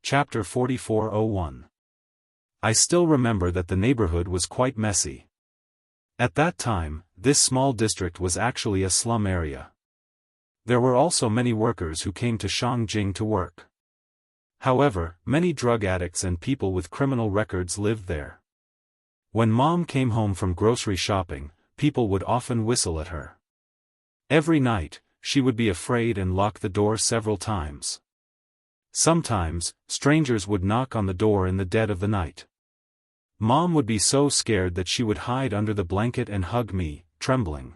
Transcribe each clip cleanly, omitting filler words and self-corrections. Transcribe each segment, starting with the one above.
Chapter 4401. I still remember that the neighborhood was quite messy. At that time, this small district was actually a slum area. There were also many workers who came to Shangjing to work. However, many drug addicts and people with criminal records lived there. When Mom came home from grocery shopping, people would often whistle at her. Every night, she would be afraid and lock the door several times. Sometimes, strangers would knock on the door in the dead of the night. Mom would be so scared that she would hide under the blanket and hug me, trembling.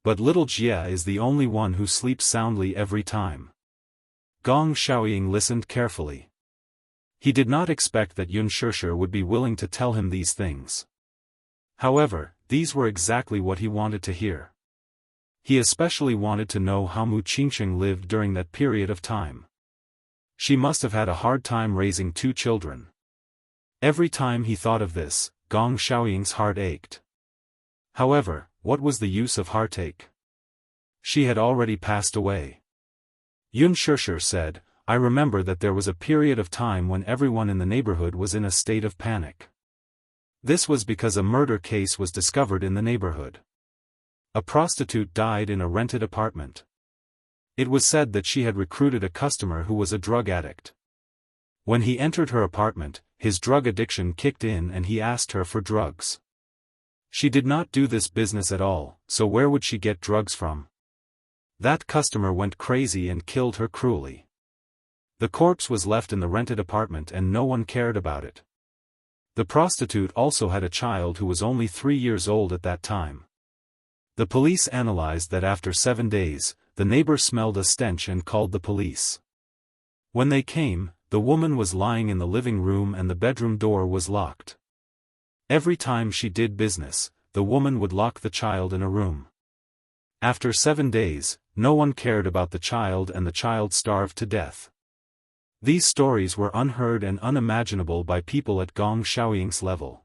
But little Jia is the only one who sleeps soundly every time. Gong Xiaoying listened carefully. He did not expect that Yunshishir would be willing to tell him these things. However, these were exactly what he wanted to hear. He especially wanted to know how Mu Qingsheng lived during that period of time. She must have had a hard time raising 2 children. Every time he thought of this, Gong Xiaoying's heart ached. However, what was the use of heartache? She had already passed away. Yunshishir said, I remember that there was a period of time when everyone in the neighborhood was in a state of panic. This was because a murder case was discovered in the neighborhood. A prostitute died in a rented apartment. It was said that she had recruited a customer who was a drug addict. When he entered her apartment, his drug addiction kicked in and he asked her for drugs. She did not do this business at all, so where would she get drugs from? That customer went crazy and killed her cruelly. The corpse was left in the rented apartment and no one cared about it. The prostitute also had a child who was only 3 years old at that time. The police analyzed that after 7 days, the neighbor smelled a stench and called the police. When they came, the woman was lying in the living room and the bedroom door was locked. Every time she did business, the woman would lock the child in a room. After 7 days, no one cared about the child and the child starved to death. These stories were unheard and unimaginable by people at Gong Xiaoying's level.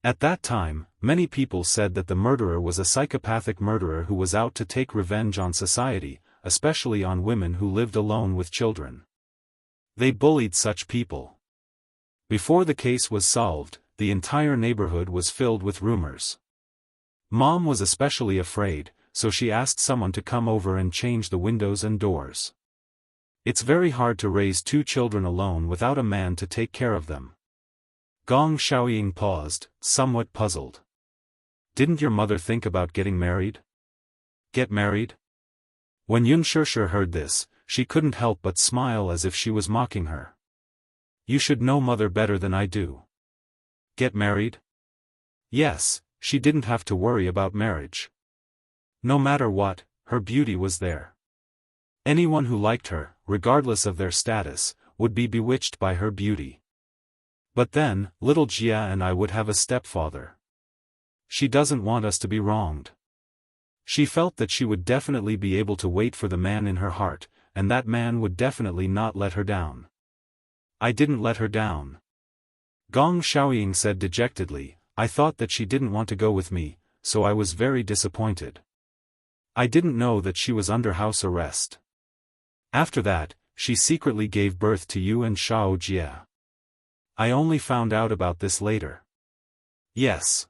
At that time, many people said that the murderer was a psychopathic murderer who was out to take revenge on society, especially on women who lived alone with children. They bullied such people. Before the case was solved, the entire neighborhood was filled with rumors. Mom was especially afraid, so she asked someone to come over and change the windows and doors. It's very hard to raise 2 children alone without a man to take care of them. Gong Xiaoying paused, somewhat puzzled. Didn't your mother think about getting married? Get married? When Yunshishir heard this, she couldn't help but smile as if she was mocking her. You should know mother better than I do. Get married? Yes, she didn't have to worry about marriage. No matter what, her beauty was there. Anyone who liked her, regardless of their status, would be bewitched by her beauty. But then, little Jia and I would have a stepfather. She doesn't want us to be wronged. She felt that she would definitely be able to wait for the man in her heart, and that man would definitely not let her down. I didn't let her down. Gong Xiaoying said dejectedly, I thought that she didn't want to go with me, so I was very disappointed. I didn't know that she was under house arrest. After that, she secretly gave birth to you and Shao Jia. I only found out about this later. Yes.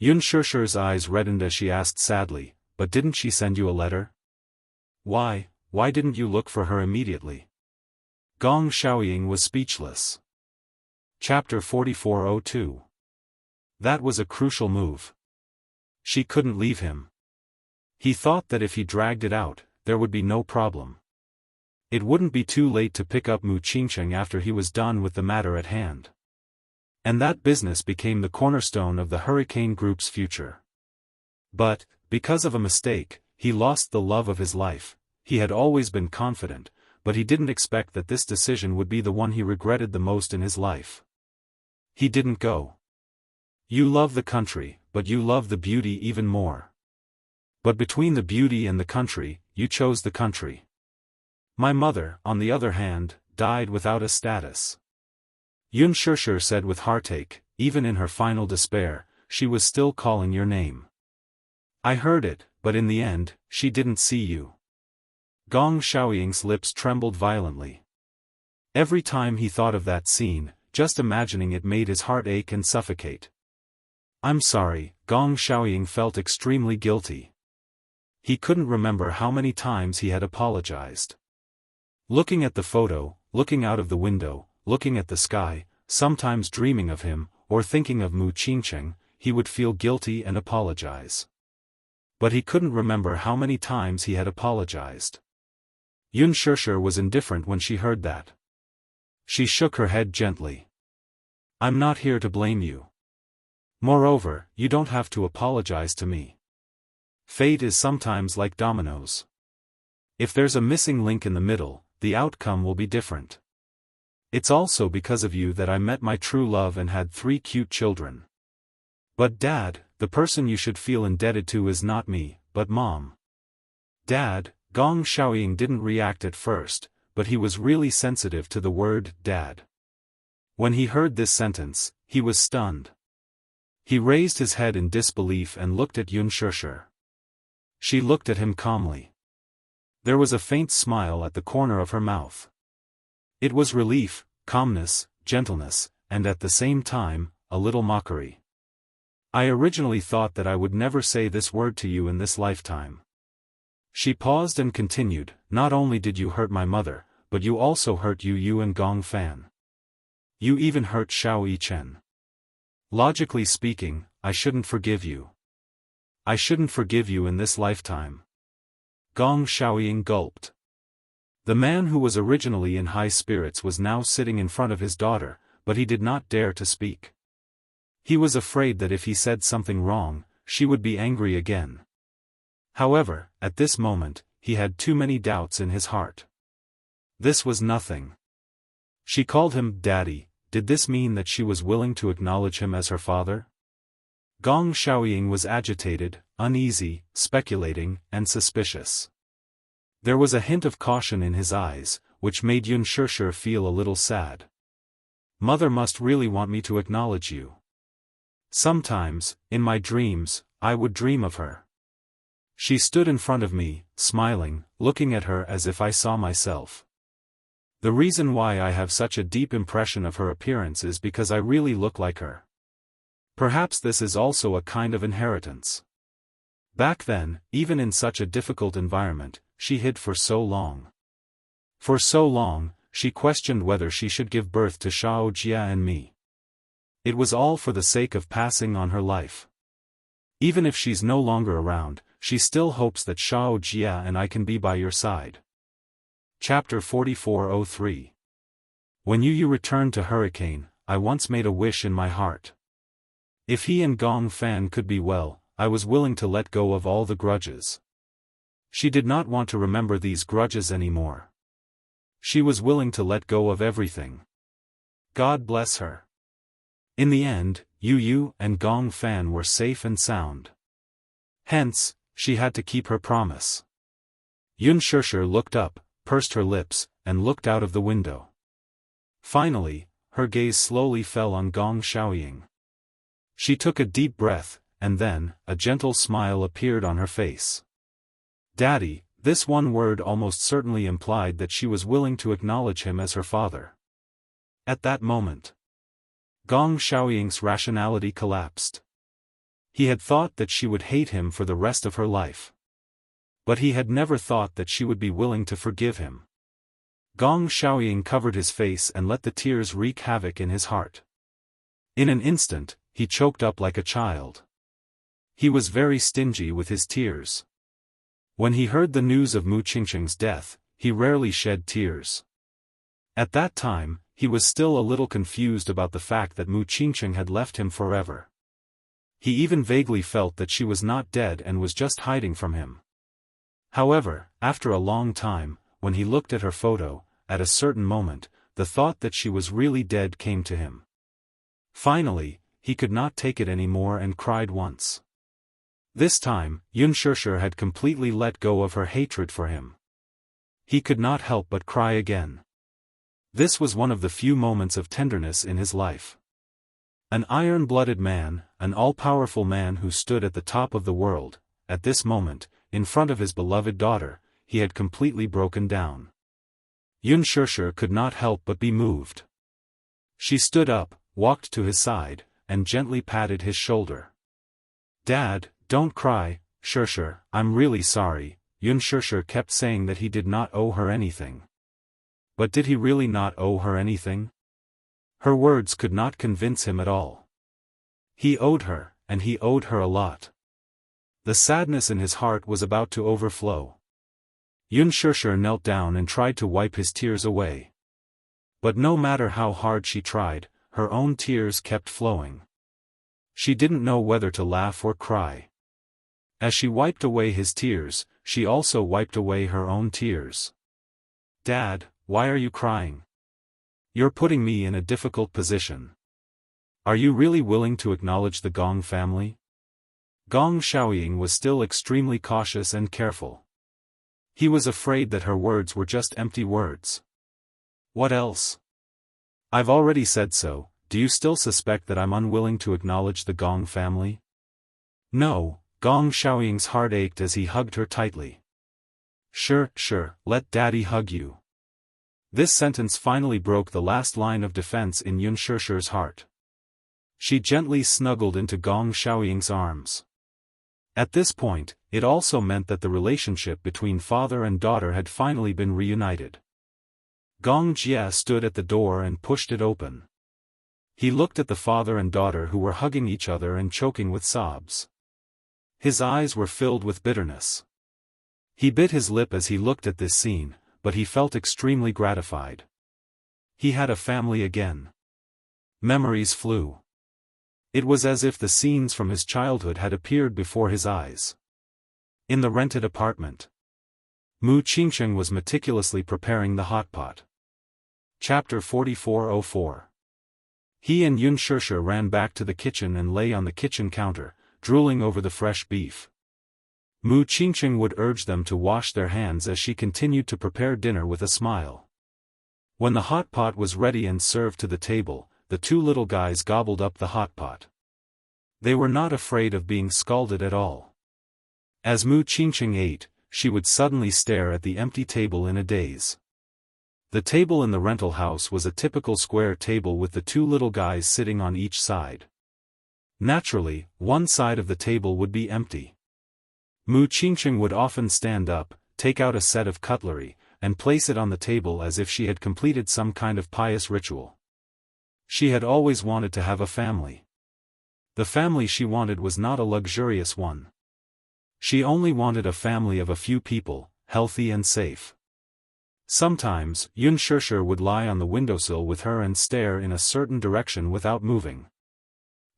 Yunshishir's eyes reddened as she asked sadly, but didn't she send you a letter? Why didn't you look for her immediately? Gong Xiaoying was speechless. Chapter 4402. That was a crucial move. She couldn't leave him. He thought that if he dragged it out, there would be no problem. It wouldn't be too late to pick up Mu Qingsheng after he was done with the matter at hand. And that business became the cornerstone of the Hurricane Group's future. But, because of a mistake, he lost the love of his life. He had always been confident, but he didn't expect that this decision would be the one he regretted the most in his life. He didn't go. You love the country, but you love the beauty even more. But between the beauty and the country, you chose the country. My mother, on the other hand, died without a status. Yunshishir said with heartache, even in her final despair, she was still calling your name. I heard it, but in the end, she didn't see you. Gong Xiaoying's lips trembled violently. Every time he thought of that scene, just imagining it made his heart ache and suffocate. "I'm sorry," Gong Xiaoying felt extremely guilty. He couldn't remember how many times he had apologized. Looking at the photo, looking out of the window, looking at the sky, sometimes dreaming of him, or thinking of Mu Qingcheng, he would feel guilty and apologize. But he couldn't remember how many times he had apologized. Yun Shishir was indifferent when she heard that. She shook her head gently. "I'm not here to blame you. Moreover, you don't have to apologize to me. Fate is sometimes like dominoes. If there's a missing link in the middle, the outcome will be different. It's also because of you that I met my true love and had 3 cute children. But Dad, the person you should feel indebted to is not me, but Mom." Dad, Gong Xiaoying didn't react at first, but he was really sensitive to the word Dad. When he heard this sentence, he was stunned. He raised his head in disbelief and looked at Yun Shishir. She looked at him calmly. There was a faint smile at the corner of her mouth. It was relief, calmness, gentleness, and at the same time, a little mockery. "I originally thought that I would never say this word to you in this lifetime." She paused and continued, "Not only did you hurt my mother, but you also hurt Yu and Gong Fan. You even hurt Xiao Yichen. Logically speaking, I shouldn't forgive you. I shouldn't forgive you in this lifetime." Gong Xiaoying gulped. The man who was originally in high spirits was now sitting in front of his daughter, but he did not dare to speak. He was afraid that if he said something wrong, she would be angry again. However, at this moment, he had too many doubts in his heart. This was nothing. She called him Daddy. Did this mean that she was willing to acknowledge him as her father? Gong Xiaoying was agitated, uneasy, speculating, and suspicious. There was a hint of caution in his eyes, which made Yun Shishir feel a little sad. "Mother must really want me to acknowledge you. Sometimes, in my dreams, I would dream of her. She stood in front of me, smiling, looking at her as if I saw myself. The reason why I have such a deep impression of her appearance is because I really look like her. Perhaps this is also a kind of inheritance." Back then, even in such a difficult environment, she hid for so long. For so long, she questioned whether she should give birth to Shao Jia and me. It was all for the sake of passing on her life. Even if she's no longer around, she still hopes that Shao Jia and I can be by your side. Chapter 4403. When you returned to Hurricane, I once made a wish in my heart. If he and Gong Fan could be well, I was willing to let go of all the grudges. She did not want to remember these grudges anymore. She was willing to let go of everything. God bless her. In the end, Yu and Gong Fan were safe and sound. Hence, she had to keep her promise. Yun Shishir looked up, pursed her lips, and looked out of the window. Finally, her gaze slowly fell on Gong Xiaoying. She took a deep breath, and then, a gentle smile appeared on her face. Daddy, this one word almost certainly implied that she was willing to acknowledge him as her father. At that moment, Gong Xiaoying's rationality collapsed. He had thought that she would hate him for the rest of her life. But he had never thought that she would be willing to forgive him. Gong Xiaoying covered his face and let the tears wreak havoc in his heart. In an instant, he choked up like a child. He was very stingy with his tears. When he heard the news of Mu Qingcheng's death, he rarely shed tears. At that time, he was still a little confused about the fact that Mu Qingcheng had left him forever. He even vaguely felt that she was not dead and was just hiding from him. However, after a long time, when he looked at her photo, at a certain moment, the thought that she was really dead came to him. Finally, he could not take it anymore and cried once. This time, Yun Shishir had completely let go of her hatred for him. He could not help but cry again. This was one of the few moments of tenderness in his life. An iron-blooded man, an all-powerful man who stood at the top of the world, at this moment, in front of his beloved daughter, he had completely broken down. Xianxia could not help but be moved. She stood up, walked to his side, and gently patted his shoulder. "Dad, don't cry, Xianxia, I'm really sorry." Xianxia kept saying that he did not owe her anything. But did he really not owe her anything? Her words could not convince him at all. He owed her, and he owed her a lot. The sadness in his heart was about to overflow. Xianxia knelt down and tried to wipe his tears away. But no matter how hard she tried, her own tears kept flowing. She didn't know whether to laugh or cry. As she wiped away his tears, she also wiped away her own tears. "Dad, why are you crying? You're putting me in a difficult position. Are you really willing to acknowledge the Gong family?" Gong Xiaoying was still extremely cautious and careful. He was afraid that her words were just empty words. "What else? I've already said so. Do you still suspect that I'm unwilling to acknowledge the Gong family?" "No." Gong Xiaoying's heart ached as he hugged her tightly. Sure, let Daddy hug you." This sentence finally broke the last line of defense in Xianxia's heart. She gently snuggled into Gong Xiaoying's arms. At this point, it also meant that the relationship between father and daughter had finally been reunited. Gong Jie stood at the door and pushed it open. He looked at the father and daughter who were hugging each other and choking with sobs. His eyes were filled with bitterness. He bit his lip as he looked at this scene, but he felt extremely gratified. He had a family again. Memories flew. It was as if the scenes from his childhood had appeared before his eyes. In the rented apartment, Mu Qingsheng was meticulously preparing the hot pot. Chapter 4404. He and Xianxia ran back to the kitchen and lay on the kitchen counter, drooling over the fresh beef. Mu Qingsheng would urge them to wash their hands as she continued to prepare dinner with a smile. When the hot pot was ready and served to the table, the two little guys gobbled up the hot pot. They were not afraid of being scalded at all. As Mu Qingsheng ate, she would suddenly stare at the empty table in a daze. The table in the rental house was a typical square table with the two little guys sitting on each side. Naturally, one side of the table would be empty. Mu Qingsheng would often stand up, take out a set of cutlery, and place it on the table as if she had completed some kind of pious ritual. She had always wanted to have a family. The family she wanted was not a luxurious one. She only wanted a family of a few people, healthy and safe. Sometimes, Xianxia would lie on the windowsill with her and stare in a certain direction without moving.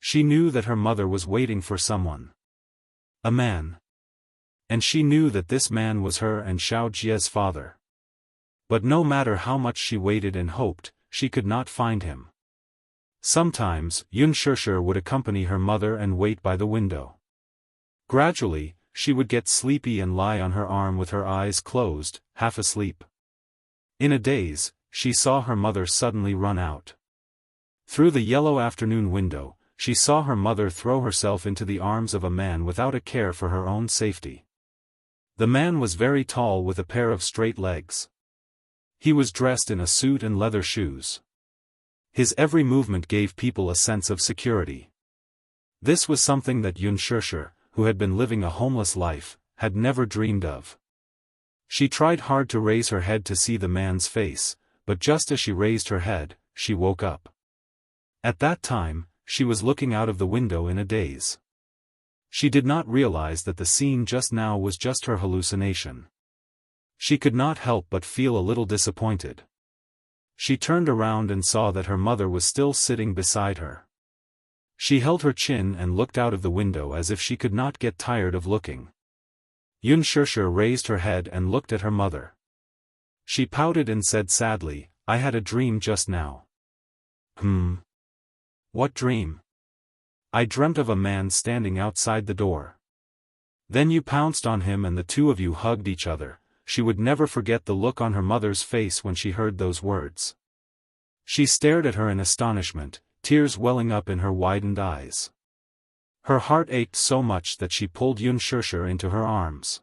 She knew that her mother was waiting for someone. A man. And she knew that this man was her and Xiao Jie's father. But no matter how much she waited and hoped, she could not find him. Sometimes, Xianxia would accompany her mother and wait by the window. Gradually, she would get sleepy and lie on her arm with her eyes closed, half asleep. In a daze, she saw her mother suddenly run out. Through the yellow afternoon window, she saw her mother throw herself into the arms of a man without a care for her own safety. The man was very tall with a pair of straight legs. He was dressed in a suit and leather shoes. His every movement gave people a sense of security. This was something that Xianxia, who had been living a homeless life, had never dreamed of. She tried hard to raise her head to see the man's face, but just as she raised her head, she woke up. At that time, she was looking out of the window in a daze. She did not realize that the scene just now was just her hallucination. She could not help but feel a little disappointed. She turned around and saw that her mother was still sitting beside her. She held her chin and looked out of the window as if she could not get tired of looking. Xianxia raised her head and looked at her mother. She pouted and said sadly, "I had a dream just now." What dream?" "I dreamt of a man standing outside the door. Then you pounced on him and the two of you hugged each other." She would never forget the look on her mother's face when she heard those words. She stared at her in astonishment, tears welling up in her widened eyes. Her heart ached so much that she pulled Xianxia into her arms.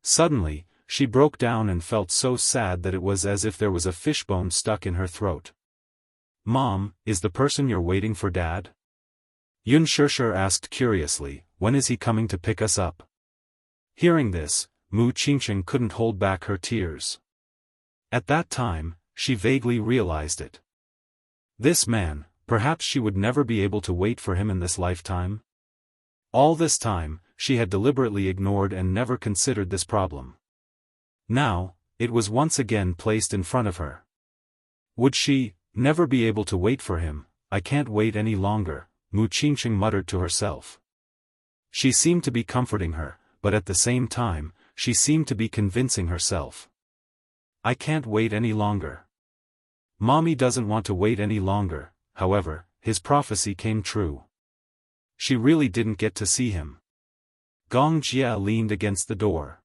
Suddenly, she broke down and felt so sad that it was as if there was a fishbone stuck in her throat. "Mom, is the person you're waiting for Dad?" Unspoken asked curiously, "When is he coming to pick us up?" Hearing this, Mu Qingqing couldn't hold back her tears. At that time, she vaguely realized it. This man, perhaps she would never be able to wait for him in this lifetime? All this time, she had deliberately ignored and never considered this problem. Now, it was once again placed in front of her. Would she never be able to wait for him? "I can't wait any longer," Mu Qingqing muttered to herself. She seemed to be comforting her, but at the same time, she seemed to be convincing herself. "I can't wait any longer. Mommy doesn't want to wait any longer." However, his prophecy came true. She really didn't get to see him. Gong Jia leaned against the door.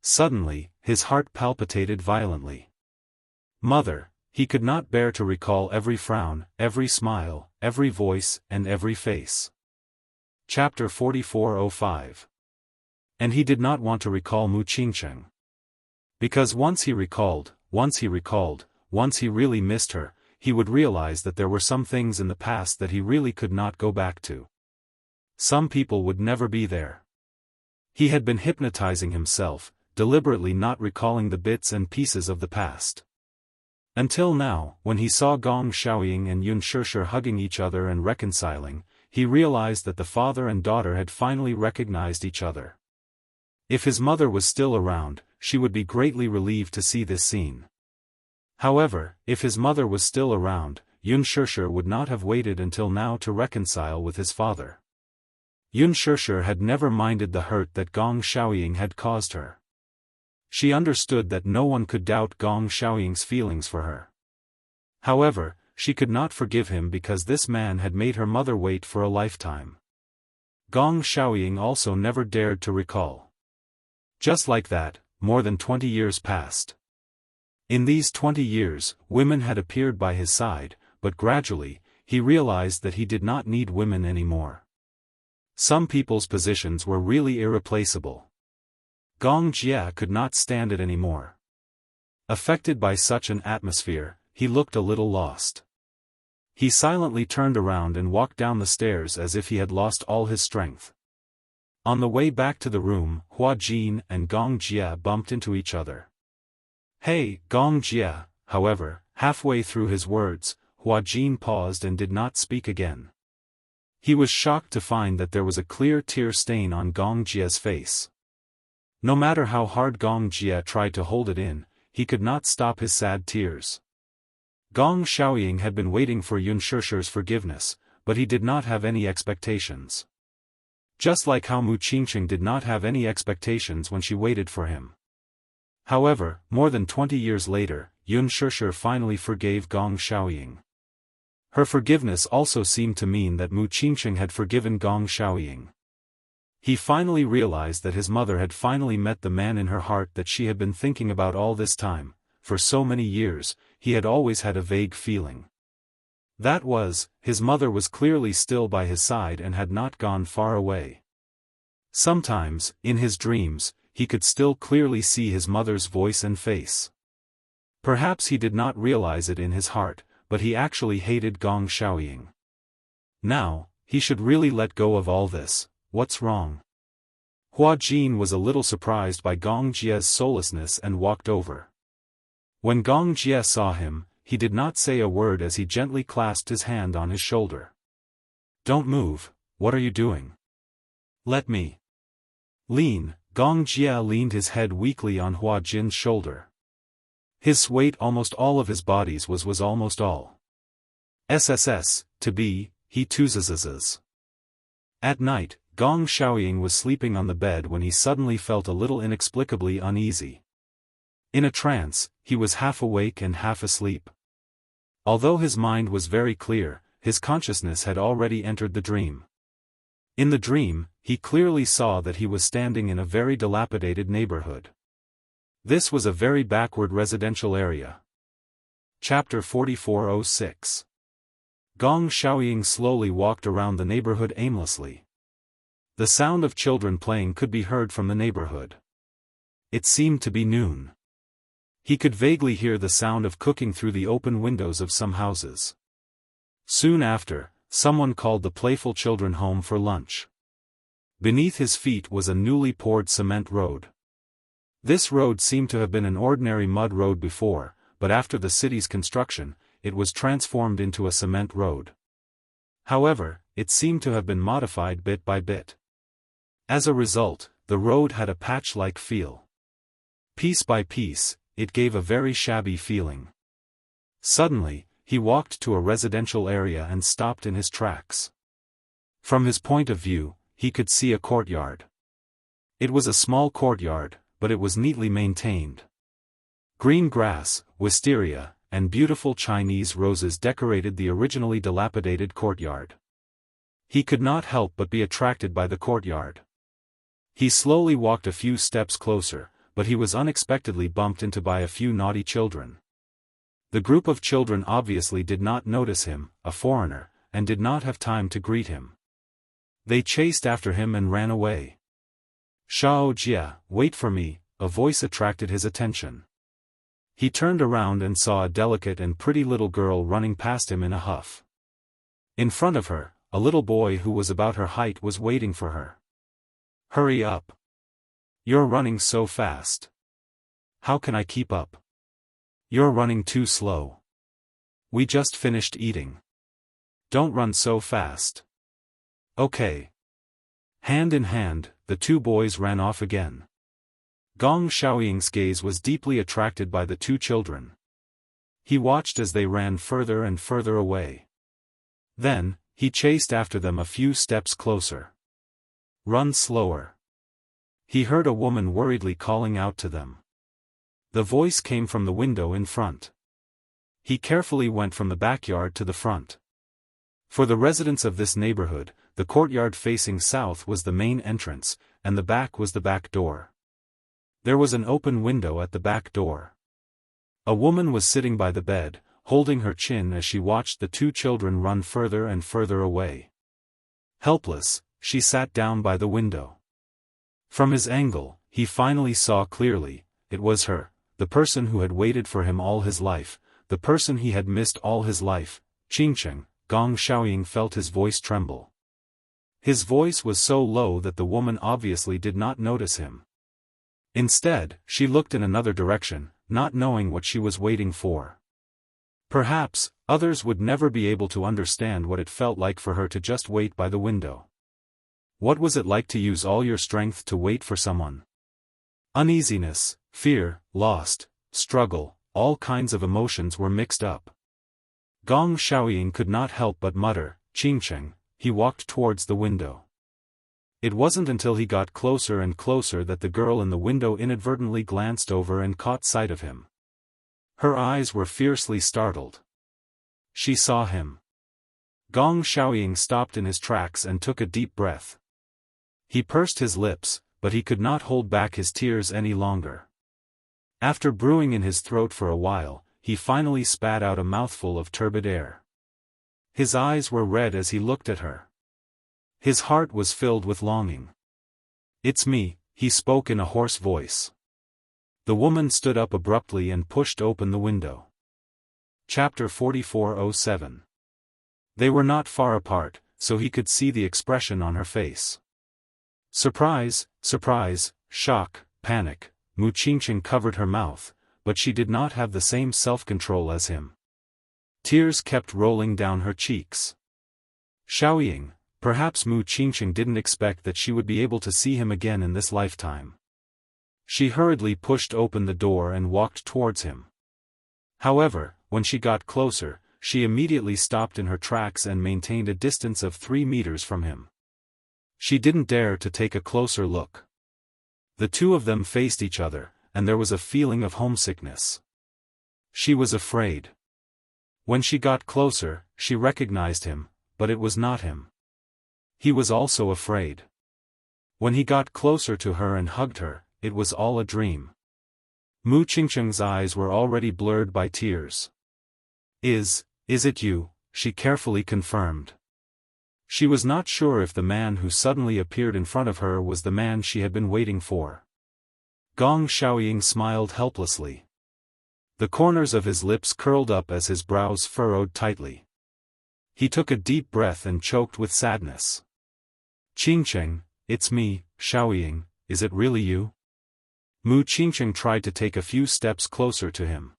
Suddenly, his heart palpitated violently. Mother, he could not bear to recall every frown, every smile, every voice, and every face. Chapter 4405. And he did not want to recall Mu Qingqing. Because once he recalled, once he really missed her, he would realize that there were some things in the past that he really could not go back to. Some people would never be there. He had been hypnotizing himself, deliberately not recalling the bits and pieces of the past. Until now, when he saw Gong Xiaoying and Unspoken hugging each other and reconciling, he realized that the father and daughter had finally recognized each other. If his mother was still around, she would be greatly relieved to see this scene. However, if his mother was still around, Unspoken would not have waited until now to reconcile with his father. Unspoken had never minded the hurt that Gong Xiaoying had caused her. She understood that no one could doubt Gong Xiaoying's feelings for her. However, she could not forgive him because this man had made her mother wait for a lifetime. Gong Xiaoying also never dared to recall. Just like that, more than 20 years passed. In these 20 years, women had appeared by his side, but gradually, he realized that he did not need women anymore. Some people's positions were really irreplaceable. Gong Jia could not stand it anymore. Affected by such an atmosphere, he looked a little lost. He silently turned around and walked down the stairs as if he had lost all his strength. On the way back to the room, Hua Jin and Gong Jia bumped into each other. "Hey, Gong Jia," however, halfway through his words, Hua Jin paused and did not speak again. He was shocked to find that there was a clear tear stain on Gong Jia's face. No matter how hard Gong Jia tried to hold it in, he could not stop his sad tears. Gong Xiaoying had been waiting for Unspoken's forgiveness, but he did not have any expectations. Just like how Mu Qingqing did not have any expectations when she waited for him. However, more than 20 years later, Unspoken finally forgave Gong Xiaoying. Her forgiveness also seemed to mean that Mu Qingqing had forgiven Gong Xiaoying. He finally realized that his mother had finally met the man in her heart that she had been thinking about all this time. For so many years, he had always had a vague feeling. That was, his mother was clearly still by his side and had not gone far away. Sometimes, in his dreams, he could still clearly see his mother's voice and face. Perhaps he did not realize it in his heart, but he actually hated Gong Xiaoying. Now, he should really let go of all this. What's wrong? Hua Jin was a little surprised by Gong Jia's soullessness and walked over. When Gong Jia saw him, he did not say a word as he gently clasped his hand on his shoulder. "Don't move, what are you doing? Let me." Gong Jia leaned his head weakly on Hua Jin's shoulder. His weight almost all of his bodies was almost all. SSS, to be, he too. At night, Gong Xiaoying was sleeping on the bed when he suddenly felt a little inexplicably uneasy. In a trance, he was half awake and half asleep. Although his mind was very clear, his consciousness had already entered the dream. In the dream, he clearly saw that he was standing in a very dilapidated neighborhood. This was a very backward residential area. Chapter 4406. Gong Xiaoying slowly walked around the neighborhood aimlessly. The sound of children playing could be heard from the neighborhood. It seemed to be noon. He could vaguely hear the sound of cooking through the open windows of some houses. Soon after, someone called the playful children home for lunch. Beneath his feet was a newly poured cement road. This road seemed to have been an ordinary mud road before, but after the city's construction, it was transformed into a cement road. However, it seemed to have been modified bit by bit. As a result, the road had a patch-like feel. Piece by piece, it gave a very shabby feeling. Suddenly, he walked to a residential area and stopped in his tracks. From his point of view, he could see a courtyard. It was a small courtyard, but it was neatly maintained. Green grass, wisteria, and beautiful Chinese roses decorated the originally dilapidated courtyard. He could not help but be attracted by the courtyard. He slowly walked a few steps closer, but he was unexpectedly bumped into by a few naughty children. The group of children obviously did not notice him, a foreigner, and did not have time to greet him. They chased after him and ran away. "Shao Jia, wait for me," a voice attracted his attention. He turned around and saw a delicate and pretty little girl running past him in a huff. In front of her, a little boy who was about her height was waiting for her. "Hurry up. You're running so fast. How can I keep up? You're running too slow. We just finished eating. Don't run so fast." "Okay." Hand in hand, the two boys ran off again. Gong Xiaoying's gaze was deeply attracted by the two children. He watched as they ran further and further away. Then, he chased after them a few steps closer. "Run slower." He heard a woman worriedly calling out to them. The voice came from the window in front. He carefully went from the backyard to the front. For the residents of this neighborhood, the courtyard facing south was the main entrance, and the back was the back door. There was an open window at the back door. A woman was sitting by the bed, holding her chin as she watched the two children run further and further away. Helpless, she sat down by the window. From his angle, he finally saw clearly, it was her, the person who had waited for him all his life, the person he had missed all his life. "Qingcheng." Gong Xiaoying felt his voice tremble. His voice was so low that the woman obviously did not notice him. Instead, she looked in another direction, not knowing what she was waiting for. Perhaps, others would never be able to understand what it felt like for her to just wait by the window. What was it like to use all your strength to wait for someone? Uneasiness, fear, lost, struggle, all kinds of emotions were mixed up. Gong Xiaoying could not help but mutter, "Qingcheng." He walked towards the window. It wasn't until he got closer and closer that the girl in the window inadvertently glanced over and caught sight of him. Her eyes were fiercely startled. She saw him. Gong Xiaoying stopped in his tracks and took a deep breath. He pursed his lips, but he could not hold back his tears any longer. After brewing in his throat for a while, he finally spat out a mouthful of turbid air. His eyes were red as he looked at her. His heart was filled with longing. "It's me," he spoke in a hoarse voice. The woman stood up abruptly and pushed open the window. Chapter 44:07. They were not far apart, so he could see the expression on her face. Surprise, surprise, shock, panic. Mu Qingqing covered her mouth, but she did not have the same self-control as him. Tears kept rolling down her cheeks. Xiaoying, perhaps Mu Qingqing didn't expect that she would be able to see him again in this lifetime. She hurriedly pushed open the door and walked towards him. However, when she got closer, she immediately stopped in her tracks and maintained a distance of 3 meters from him. She didn't dare to take a closer look. The two of them faced each other, and there was a feeling of homesickness. She was afraid. When she got closer, she recognized him, but it was not him. He was also afraid. When he got closer to her and hugged her, it was all a dream. Mu Qingqing's eyes were already blurred by tears. Is it you?" she carefully confirmed. She was not sure if the man who suddenly appeared in front of her was the man she had been waiting for. Gong Xiaoying smiled helplessly. The corners of his lips curled up as his brows furrowed tightly. He took a deep breath and choked with sadness. Qingcheng, it's me, Xiaoying, is it really you? Mu Qingcheng tried to take a few steps closer to him.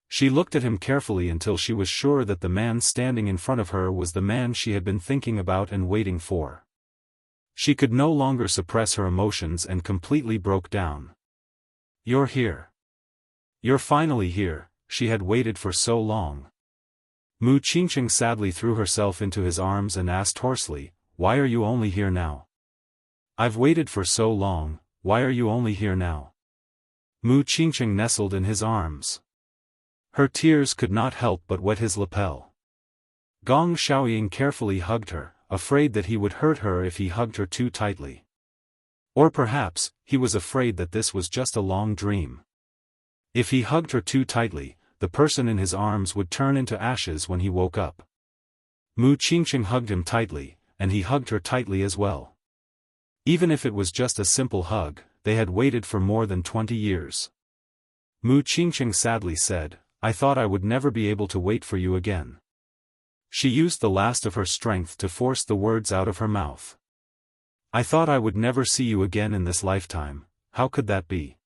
She looked at him carefully until she was sure that the man standing in front of her was the man she had been thinking about and waiting for. She could no longer suppress her emotions and completely broke down. You're here. You're finally here, she had waited for so long. Mu Qingcheng sadly threw herself into his arms and asked hoarsely, why are you only here now? I've waited for so long, why are you only here now? Mu Qingcheng nestled in his arms. Her tears could not help but wet his lapel. Gong Xiaoying carefully hugged her, afraid that he would hurt her if he hugged her too tightly. Or perhaps, he was afraid that this was just a long dream. If he hugged her too tightly, the person in his arms would turn into ashes when he woke up. Mu Qingcheng hugged him tightly, and he hugged her tightly as well. Even if it was just a simple hug, they had waited for more than 20 years. Mu Qingcheng sadly said, I thought I would never be able to wait for you again. She used the last of her strength to force the words out of her mouth. I thought I would never see you again in this lifetime, how could that be?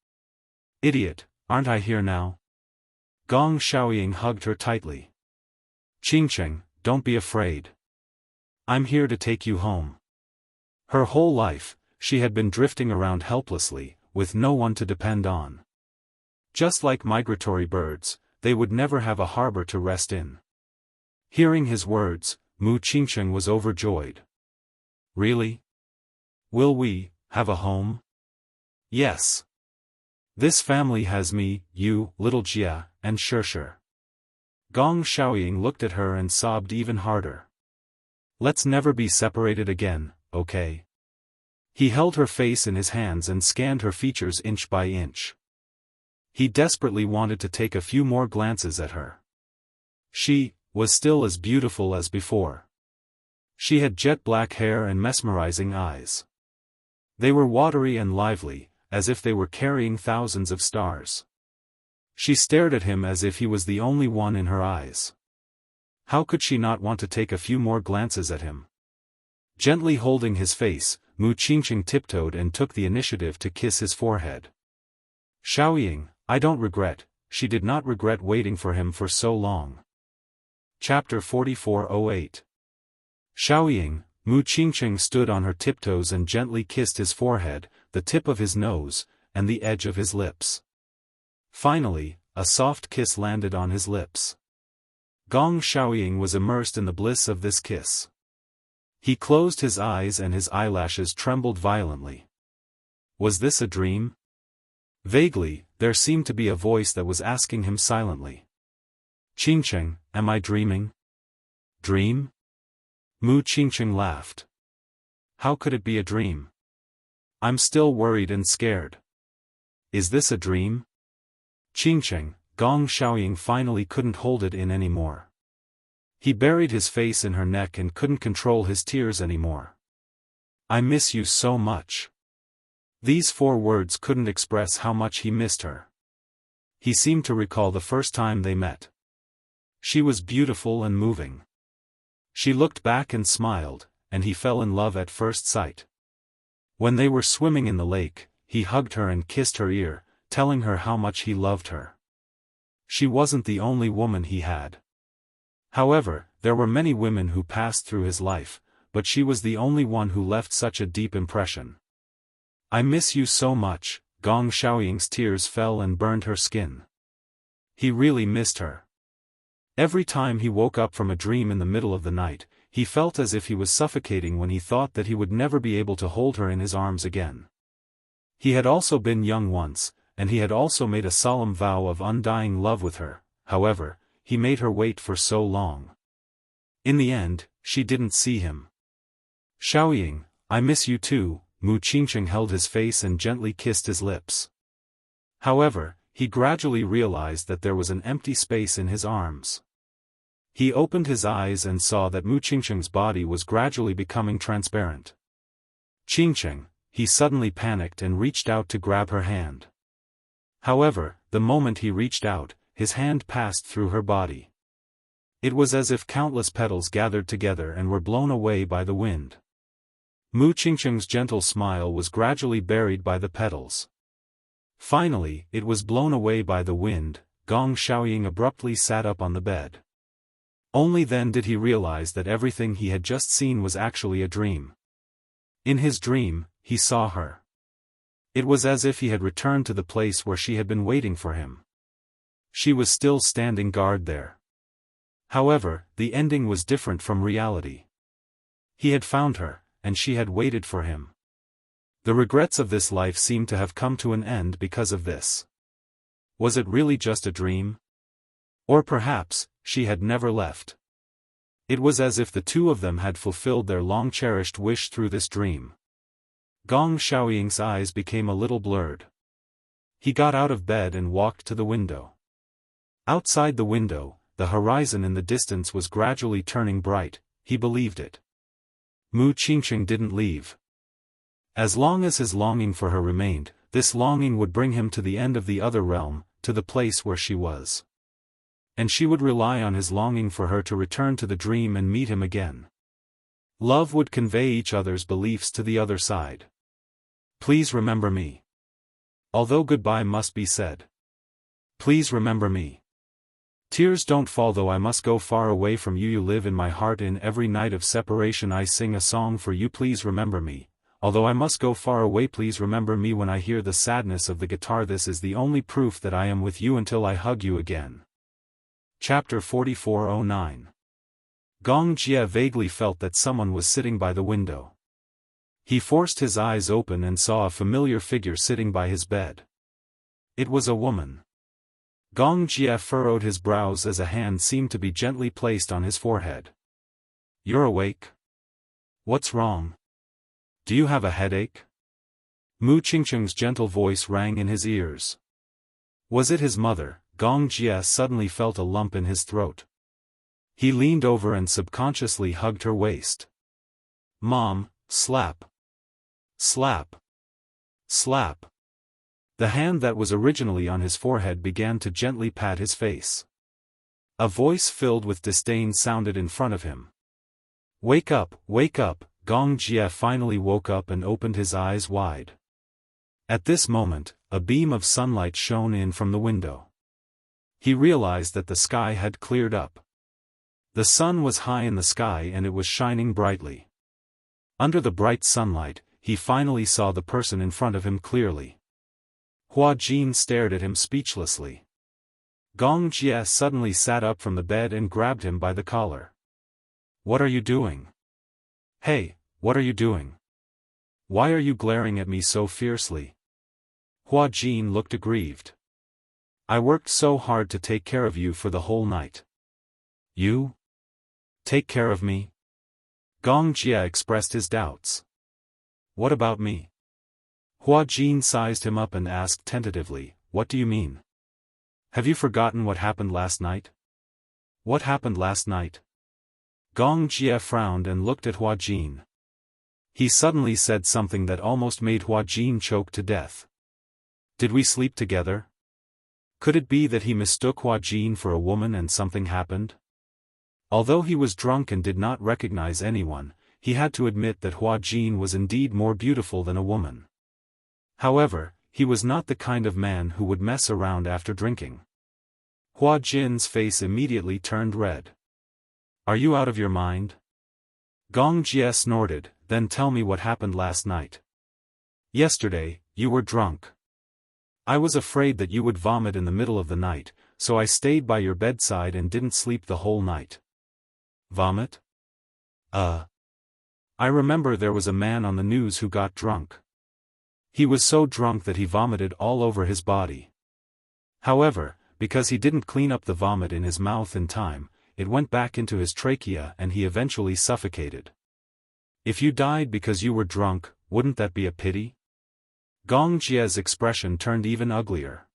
Idiot, aren't I here now? Gong Xiaoying hugged her tightly. Qingcheng, don't be afraid. I'm here to take you home. Her whole life, she had been drifting around helplessly, with no one to depend on. Just like migratory birds, they would never have a harbor to rest in. Hearing his words, Mu Qingcheng was overjoyed. Really? Will we have a home? Yes. This family has me, you, little Jia, and Shishir. Gong Xiaoying looked at her and sobbed even harder. Let's never be separated again, okay? He held her face in his hands and scanned her features inch by inch. He desperately wanted to take a few more glances at her. She was still as beautiful as before. She had jet black hair and mesmerizing eyes. They were watery and lively, as if they were carrying thousands of stars. She stared at him as if he was the only one in her eyes. How could she not want to take a few more glances at him? Gently holding his face, Mu Qingcheng tiptoed and took the initiative to kiss his forehead. Xiaoying, I don't regret, she did not regret waiting for him for so long. Chapter 4408. Xiaoying, Mu Qingcheng stood on her tiptoes and gently kissed his forehead, the tip of his nose, and the edge of his lips. Finally, a soft kiss landed on his lips. Gong Xiaoying was immersed in the bliss of this kiss. He closed his eyes and his eyelashes trembled violently. Was this a dream? Vaguely, there seemed to be a voice that was asking him silently. Qingcheng, am I dreaming? Dream? Mu Qingcheng laughed. How could it be a dream? I'm still worried and scared. Is this a dream? Qingcheng, Gong Xiaoying finally couldn't hold it in anymore. He buried his face in her neck and couldn't control his tears anymore. I miss you so much. These 4 words couldn't express how much he missed her. He seemed to recall the first time they met. She was beautiful and moving. She looked back and smiled, and he fell in love at first sight. When they were swimming in the lake, he hugged her and kissed her ear, telling her how much he loved her. She wasn't the only woman he had. However, there were many women who passed through his life, but she was the only one who left such a deep impression. I miss you so much, Gong Xiaoying's tears fell and burned her skin. He really missed her. Every time he woke up from a dream in the middle of the night, he felt as if he was suffocating when he thought that he would never be able to hold her in his arms again. He had also been young once, and he had also made a solemn vow of undying love with her. However, he made her wait for so long. In the end, she didn't see him. Xiaoying, I miss you too, Mu Qingcheng held his face and gently kissed his lips. However, he gradually realized that there was an empty space in his arms. He opened his eyes and saw that Mu Qingcheng's body was gradually becoming transparent. Qingcheng, he suddenly panicked and reached out to grab her hand. However, the moment he reached out, his hand passed through her body. It was as if countless petals gathered together and were blown away by the wind. Mu Qingqing's gentle smile was gradually buried by the petals. Finally, it was blown away by the wind. Gong Xiaoying abruptly sat up on the bed. Only then did he realize that everything he had just seen was actually a dream. In his dream, he saw her. It was as if he had returned to the place where she had been waiting for him. She was still standing guard there. However, the ending was different from reality. He had found her, and she had waited for him. The regrets of this life seemed to have come to an end because of this. Was it really just a dream? Or perhaps, she had never left. It was as if the two of them had fulfilled their long-cherished wish through this dream. Gong Xiaoying's eyes became a little blurred. He got out of bed and walked to the window. Outside the window, the horizon in the distance was gradually turning bright. He believed it. Mu Qingqing didn't leave. As long as his longing for her remained, this longing would bring him to the end of the other realm, to the place where she was. And she would rely on his longing for her to return to the dream and meet him again. Love would convey each other's beliefs to the other side. Please remember me. Although goodbye must be said. Please remember me. Tears don't fall though I must go far away from you. You live in my heart. In every night of separation I sing a song for you. Please remember me. Although I must go far away, please remember me. When I hear the sadness of the guitar, this is the only proof that I am with you until I hug you again. Chapter 4409. Gong Jie vaguely felt that someone was sitting by the window. He forced his eyes open and saw a familiar figure sitting by his bed. It was a woman. Gong Jie furrowed his brows as a hand seemed to be gently placed on his forehead. You're awake? What's wrong? Do you have a headache? Mu Qingqing's gentle voice rang in his ears. Was it his mother? Gong Jie suddenly felt a lump in his throat. He leaned over and subconsciously hugged her waist. Mom, slap. Slap. Slap. The hand that was originally on his forehead began to gently pat his face. A voice filled with disdain sounded in front of him. Wake up, wake up. Gong Jie finally woke up and opened his eyes wide. At this moment, a beam of sunlight shone in from the window. He realized that the sky had cleared up. The sun was high in the sky and it was shining brightly. Under the bright sunlight, he finally saw the person in front of him clearly. Hua Jin stared at him speechlessly. Gong Jie suddenly sat up from the bed and grabbed him by the collar. What are you doing? Hey, what are you doing? Why are you glaring at me so fiercely? Hua Jin looked aggrieved. I worked so hard to take care of you for the whole night. You? Take care of me? Gong Jie expressed his doubts. What about me? Hua Jin sized him up and asked tentatively, what do you mean? Have you forgotten what happened last night? What happened last night? Gong Jie frowned and looked at Hua Jin. He suddenly said something that almost made Hua Jin choke to death. Did we sleep together? Could it be that he mistook Hua Jin for a woman and something happened? Although he was drunk and did not recognize anyone, he had to admit that Hua Jin was indeed more beautiful than a woman. However, he was not the kind of man who would mess around after drinking. Hua Jin's face immediately turned red. Are you out of your mind? Gong Jie snorted, then tell me what happened last night. Yesterday, you were drunk. I was afraid that you would vomit in the middle of the night, so I stayed by your bedside and didn't sleep the whole night. Vomit? I remember there was a man on the news who got drunk. He was so drunk that he vomited all over his body. However, because he didn't clean up the vomit in his mouth in time, it went back into his trachea and he eventually suffocated. If you died because you were drunk, wouldn't that be a pity? Gong Jie's expression turned even uglier.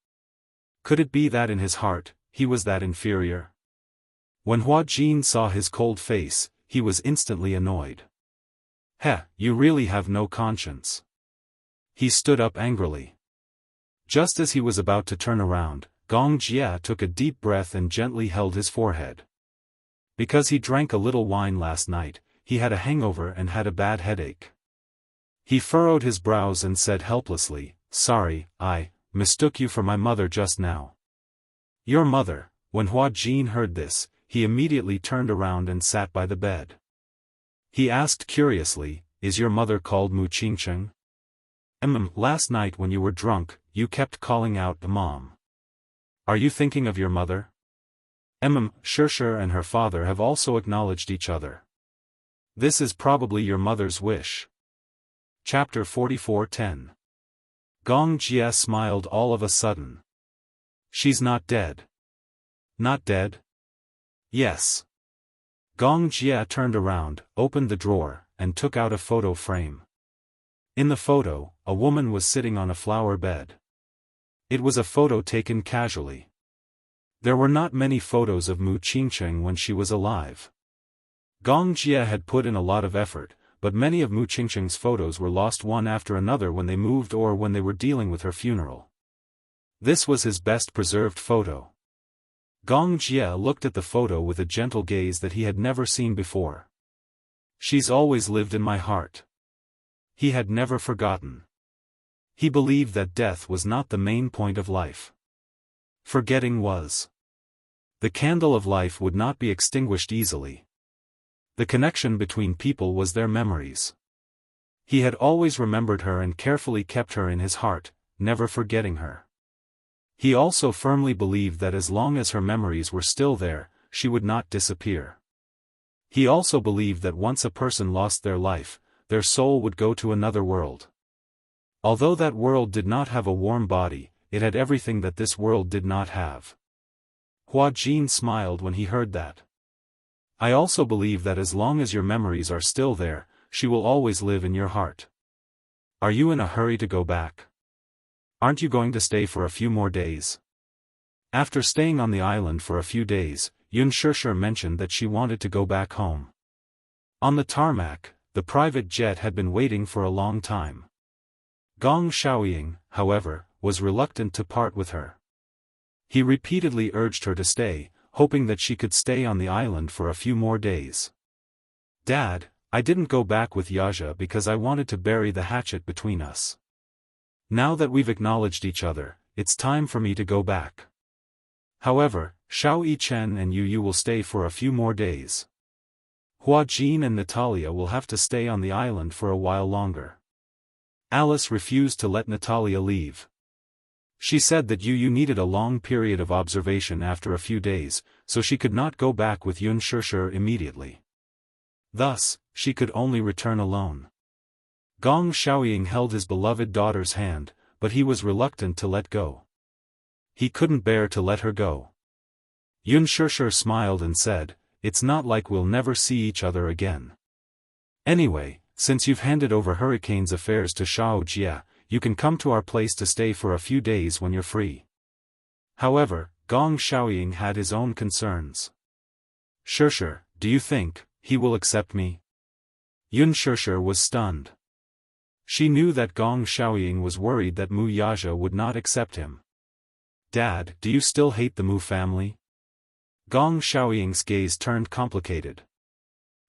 Could it be that in his heart, he was that inferior? When Hua Jin saw his cold face, he was instantly annoyed. Heh, you really have no conscience. He stood up angrily. Just as he was about to turn around, Gong Jia took a deep breath and gently held his forehead. Because he drank a little wine last night, he had a hangover and had a bad headache. He furrowed his brows and said helplessly, "Sorry, I mistook you for my mother just now." "Your mother?" When Hua Jin heard this, he immediately turned around and sat by the bed. He asked curiously, "Is your mother called Mu Qingcheng?" Last night when you were drunk, you kept calling out Mom. Are you thinking of your mother?" Xianxia and her father have also acknowledged each other. This is probably your mother's wish. Chapter 44:10. Gong Jia smiled all of a sudden. She's not dead. Not dead? Yes. Gong Jia turned around, opened the drawer, and took out a photo frame. In the photo, a woman was sitting on a flower bed. It was a photo taken casually. There were not many photos of Mu Qingcheng when she was alive. Gong Jia had put in a lot of effort, but many of Mu Qingcheng's photos were lost one after another when they moved or when they were dealing with her funeral. This was his best preserved photo. Gong Jia looked at the photo with a gentle gaze that he had never seen before. She's always lived in my heart. He had never forgotten. He believed that death was not the main point of life. Forgetting was. The candle of life would not be extinguished easily. The connection between people was their memories. He had always remembered her and carefully kept her in his heart, never forgetting her. He also firmly believed that as long as her memories were still there, she would not disappear. He also believed that once a person lost their life, their soul would go to another world. Although that world did not have a warm body, it had everything that this world did not have. Hua Jin smiled when he heard that. I also believe that as long as your memories are still there, she will always live in your heart. Are you in a hurry to go back? Aren't you going to stay for a few more days? After staying on the island for a few days, Xianxia mentioned that she wanted to go back home. On the tarmac, the private jet had been waiting for a long time. Gong Xiaoying, however, was reluctant to part with her. He repeatedly urged her to stay, hoping that she could stay on the island for a few more days. "Dad, I didn't go back with Yaja because I wanted to bury the hatchet between us. Now that we've acknowledged each other, it's time for me to go back. However, Shao Yichen and Yu will stay for a few more days. Hua Jin and Natalia will have to stay on the island for a while longer." Alice refused to let Natalia leave. She said that Yu needed a long period of observation after a few days, so she could not go back with Xianxia immediately. Thus, she could only return alone. Gong Xiaoying held his beloved daughter's hand, but he was reluctant to let go. He couldn't bear to let her go. Xianxia smiled and said, "It's not like we'll never see each other again. Anyway, since you've handed over Hurricane's affairs to Shao Jia, you can come to our place to stay for a few days when you're free." However, Gong Xiaoying had his own concerns. "Xianxia, do you think he will accept me?" Xianxia was stunned. She knew that Gong Xiaoying was worried that Mu Yaja would not accept him. "Dad, do you still hate the Mu family?" Gong Xiaoying's gaze turned complicated.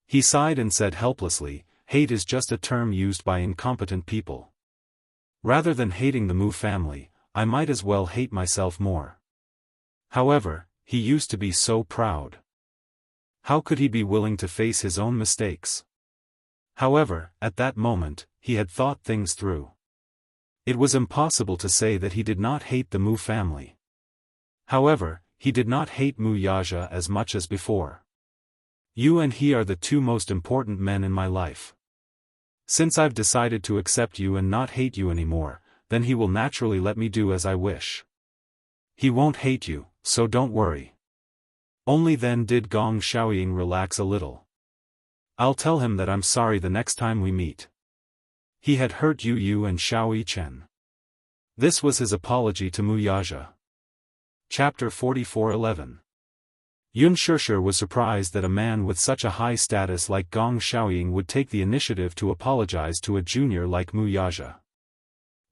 He sighed and said helplessly, "Hate is just a term used by incompetent people. Rather than hating the Mu family, I might as well hate myself more." However, he used to be so proud. How could he be willing to face his own mistakes? However, at that moment, he had thought things through. It was impossible to say that he did not hate the Mu family. However, he did not hate Mu Yaja as much as before. "You and he are the two most important men in my life. Since I've decided to accept you and not hate you anymore, then he will naturally let me do as I wish. He won't hate you, so don't worry." Only then did Gong Xiaoying relax a little. "I'll tell him that I'm sorry the next time we meet. He had hurt Yu and Shao Yichen." This was his apology to Mu Yaja. Chapter 44:11. Xianxia was surprised that a man with such a high status like Gong Xiaoying would take the initiative to apologize to a junior like Mu Yaja.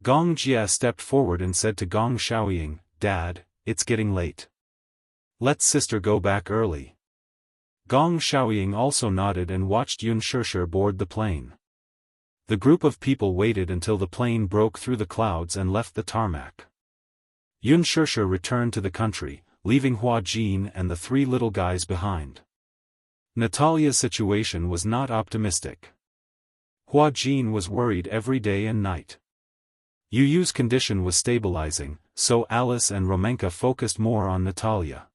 Gong Jia stepped forward and said to Gong Xiaoying, "Dad, it's getting late. Let sister go back early." Gong Xiaoying also nodded and watched Yun Shishir board the plane. The group of people waited until the plane broke through the clouds and left the tarmac. Yun Shishir returned to the country, leaving Hua Jin and the three little guys behind. Natalia's situation was not optimistic. Hua Jin was worried every day and night. Yu Yu's condition was stabilizing, so Alice and Romenka focused more on Natalia.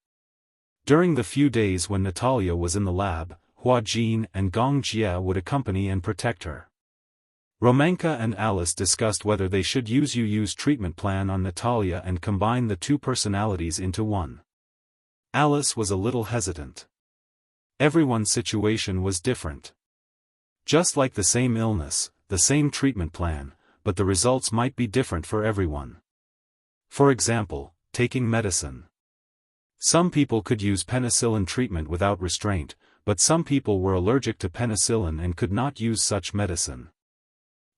During the few days when Natalia was in the lab, Hua Jin and Gong Jia would accompany and protect her. Romenka and Alice discussed whether they should use Yu Yu's treatment plan on Natalia and combine the two personalities into one. Alice was a little hesitant. Everyone's situation was different. Just like the same illness, the same treatment plan, but the results might be different for everyone. For example, taking medicine. Some people could use penicillin treatment without restraint, but some people were allergic to penicillin and could not use such medicine.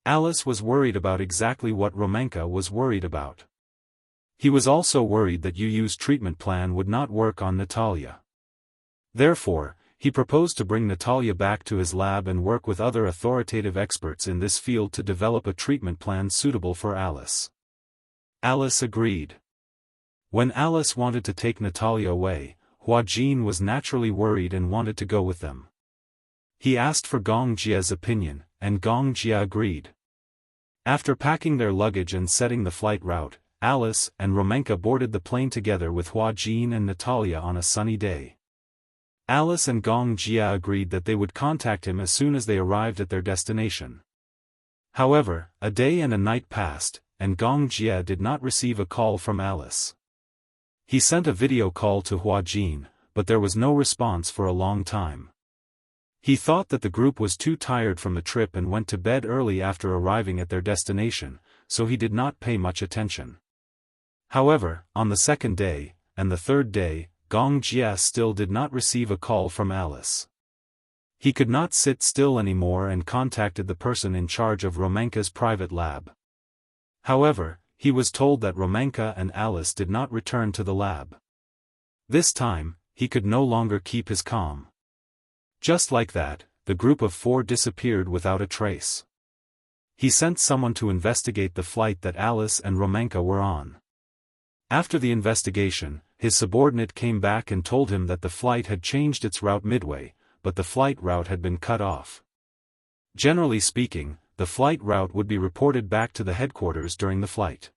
Alice was worried about exactly what Romenka was worried about. He was also worried that Yu Yu's treatment plan would not work on Natalia. Therefore, he proposed to bring Natalia back to his lab and work with other authoritative experts in this field to develop a treatment plan suitable for Alice. Alice agreed. When Alice wanted to take Natalia away, Hua Jin was naturally worried and wanted to go with them. He asked for Gong Jia's opinion, and Gong Jia agreed. After packing their luggage and setting the flight route, Alice and Romenka boarded the plane together with Hua Jin and Natalia on a sunny day. Alice and Gong Jia agreed that they would contact him as soon as they arrived at their destination. However, a day and a night passed, and Gong Jia did not receive a call from Alice. He sent a video call to Hua Jin, but there was no response for a long time. He thought that the group was too tired from the trip and went to bed early after arriving at their destination, so he did not pay much attention. However, on the second day, and the third day, Gong Jia still did not receive a call from Alice. He could not sit still anymore and contacted the person in charge of Romenka's private lab. However, he was told that Romenka and Alice did not return to the lab. This time, he could no longer keep his calm. Just like that, the group of four disappeared without a trace. He sent someone to investigate the flight that Alice and Romenka were on. After the investigation, his subordinate came back and told him that the flight had changed its route midway, but the flight route had been cut off. Generally speaking, the flight route would be reported back to the headquarters during the flight.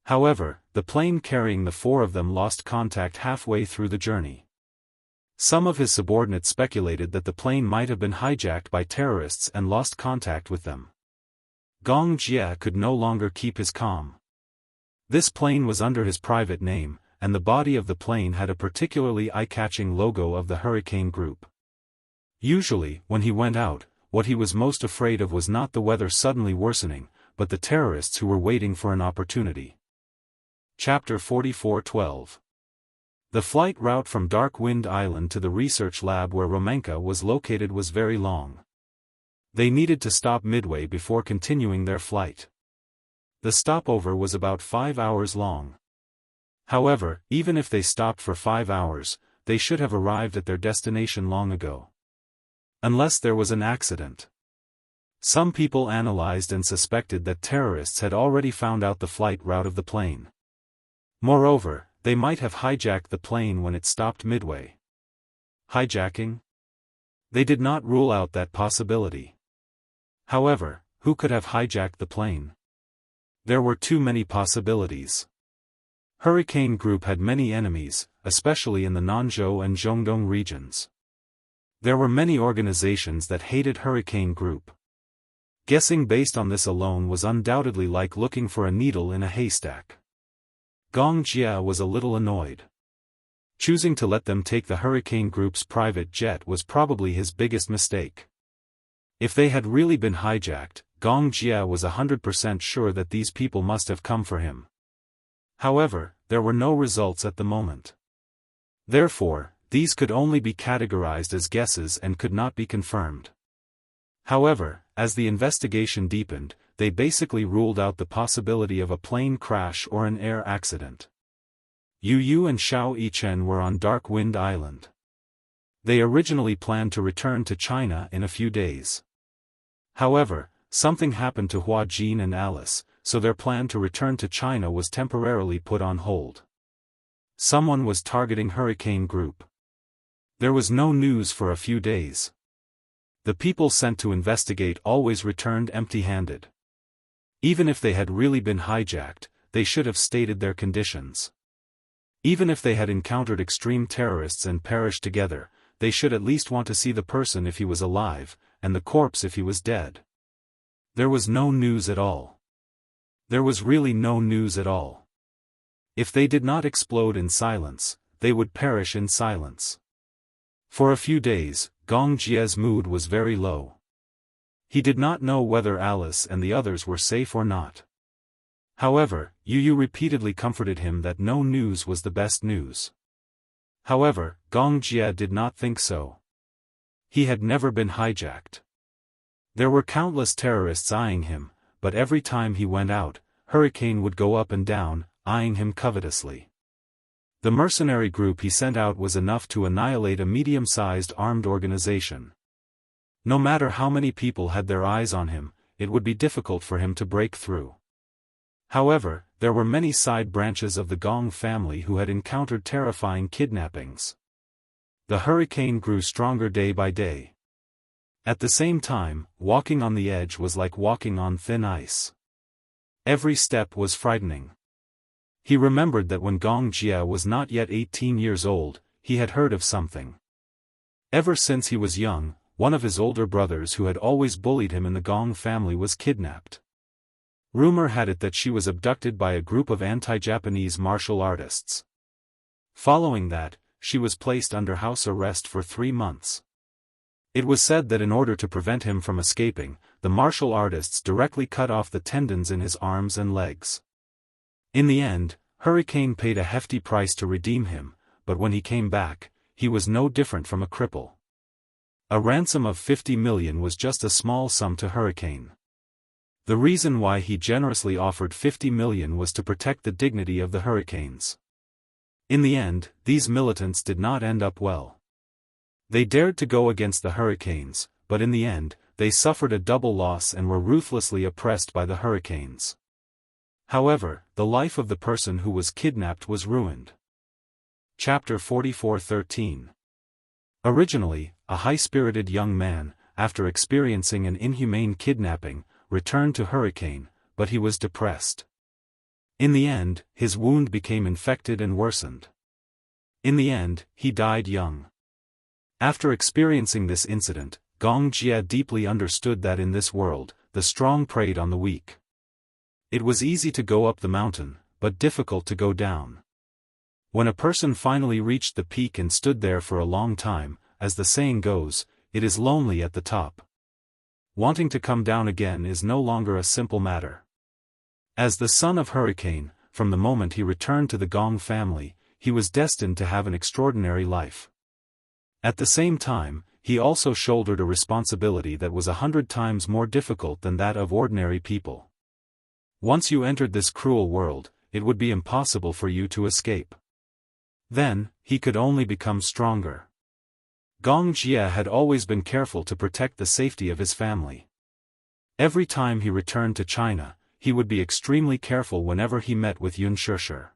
However, the plane carrying the four of them lost contact halfway through the journey. Some of his subordinates speculated that the plane might have been hijacked by terrorists and lost contact with them. Gong Jia could no longer keep his calm. This plane was under his private name, and the body of the plane had a particularly eye-catching logo of the Hurricane Group. Usually, when he went out, what he was most afraid of was not the weather suddenly worsening, but the terrorists who were waiting for an opportunity. Chapter 44:12. The flight route from Dark Wind Island to the research lab where Romenka was located was very long. They needed to stop midway before continuing their flight. The stopover was about 5 hours long. However, even if they stopped for 5 hours, they should have arrived at their destination long ago. Unless there was an accident. Some people analyzed and suspected that terrorists had already found out the flight route of the plane. Moreover, they might have hijacked the plane when it stopped midway. Hijacking? They did not rule out that possibility. However, who could have hijacked the plane? There were too many possibilities. Hurricane Group had many enemies, especially in the Nanzhou and Zhongdong regions. There were many organizations that hated Hurricane Group. Guessing based on this alone was undoubtedly like looking for a needle in a haystack. Gong Jia was a little annoyed. Choosing to let them take the Hurricane Group's private jet was probably his biggest mistake. If they had really been hijacked, Gong Jia was 100% sure that these people must have come for him. However, there were no results at the moment. Therefore, these could only be categorized as guesses and could not be confirmed. However, as the investigation deepened, they basically ruled out the possibility of a plane crash or an air accident. Yu Yu and Xiao Yichen were on Dark Wind Island. They originally planned to return to China in a few days. However, something happened to Hua Jin and Alice, so their plan to return to China was temporarily put on hold. Someone was targeting Hurricane Group. There was no news for a few days. The people sent to investigate always returned empty-handed. Even if they had really been hijacked, they should have stated their conditions. Even if they had encountered extreme terrorists and perished together, they should at least want to see the person if he was alive, and the corpse if he was dead. There was no news at all. There was really no news at all. If they did not explode in silence, they would perish in silence. For a few days, Gong Jie's mood was very low. He did not know whether Alice and the others were safe or not. However, Yu Yu repeatedly comforted him that no news was the best news. However, Gong Jie did not think so. He had never been hijacked. There were countless terrorists eyeing him, but every time he went out, Hurricane would go up and down, eyeing him covetously. The mercenary group he sent out was enough to annihilate a medium-sized armed organization. No matter how many people had their eyes on him, it would be difficult for him to break through. However, there were many side branches of the Gong family who had encountered terrifying kidnappings. The hurricane grew stronger day by day. At the same time, walking on the edge was like walking on thin ice. Every step was frightening. He remembered that when Gong Jie was not yet 18 years old, he had heard of something. Ever since he was young, one of his older brothers who had always bullied him in the Gong family was kidnapped. Rumor had it that she was abducted by a group of anti-Japanese martial artists. Following that, she was placed under house arrest for 3 months. It was said that in order to prevent him from escaping, the martial artists directly cut off the tendons in his arms and legs. In the end, Hurricane paid a hefty price to redeem him, but when he came back, he was no different from a cripple. A ransom of 50 million was just a small sum to Hurricane. The reason why he generously offered 50 million was to protect the dignity of the Hurricanes. In the end, these militants did not end up well. They dared to go against the Hurricanes, but in the end, they suffered a double loss and were ruthlessly oppressed by the Hurricanes. However, the life of the person who was kidnapped was ruined. Chapter 44:13. Originally, a high-spirited young man, after experiencing an inhumane kidnapping, returned to Hurricane, but he was depressed. In the end, his wound became infected and worsened. In the end, he died young. After experiencing this incident, Gong Jie deeply understood that in this world, the strong preyed on the weak. It was easy to go up the mountain, but difficult to go down. When a person finally reached the peak and stood there for a long time, as the saying goes, it is lonely at the top. Wanting to come down again is no longer a simple matter. As the son of Hurricane, from the moment he returned to the Gong family, he was destined to have an extraordinary life. At the same time, he also shouldered a responsibility that was 100 times more difficult than that of ordinary people. Once you entered this cruel world, it would be impossible for you to escape. Then, he could only become stronger. Gong Jie had always been careful to protect the safety of his family. Every time he returned to China, he would be extremely careful whenever he met with Yun Shishir.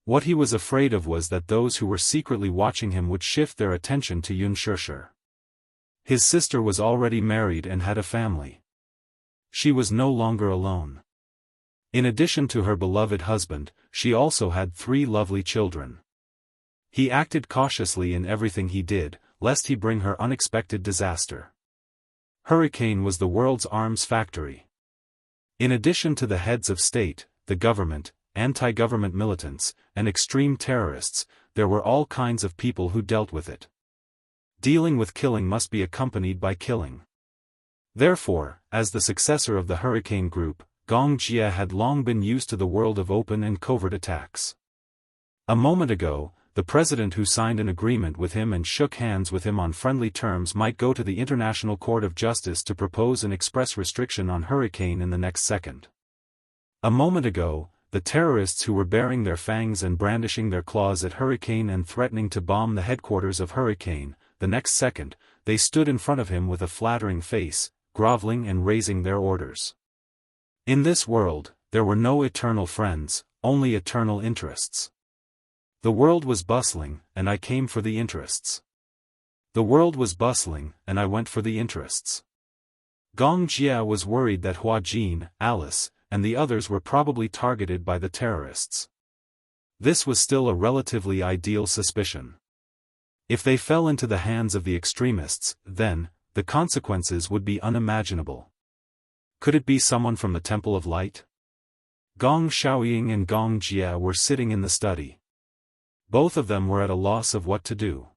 What he was afraid of was that those who were secretly watching him would shift their attention to Yun Shishir. His sister was already married and had a family. She was no longer alone. In addition to her beloved husband, she also had 3 lovely children. He acted cautiously in everything he did, lest he bring her unexpected disaster. Hurricane was the world's arms factory. In addition to the heads of state, the government, anti-government militants, and extreme terrorists, there were all kinds of people who dealt with it. Dealing with killing must be accompanied by killing. Therefore, as the successor of the Hurricane Group, Gong Jie had long been used to the world of open and covert attacks. A moment ago, the president who signed an agreement with him and shook hands with him on friendly terms might go to the International Court of Justice to propose an express restriction on Hurricane in the next second. A moment ago, the terrorists who were baring their fangs and brandishing their claws at Hurricane and threatening to bomb the headquarters of Hurricane, the next second, they stood in front of him with a flattering face, groveling and raising their orders. In this world, there were no eternal friends, only eternal interests. The world was bustling, and I came for the interests. The world was bustling, and I went for the interests. Gong Jia was worried that Hua Jin, Alice, and the others were probably targeted by the terrorists. This was still a relatively ideal suspicion. If they fell into the hands of the extremists, then, the consequences would be unimaginable. Could it be someone from the Temple of Light? Gong Xiaoying and Gong Jia were sitting in the study. Both of them were at a loss of what to do.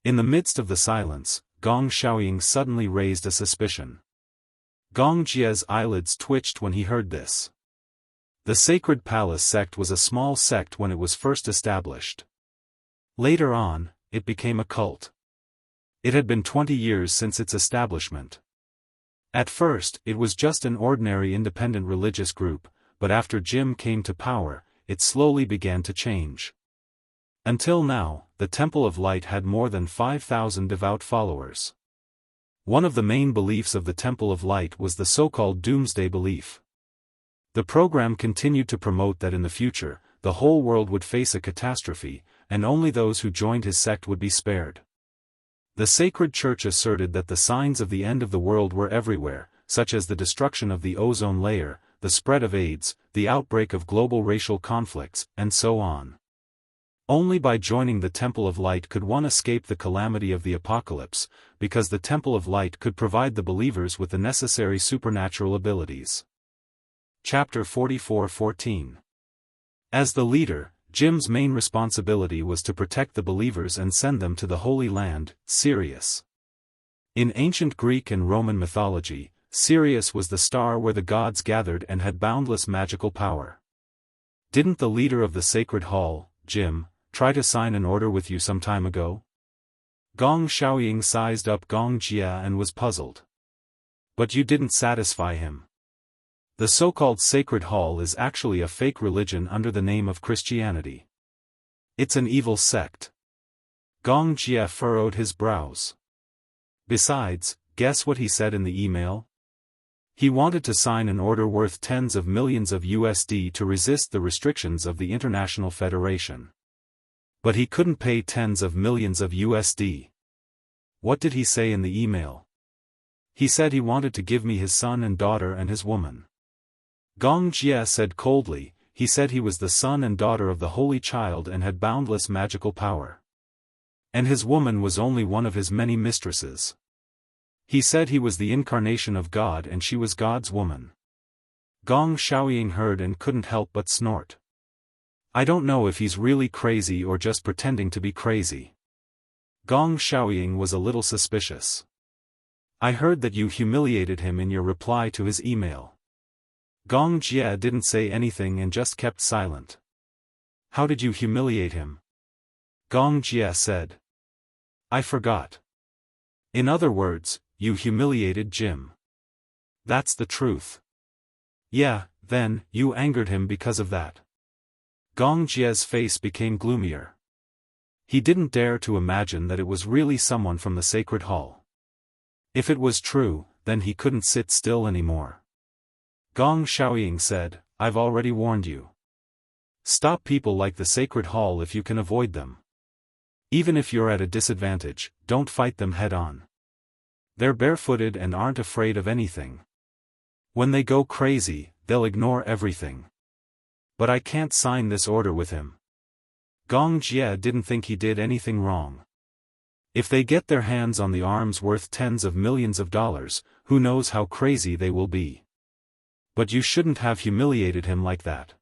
In the midst of the silence, Gong Xiaoying suddenly raised a suspicion. Gong Jia's eyelids twitched when he heard this. The Sacred Palace sect was a small sect when it was first established. Later on, it became a cult. It had been 20 years since its establishment. At first, it was just an ordinary independent religious group, but after Jim came to power, it slowly began to change. Until now, the Temple of Light had more than 5,000 devout followers. One of the main beliefs of the Temple of Light was the so-called Doomsday belief. The program continued to promote that in the future, the whole world would face a catastrophe, and only those who joined his sect would be spared. The sacred church asserted that the signs of the end of the world were everywhere, such as the destruction of the ozone layer, the spread of AIDS, the outbreak of global racial conflicts, and so on. Only by joining the Temple of Light could one escape the calamity of the apocalypse, because the Temple of Light could provide the believers with the necessary supernatural abilities. Chapter 44:14. As the leader, Jim's main responsibility was to protect the believers and send them to the Holy Land, Sirius. In ancient Greek and Roman mythology, Sirius was the star where the gods gathered and had boundless magical power. Didn't the leader of the Sacred Hall, Jim, try to sign an order with you some time ago? Gong Xiaoying sized up Gong Jia and was puzzled. But you didn't satisfy him. The so-called Sacred Hall is actually a fake religion under the name of Christianity. It's an evil sect. Gong Jia furrowed his brows. Besides, guess what he said in the email? He wanted to sign an order worth tens of millions of USD to resist the restrictions of the International Federation. But he couldn't pay tens of millions of USD. What did he say in the email? He said he wanted to give me his son and daughter and his woman. Gong Jia said coldly, he said he was the son and daughter of the Holy Child and had boundless magical power. And his woman was only one of his many mistresses. He said he was the incarnation of God and she was God's woman. Gong Xiaoying heard and couldn't help but snort. I don't know if he's really crazy or just pretending to be crazy. Gong Xiaoying was a little suspicious. I heard that you humiliated him in your reply to his email. Gong Jia didn't say anything and just kept silent. How did you humiliate him? Gong Jia said. I forgot. In other words, you humiliated Jim. That's the truth. Yeah, then, you angered him because of that. Gong Jia's face became gloomier. He didn't dare to imagine that it was really someone from the Sacred Hall. If it was true, then he couldn't sit still anymore. Gong Xiaoying said, I've already warned you. Stop people like the Sacred Hall if you can avoid them. Even if you're at a disadvantage, don't fight them head-on. They're barefooted and aren't afraid of anything. When they go crazy, they'll ignore everything. But I can't sign this order with him. Gong Jia didn't think he did anything wrong. If they get their hands on the arms worth tens of millions of dollars, who knows how crazy they will be. But you shouldn't have humiliated him like that.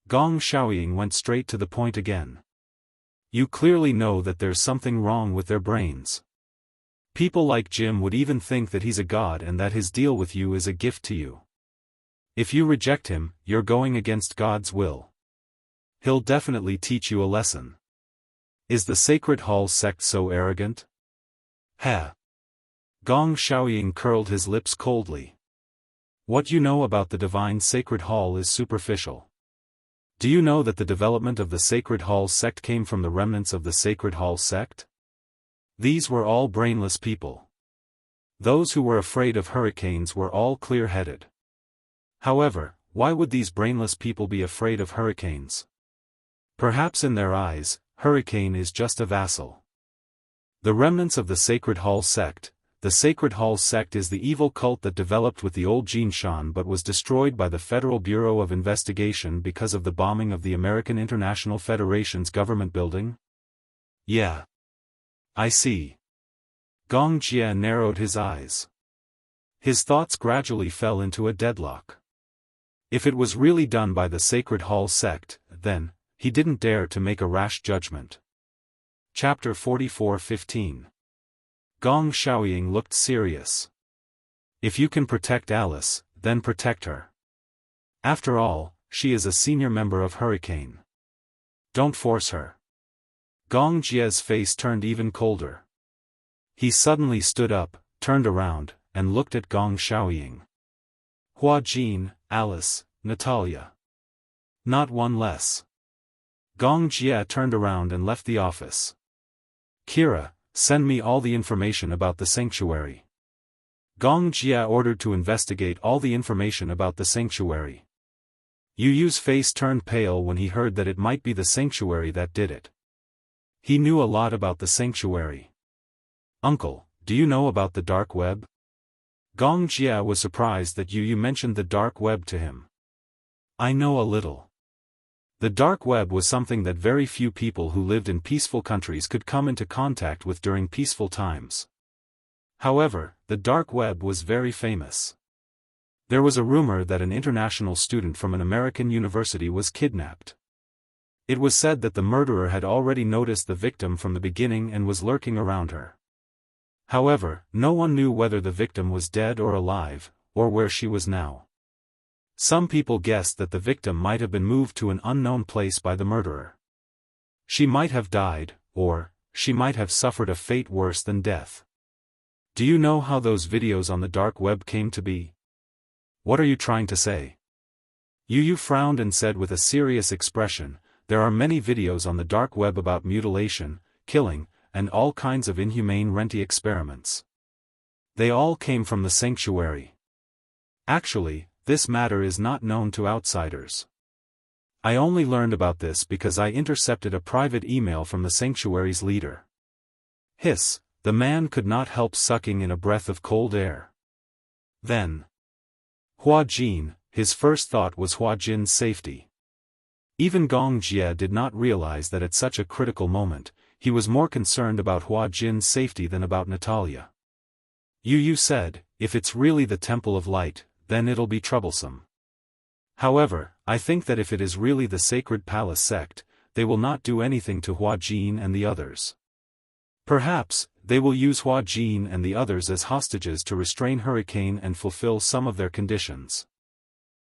Gong Xiaoying went straight to the point again. You clearly know that there's something wrong with their brains. People like Jim would even think that he's a god and that his deal with you is a gift to you. If you reject him, you're going against God's will. He'll definitely teach you a lesson. Is the Sacred Hall sect so arrogant? Heh. Gong Xiaoying curled his lips coldly. What you know about the divine Sacred Hall is superficial. Do you know that the development of the Sacred Hall sect came from the remnants of the Sacred Hall sect? These were all brainless people. Those who were afraid of hurricanes were all clear-headed. However, why would these brainless people be afraid of hurricanes? Perhaps in their eyes, hurricane is just a vassal. The remnants of the Sacred Hall sect. The Sacred Hall sect is the evil cult that developed with the old Jinshan but was destroyed by the Federal Bureau of Investigation because of the bombing of the American International Federation's government building? Yeah. I see. Gong Jie narrowed his eyes. His thoughts gradually fell into a deadlock. If it was really done by the Sacred Hall sect, then, he didn't dare to make a rash judgment. Chapter 44:15. Gong Xiaoying looked serious. If you can protect Alice, then protect her. After all, she is a senior member of Hurricane. Don't force her. Gong Jie's face turned even colder. He suddenly stood up, turned around, and looked at Gong Xiaoying. Hua Jin, Alice, Natalia. Not one less. Gong Jie turned around and left the office. Kira, send me all the information about the sanctuary. Gong Jie ordered to investigate all the information about the sanctuary. Yu Yu's face turned pale when he heard that it might be the sanctuary that did it. He knew a lot about the sanctuary. Uncle, do you know about the dark web? Gong Jie was surprised that Yu Yu mentioned the dark web to him. I know a little. The dark web was something that very few people who lived in peaceful countries could come into contact with during peaceful times. However, the dark web was very famous. There was a rumor that an international student from an American university was kidnapped. It was said that the murderer had already noticed the victim from the beginning and was lurking around her. However, no one knew whether the victim was dead or alive, or where she was now. Some people guessed that the victim might have been moved to an unknown place by the murderer. She might have died, or, she might have suffered a fate worse than death. Do you know how those videos on the dark web came to be? What are you trying to say? Yu Yu frowned and said with a serious expression, there are many videos on the dark web about mutilation, killing, and all kinds of inhumane renti experiments. They all came from the sanctuary. Actually, this matter is not known to outsiders. I only learned about this because I intercepted a private email from the sanctuary's leader. Hiss, the man could not help sucking in a breath of cold air. Then, Hua Jin, his first thought was Hua Jin's safety. Even Gong Jie did not realize that at such a critical moment, he was more concerned about Hua Jin's safety than about Natalia. Yu Yu said, if it's really the Temple of Light, then it'll be troublesome. However, I think that if it is really the Sacred Palace sect, they will not do anything to Hua Jin and the others. Perhaps, they will use Hua Jin and the others as hostages to restrain Hurricane and fulfill some of their conditions.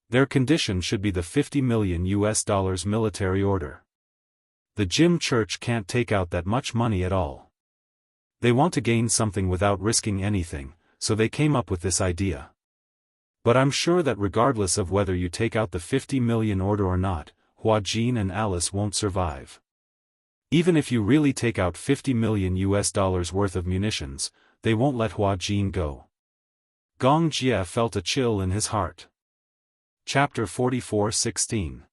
Their condition should be the $50 million military order. The Jim Church can't take out that much money at all. They want to gain something without risking anything, so they came up with this idea. But I'm sure that regardless of whether you take out the 50 million order or not, Hua Jin and Alice won't survive. Even if you really take out $50 million worth of munitions, they won't let Hua Jin go. Gong Jie felt a chill in his heart. Chapter 44:16.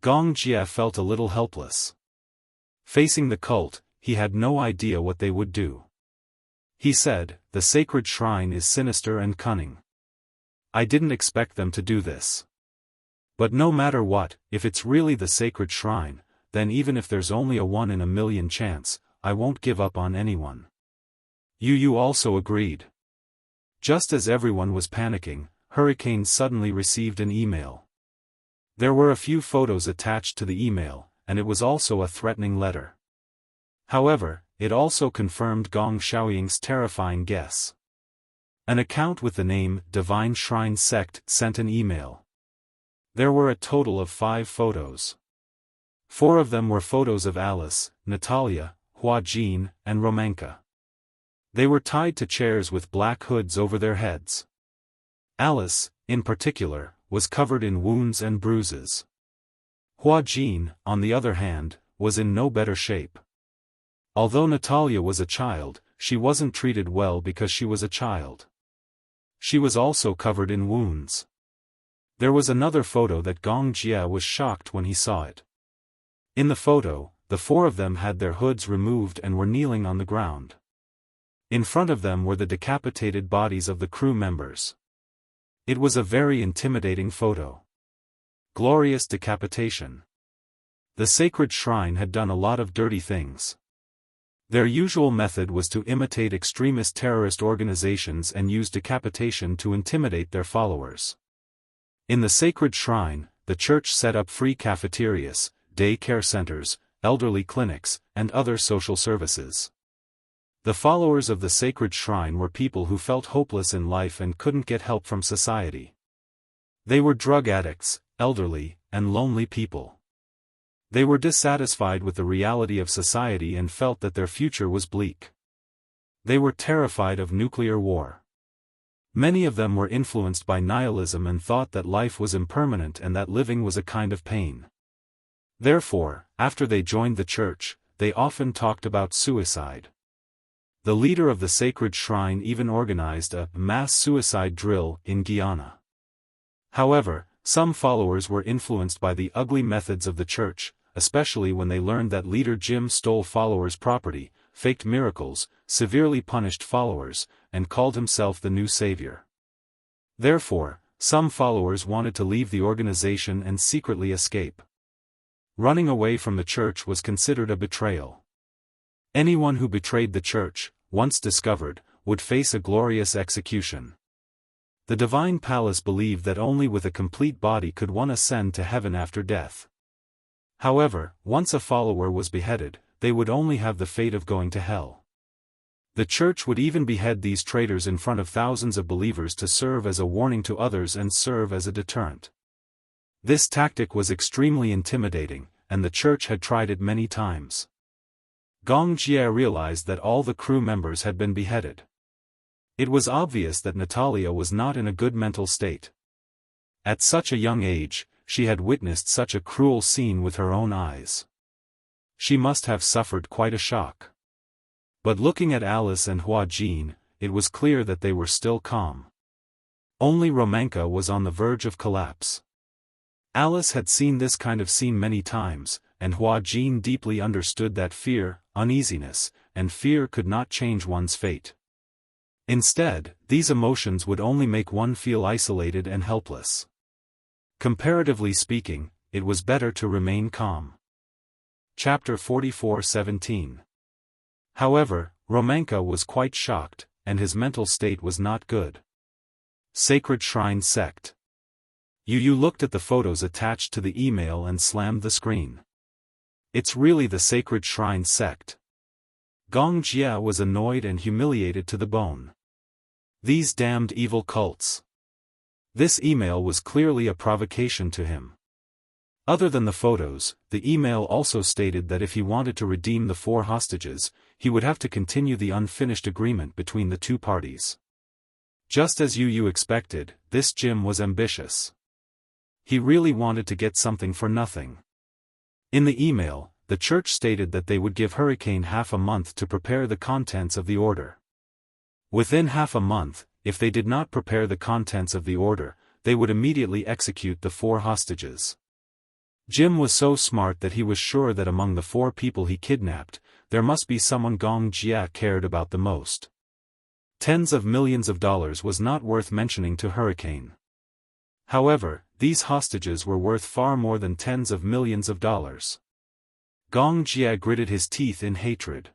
Gong Jie felt a little helpless. Facing the cult, he had no idea what they would do. He said, the sacred shrine is sinister and cunning. I didn't expect them to do this. But no matter what, if it's really the sacred shrine, then even if there's only a 1 in a million chance, I won't give up on anyone. Yu Yu also agreed. Just as everyone was panicking, Hurricane suddenly received an email. There were a few photos attached to the email, and it was also a threatening letter. However, it also confirmed Gong Xiaoying's terrifying guess. An account with the name Divine Shrine Sect sent an email. There were a total of 5 photos. 4 of them were photos of Alice, Natalia, Hua Jin, and Romanka. They were tied to chairs with black hoods over their heads. Alice, in particular, was covered in wounds and bruises. Hua Jin, on the other hand, was in no better shape. Although Natalia was a child, she wasn't treated well because she was a child. She was also covered in wounds. There was another photo that Gong Jia was shocked when he saw it. In the photo, the 4 of them had their hoods removed and were kneeling on the ground. In front of them were the decapitated bodies of the crew members. It was a very intimidating photo. Glorious decapitation. The sacred shrine had done a lot of dirty things. Their usual method was to imitate extremist terrorist organizations and use decapitation to intimidate their followers. In the sacred shrine, the church set up free cafeterias, day care centers, elderly clinics, and other social services. The followers of the sacred shrine were people who felt hopeless in life and couldn't get help from society. They were drug addicts, elderly, and lonely people. They were dissatisfied with the reality of society and felt that their future was bleak. They were terrified of nuclear war. Many of them were influenced by nihilism and thought that life was impermanent and that living was a kind of pain. Therefore, after they joined the church, they often talked about suicide. The leader of the sacred shrine even organized a mass suicide drill in Guyana. However, some followers were influenced by the ugly methods of the church, especially when they learned that leader Jim stole followers' property, faked miracles, severely punished followers, and called himself the new savior. Therefore, some followers wanted to leave the organization and secretly escape. Running away from the church was considered a betrayal. Anyone who betrayed the church, once discovered, would face a glorious execution. The divine palace believed that only with a complete body could one ascend to heaven after death. However, once a follower was beheaded, they would only have the fate of going to hell. The church would even behead these traitors in front of thousands of believers to serve as a warning to others and serve as a deterrent. This tactic was extremely intimidating, and the church had tried it many times. Gong Jia realized that all the crew members had been beheaded. It was obvious that Natalia was not in a good mental state. At such a young age, she had witnessed such a cruel scene with her own eyes. She must have suffered quite a shock. But looking at Alice and Hua Jin, it was clear that they were still calm. Only Romanka was on the verge of collapse. Alice had seen this kind of scene many times, and Hua Jin deeply understood that fear, uneasiness, and fear could not change one's fate. Instead, these emotions would only make one feel isolated and helpless. Comparatively speaking, it was better to remain calm. Chapter 44:17. However, Romanka was quite shocked, and his mental state was not good. Sacred Shrine Sect. Yu looked at the photos attached to the email and slammed the screen. It's really the Sacred Shrine Sect. Gong Jia was annoyed and humiliated to the bone. These damned evil cults. This email was clearly a provocation to him. Other than the photos, the email also stated that if he wanted to redeem the 4 hostages, he would have to continue the unfinished agreement between the 2 parties. Just as Yu expected, this Jim was ambitious. He really wanted to get something for nothing. In the email, the church stated that they would give Hurricane half a month to prepare the contents of the order. Within half a month, if they did not prepare the contents of the order, they would immediately execute the 4 hostages. Jim was so smart that he was sure that among the 4 people he kidnapped, there must be someone Gong Jia cared about the most. Tens of millions of dollars was not worth mentioning to Hurricane. However, these hostages were worth far more than tens of millions of dollars. Gong Jia gritted his teeth in hatred.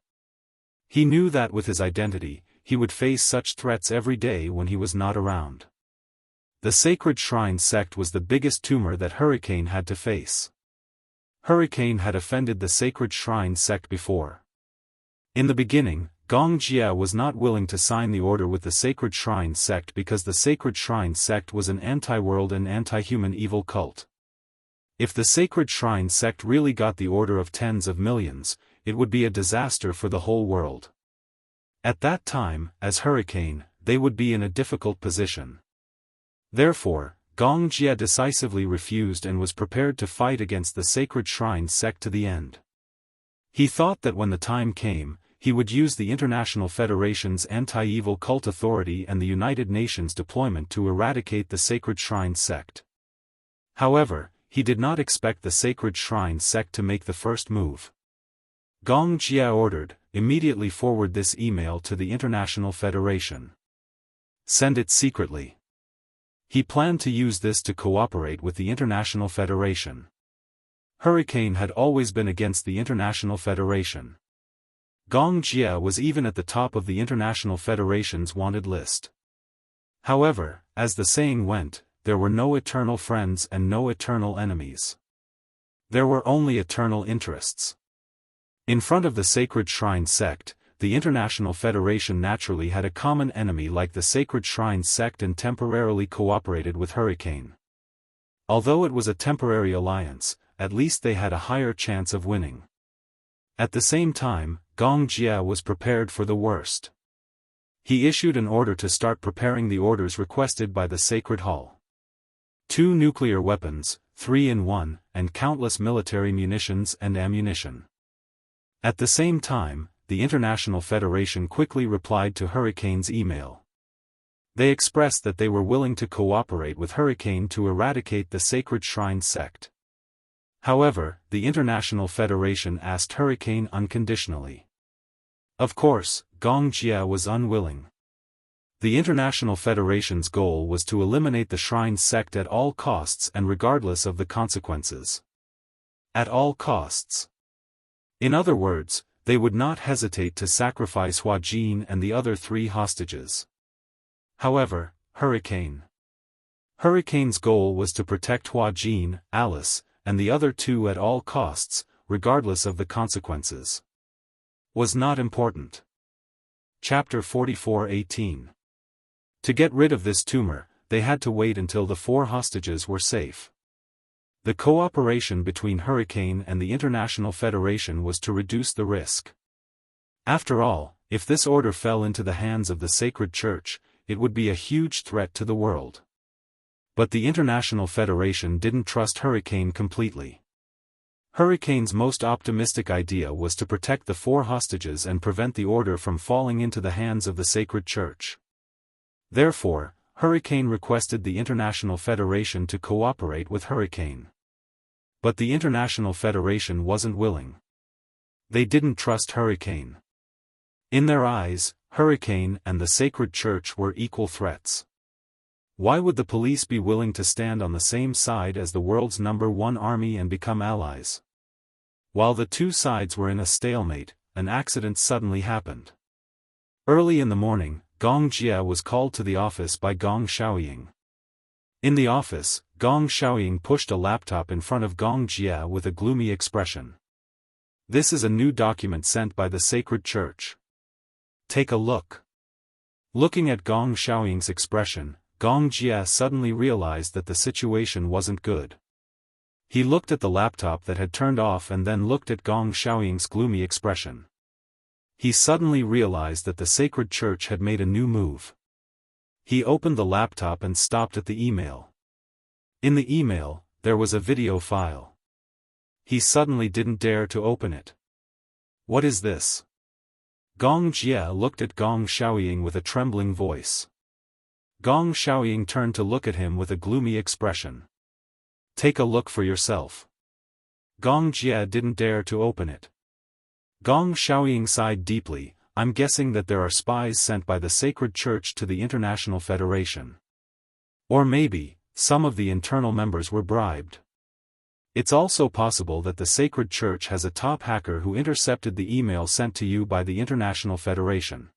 He knew that with his identity, he would face such threats every day when he was not around. The Sacred Shrine Sect was the biggest tumor that Hurricane had to face. Hurricane had offended the Sacred Shrine Sect before. In the beginning, Gong Jia was not willing to sign the order with the Sacred Shrine Sect because the Sacred Shrine Sect was an anti-world and anti-human evil cult. If the Sacred Shrine sect really got the order of tens of millions, it would be a disaster for the whole world. At that time, as Hurricane, they would be in a difficult position. Therefore, Gong Jia decisively refused and was prepared to fight against the Sacred Shrine sect to the end. He thought that when the time came, he would use the International Federation's anti-evil cult authority and the United Nations deployment to eradicate the Sacred Shrine sect. However, he did not expect the Sacred Shrine sect to make the first move. Gong Jia ordered, immediately forward this email to the International Federation. Send it secretly. He planned to use this to cooperate with the International Federation. Hurricane had always been against the International Federation. Gong Jia was even at the top of the International Federation's wanted list. However, as the saying went, there were no eternal friends and no eternal enemies. There were only eternal interests. In front of the Sacred Shrine sect, the International Federation naturally had a common enemy like the Sacred Shrine sect and temporarily cooperated with Hurricane. Although it was a temporary alliance, at least they had a higher chance of winning. At the same time, Gong Jia was prepared for the worst. He issued an order to start preparing the orders requested by the Sacred Hall. 2 nuclear weapons, 3 in 1, and countless military munitions and ammunition. At the same time, the International Federation quickly replied to Hurricane's email. They expressed that they were willing to cooperate with Hurricane to eradicate the Sacred Shrine sect. However, the International Federation asked Hurricane unconditionally. Of course, Gong Jia was unwilling. The International Federation's goal was to eliminate the Shrine sect at all costs and regardless of the consequences. At all costs. In other words, they would not hesitate to sacrifice Hua Jin and the other 3 hostages. However, Hurricane's goal was to protect Hua Jin, Alice, and the other 2 at all costs, regardless of the consequences. Was not important. Chapter 44:18. To get rid of this tumor, they had to wait until the 4 hostages were safe. The cooperation between Hurricane and the International Federation was to reduce the risk. After all, if this order fell into the hands of the Sacred Church, it would be a huge threat to the world. But the International Federation didn't trust Hurricane completely. Hurricane's most optimistic idea was to protect the 4 hostages and prevent the order from falling into the hands of the Sacred Church. Therefore, Hurricane requested the International Federation to cooperate with Hurricane. But the International Federation wasn't willing. They didn't trust Hurricane. In their eyes, Hurricane and the Sacred Church were equal threats. Why would the police be willing to stand on the same side as the world's #1 army and become allies? While the 2 sides were in a stalemate, an accident suddenly happened. Early in the morning, Gong Jia was called to the office by Gong Xiaoying. In the office, Gong Xiaoying pushed a laptop in front of Gong Jia with a gloomy expression. This is a new document sent by the Sacred Church. Take a look. Looking at Gong Xiaoying's expression, Gong Jia suddenly realized that the situation wasn't good. He looked at the laptop that had turned off and then looked at Gong Xiaoying's gloomy expression. He suddenly realized that the Sacred Church had made a new move. He opened the laptop and stopped at the email. In the email, there was a video file. He suddenly didn't dare to open it. What is this? Gong Jia looked at Gong Xiaoying with a trembling voice. Gong Xiaoying turned to look at him with a gloomy expression. Take a look for yourself. Gong Jia didn't dare to open it. Gong Xiaoying sighed deeply. I'm guessing that there are spies sent by the Sacred Church to the International Federation. Or maybe, some of the internal members were bribed. It's also possible that the Sacred Church has a top hacker who intercepted the email sent to you by the International Federation.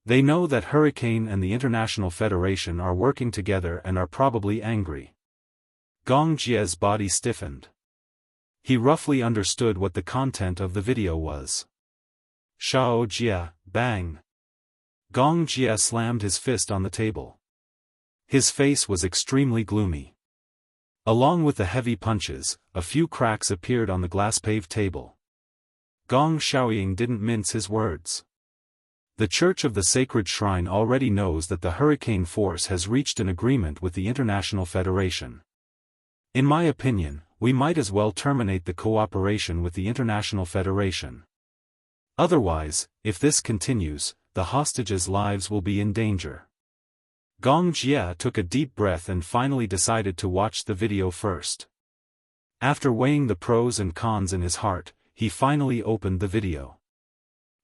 They know that Hurricane and the International Federation are working together and are probably angry. Gong Jia's body stiffened. He roughly understood what the content of the video was. Shao Jia, bang! Gong Jia slammed his fist on the table. His face was extremely gloomy. Along with the heavy punches, a few cracks appeared on the glass-paved table. Gong Xiaoying didn't mince his words. The Church of the Sacred Shrine already knows that the Hurricane Force has reached an agreement with the International Federation. In my opinion, we might as well terminate the cooperation with the International Federation. Otherwise, if this continues, the hostages' lives will be in danger. Gong Jie took a deep breath and finally decided to watch the video first. After weighing the pros and cons in his heart, he finally opened the video.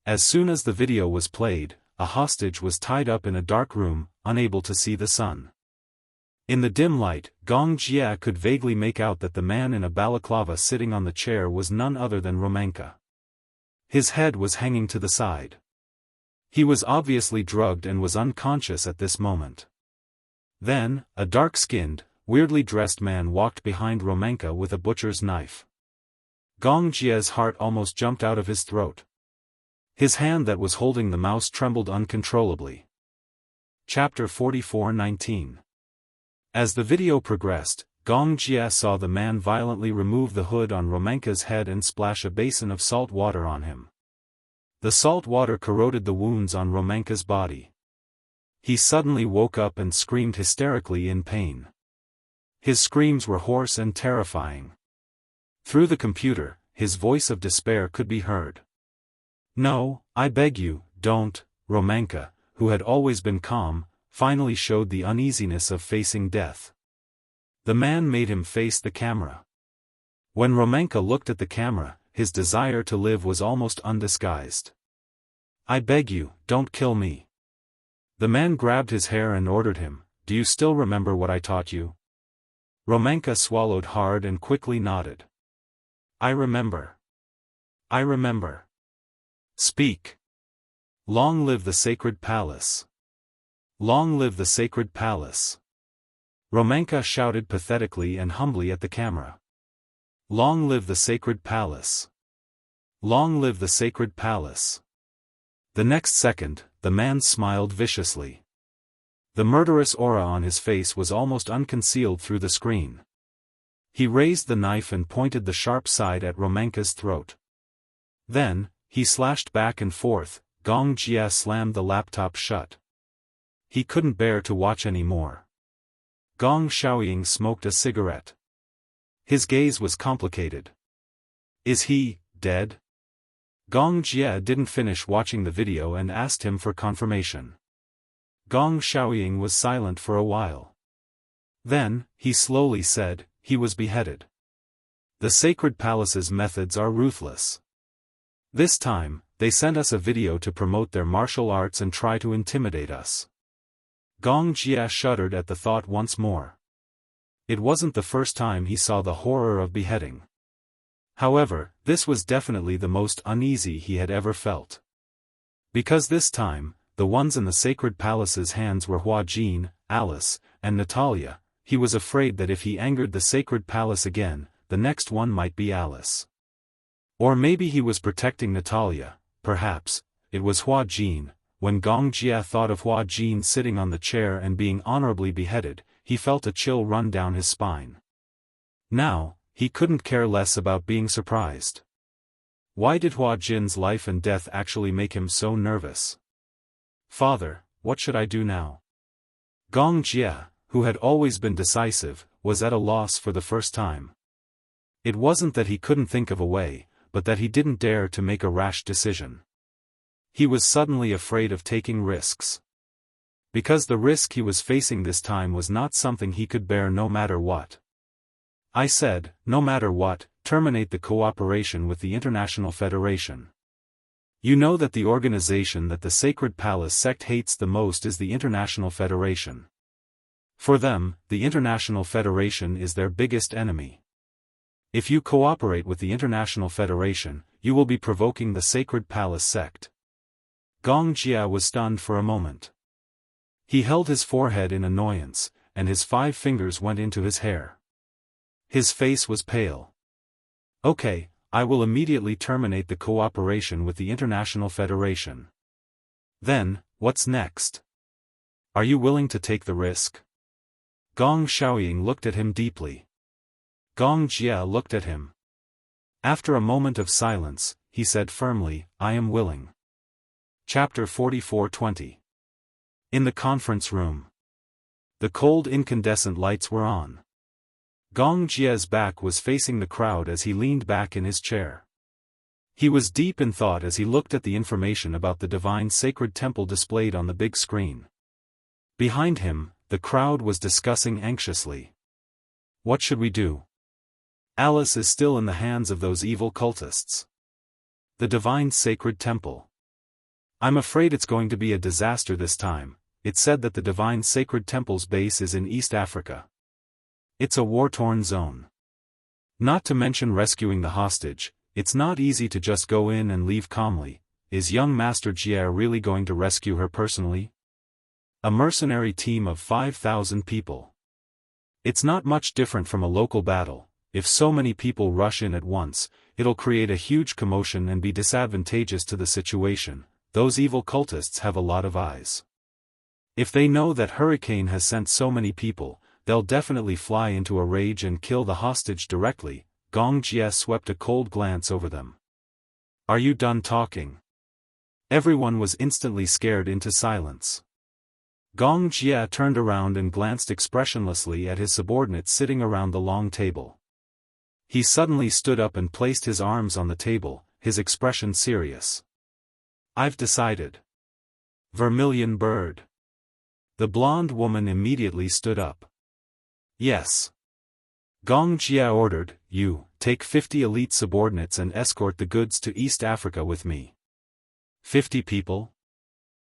As soon as the video was played, a hostage was tied up in a dark room, unable to see the sun. In the dim light, Gong Jie could vaguely make out that the man in a balaclava sitting on the chair was none other than Romanka. His head was hanging to the side. He was obviously drugged and was unconscious at this moment. Then, a dark-skinned, weirdly dressed man walked behind Romanka with a butcher's knife. Gong Jie's heart almost jumped out of his throat. His hand that was holding the mouse trembled uncontrollably. Chapter 44:19. As the video progressed, Gong Jie saw the man violently remove the hood on Romanka's head and splash a basin of salt water on him. The salt water corroded the wounds on Romanka's body. He suddenly woke up and screamed hysterically in pain. His screams were hoarse and terrifying. Through the computer, his voice of despair could be heard. "No, I beg you, don't." Romanka, who had always been calm, finally showed the uneasiness of facing death. The man made him face the camera. When Romanka looked at the camera, his desire to live was almost undisguised. "I beg you, don't kill me." The man grabbed his hair and ordered him, "Do you still remember what I taught you?" Romanka swallowed hard and quickly nodded. "I remember. I remember." "Speak." "Long live the sacred palace. Long live the sacred palace." Romanka shouted pathetically and humbly at the camera. "Long live the sacred palace. Long live the sacred palace." The next second, the man smiled viciously. The murderous aura on his face was almost unconcealed through the screen. He raised the knife and pointed the sharp side at Romanka's throat. Then, he slashed back and forth. Gong Jie slammed the laptop shut. He couldn't bear to watch any more. Gong Xiaoying smoked a cigarette. His gaze was complicated. "Is he dead?" Gong Jie didn't finish watching the video and asked him for confirmation. Gong Xiaoying was silent for a while. Then, he slowly said, "He was beheaded. The Sacred Palace's methods are ruthless. This time, they sent us a video to promote their martial arts and try to intimidate us." Gong Jie shuddered at the thought once more. It wasn't the first time he saw the horror of beheading. However, this was definitely the most uneasy he had ever felt. Because this time, the ones in the Sacred Palace's hands were Hua Jin, Alice, and Natalia. He was afraid that if he angered the Sacred Palace again, the next one might be Alice. Or maybe he was protecting Natalia, perhaps, it was Hua Jin. When Gong Jie thought of Hua Jin sitting on the chair and being honorably beheaded, he felt a chill run down his spine. Now, he couldn't care less about being surprised. Why did Hua Jin's life and death actually make him so nervous? "Father, what should I do now?" Gong Jie, who had always been decisive, was at a loss for the first time. It wasn't that he couldn't think of a way, but that he didn't dare to make a rash decision. He was suddenly afraid of taking risks. Because the risk he was facing this time was not something he could bear no matter what. "I said, no matter what, terminate the cooperation with the International Federation. You know that the organization that the Sacred Palace sect hates the most is the International Federation. For them, the International Federation is their biggest enemy. If you cooperate with the International Federation, you will be provoking the Sacred Palace sect." Gong Jie was stunned for a moment. He held his forehead in annoyance, and his 5 fingers went into his hair. His face was pale. "Okay, I will immediately terminate the cooperation with the International Federation. Then, what's next? Are you willing to take the risk?" Gong Xiaoying looked at him deeply. Gong Jia looked at him. After a moment of silence, he said firmly, I am willing. Chapter 44:20. In the conference room. The cold incandescent lights were on. Gong Jia's back was facing the crowd as he leaned back in his chair. He was deep in thought as he looked at the information about the divine sacred temple displayed on the big screen. Behind him, the crowd was discussing anxiously. What should we do? Alice is still in the hands of those evil cultists. The divine sacred temple. I'm afraid it's going to be a disaster this time. It's said that the divine sacred temple's base is in East Africa. It's a war-torn zone. Not to mention rescuing the hostage, it's not easy to just go in and leave calmly. Is young Master Jia really going to rescue her personally? A mercenary team of 5,000 people. It's not much different from a local battle. If so many people rush in at once, it'll create a huge commotion and be disadvantageous to the situation. Those evil cultists have a lot of eyes. If they know that Hurricane has sent so many people, they'll definitely fly into a rage and kill the hostage directly. Gong Jia swept a cold glance over them. Are you done talking? Everyone was instantly scared into silence. Gong Jia turned around and glanced expressionlessly at his subordinates sitting around the long table. He suddenly stood up and placed his arms on the table, his expression serious. I've decided. Vermilion Bird. The blonde woman immediately stood up. Yes. Gong Jia ordered, you, take 50 elite subordinates and escort the goods to East Africa with me. 50 people?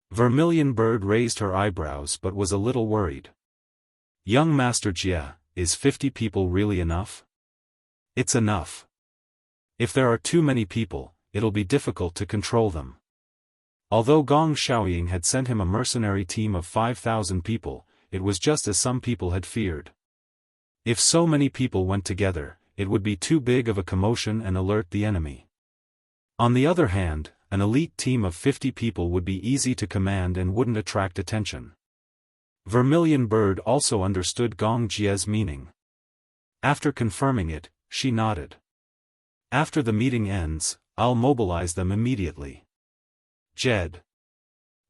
Vermilion Bird raised her eyebrows but was a little worried. Young Master Jia, is 50 people really enough? It's enough. If there are too many people, it'll be difficult to control them. Although Gong Xiaoying had sent him a mercenary team of 5,000 people, it was just as some people had feared. If so many people went together, it would be too big of a commotion and alert the enemy. On the other hand, an elite team of 50 people would be easy to command and wouldn't attract attention. Vermilion Bird also understood Gong Jia's meaning. After confirming it, she nodded. After the meeting ends, I'll mobilize them immediately. Jed.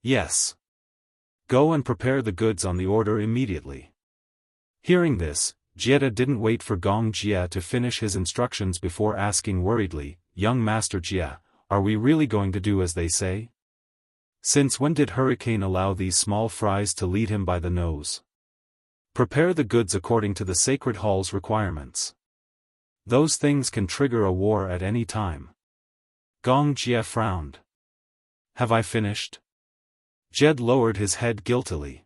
Yes. Go and prepare the goods on the order immediately. Hearing this, Jeda didn't wait for Gong Jia to finish his instructions before asking worriedly, Young Master Jia, are we really going to do as they say? Since when did Hurricane allow these small fries to lead him by the nose? Prepare the goods according to the Sacred Hall's requirements. Those things can trigger a war at any time. Gong Jia frowned. Have I finished? Jed lowered his head guiltily.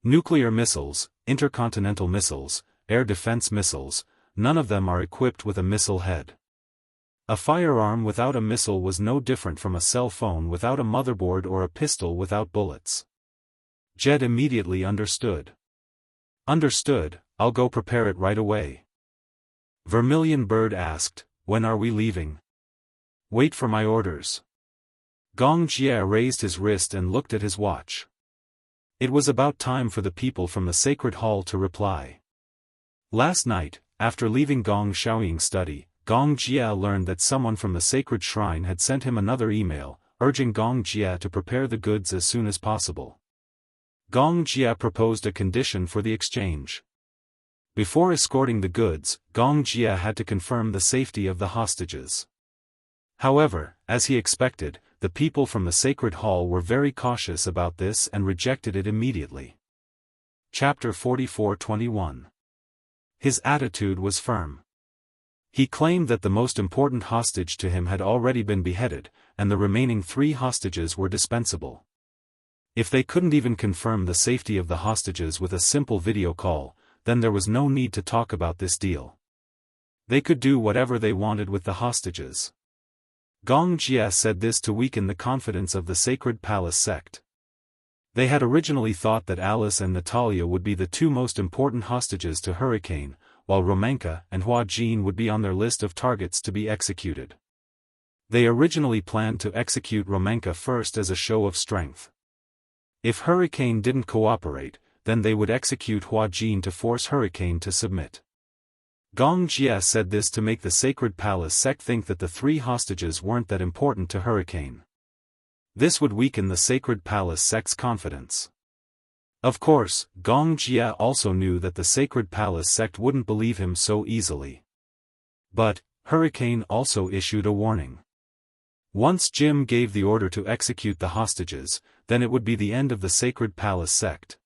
Nuclear missiles, intercontinental missiles, air defense missiles, none of them are equipped with a missile head. A firearm without a missile was no different from a cell phone without a motherboard or a pistol without bullets. Jed immediately understood. Understood, I'll go prepare it right away. Vermilion Bird asked, when are we leaving? Wait for my orders. Gong Jia raised his wrist and looked at his watch. It was about time for the people from the Sacred Hall to reply. Last night, after leaving Gong Xiaoying's study, Gong Jia learned that someone from the sacred shrine had sent him another email, urging Gong Jia to prepare the goods as soon as possible. Gong Jia proposed a condition for the exchange. Before escorting the goods, Gong Jia had to confirm the safety of the hostages. However, as he expected, the people from the Sacred Hall were very cautious about this and rejected it immediately. Chapter 44:21. His attitude was firm. He claimed that the most important hostage to him had already been beheaded, and the remaining 3 hostages were dispensable. If they couldn't even confirm the safety of the hostages with a simple video call, then there was no need to talk about this deal. They could do whatever they wanted with the hostages. Gong Jia said this to weaken the confidence of the Sacred Palace sect. They had originally thought that Alice and Natalia would be the 2 most important hostages to Hurricane, while Romanka and Hua Jin would be on their list of targets to be executed. They originally planned to execute Romanka first as a show of strength. If Hurricane didn't cooperate, then they would execute Hua Jin to force Hurricane to submit. Gong Jie said this to make the Sacred Palace sect think that the 3 hostages weren't that important to Hurricane. This would weaken the Sacred Palace sect's confidence. Of course, Gong Jie also knew that the Sacred Palace sect wouldn't believe him so easily. But, Hurricane also issued a warning. Once Jim gave the order to execute the hostages, then it would be the end of the Sacred Palace sect.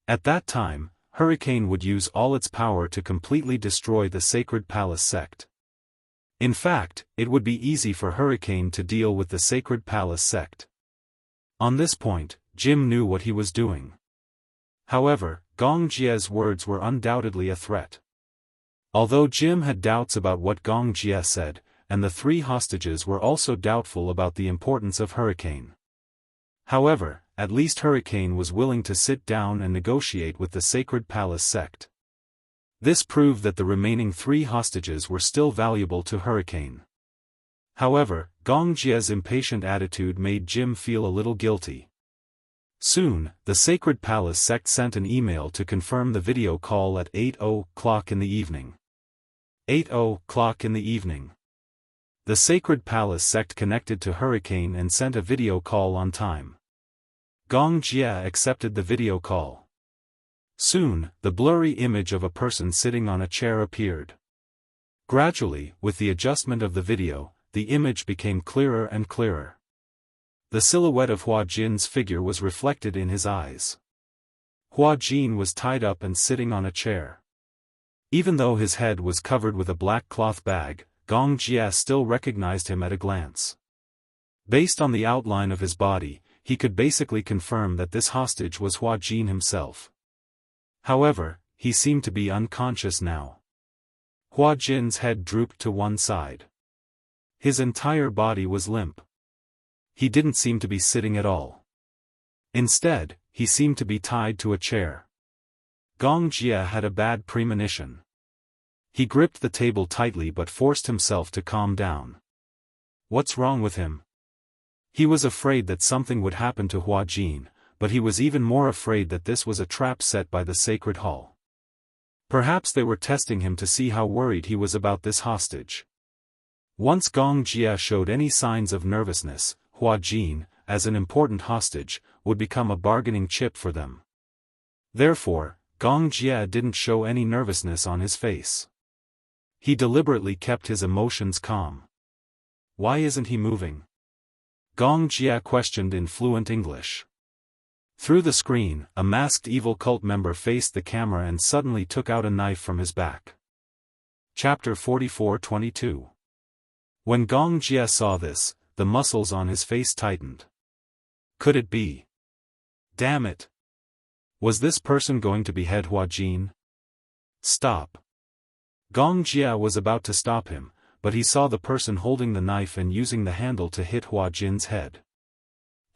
At that time, Hurricane would use all its power to completely destroy the Sacred Palace sect. In fact, it would be easy for Hurricane to deal with the Sacred Palace sect. On this point, Jim knew what he was doing. However, Gong Jie's words were undoubtedly a threat. Although Jim had doubts about what Gong Jie said, and the 3 hostages were also doubtful about the importance of Hurricane. However, at least Hurricane was willing to sit down and negotiate with the Sacred Palace sect. This proved that the remaining 3 hostages were still valuable to Hurricane. However, Gong Jie's impatient attitude made Jim feel a little guilty. Soon, the Sacred Palace sect sent an email to confirm the video call at 8:00 in the evening. 8:00 in the evening. The Sacred Palace sect connected to Hurricane and sent a video call on time. Gong Jie accepted the video call. Soon, the blurry image of a person sitting on a chair appeared. Gradually, with the adjustment of the video, the image became clearer and clearer. The silhouette of Hua Jin's figure was reflected in his eyes. Hua Jin was tied up and sitting on a chair. Even though his head was covered with a black cloth bag, Gong Jie still recognized him at a glance. Based on the outline of his body, he could basically confirm that this hostage was Hua Jin himself. However, he seemed to be unconscious now. Hua Jin's head drooped to one side. His entire body was limp. He didn't seem to be sitting at all. Instead, he seemed to be tied to a chair. Gong Jie had a bad premonition. He gripped the table tightly but forced himself to calm down. What's wrong with him? He was afraid that something would happen to Hua Jin, but he was even more afraid that this was a trap set by the Sacred Hall. Perhaps they were testing him to see how worried he was about this hostage. Once Gong Jie showed any signs of nervousness, Hua Jin, as an important hostage, would become a bargaining chip for them. Therefore, Gong Jie didn't show any nervousness on his face. He deliberately kept his emotions calm. Why isn't he moving? Gong Jie questioned in fluent English. Through the screen, a masked evil cult member faced the camera and suddenly took out a knife from his back. Chapter 44:22. When Gong Jie saw this, the muscles on his face tightened. Could it be? Damn it! Was this person going to behead Hua Jin? Stop! Gong Jie was about to stop him, but he saw the person holding the knife and using the handle to hit Hua Jin's head.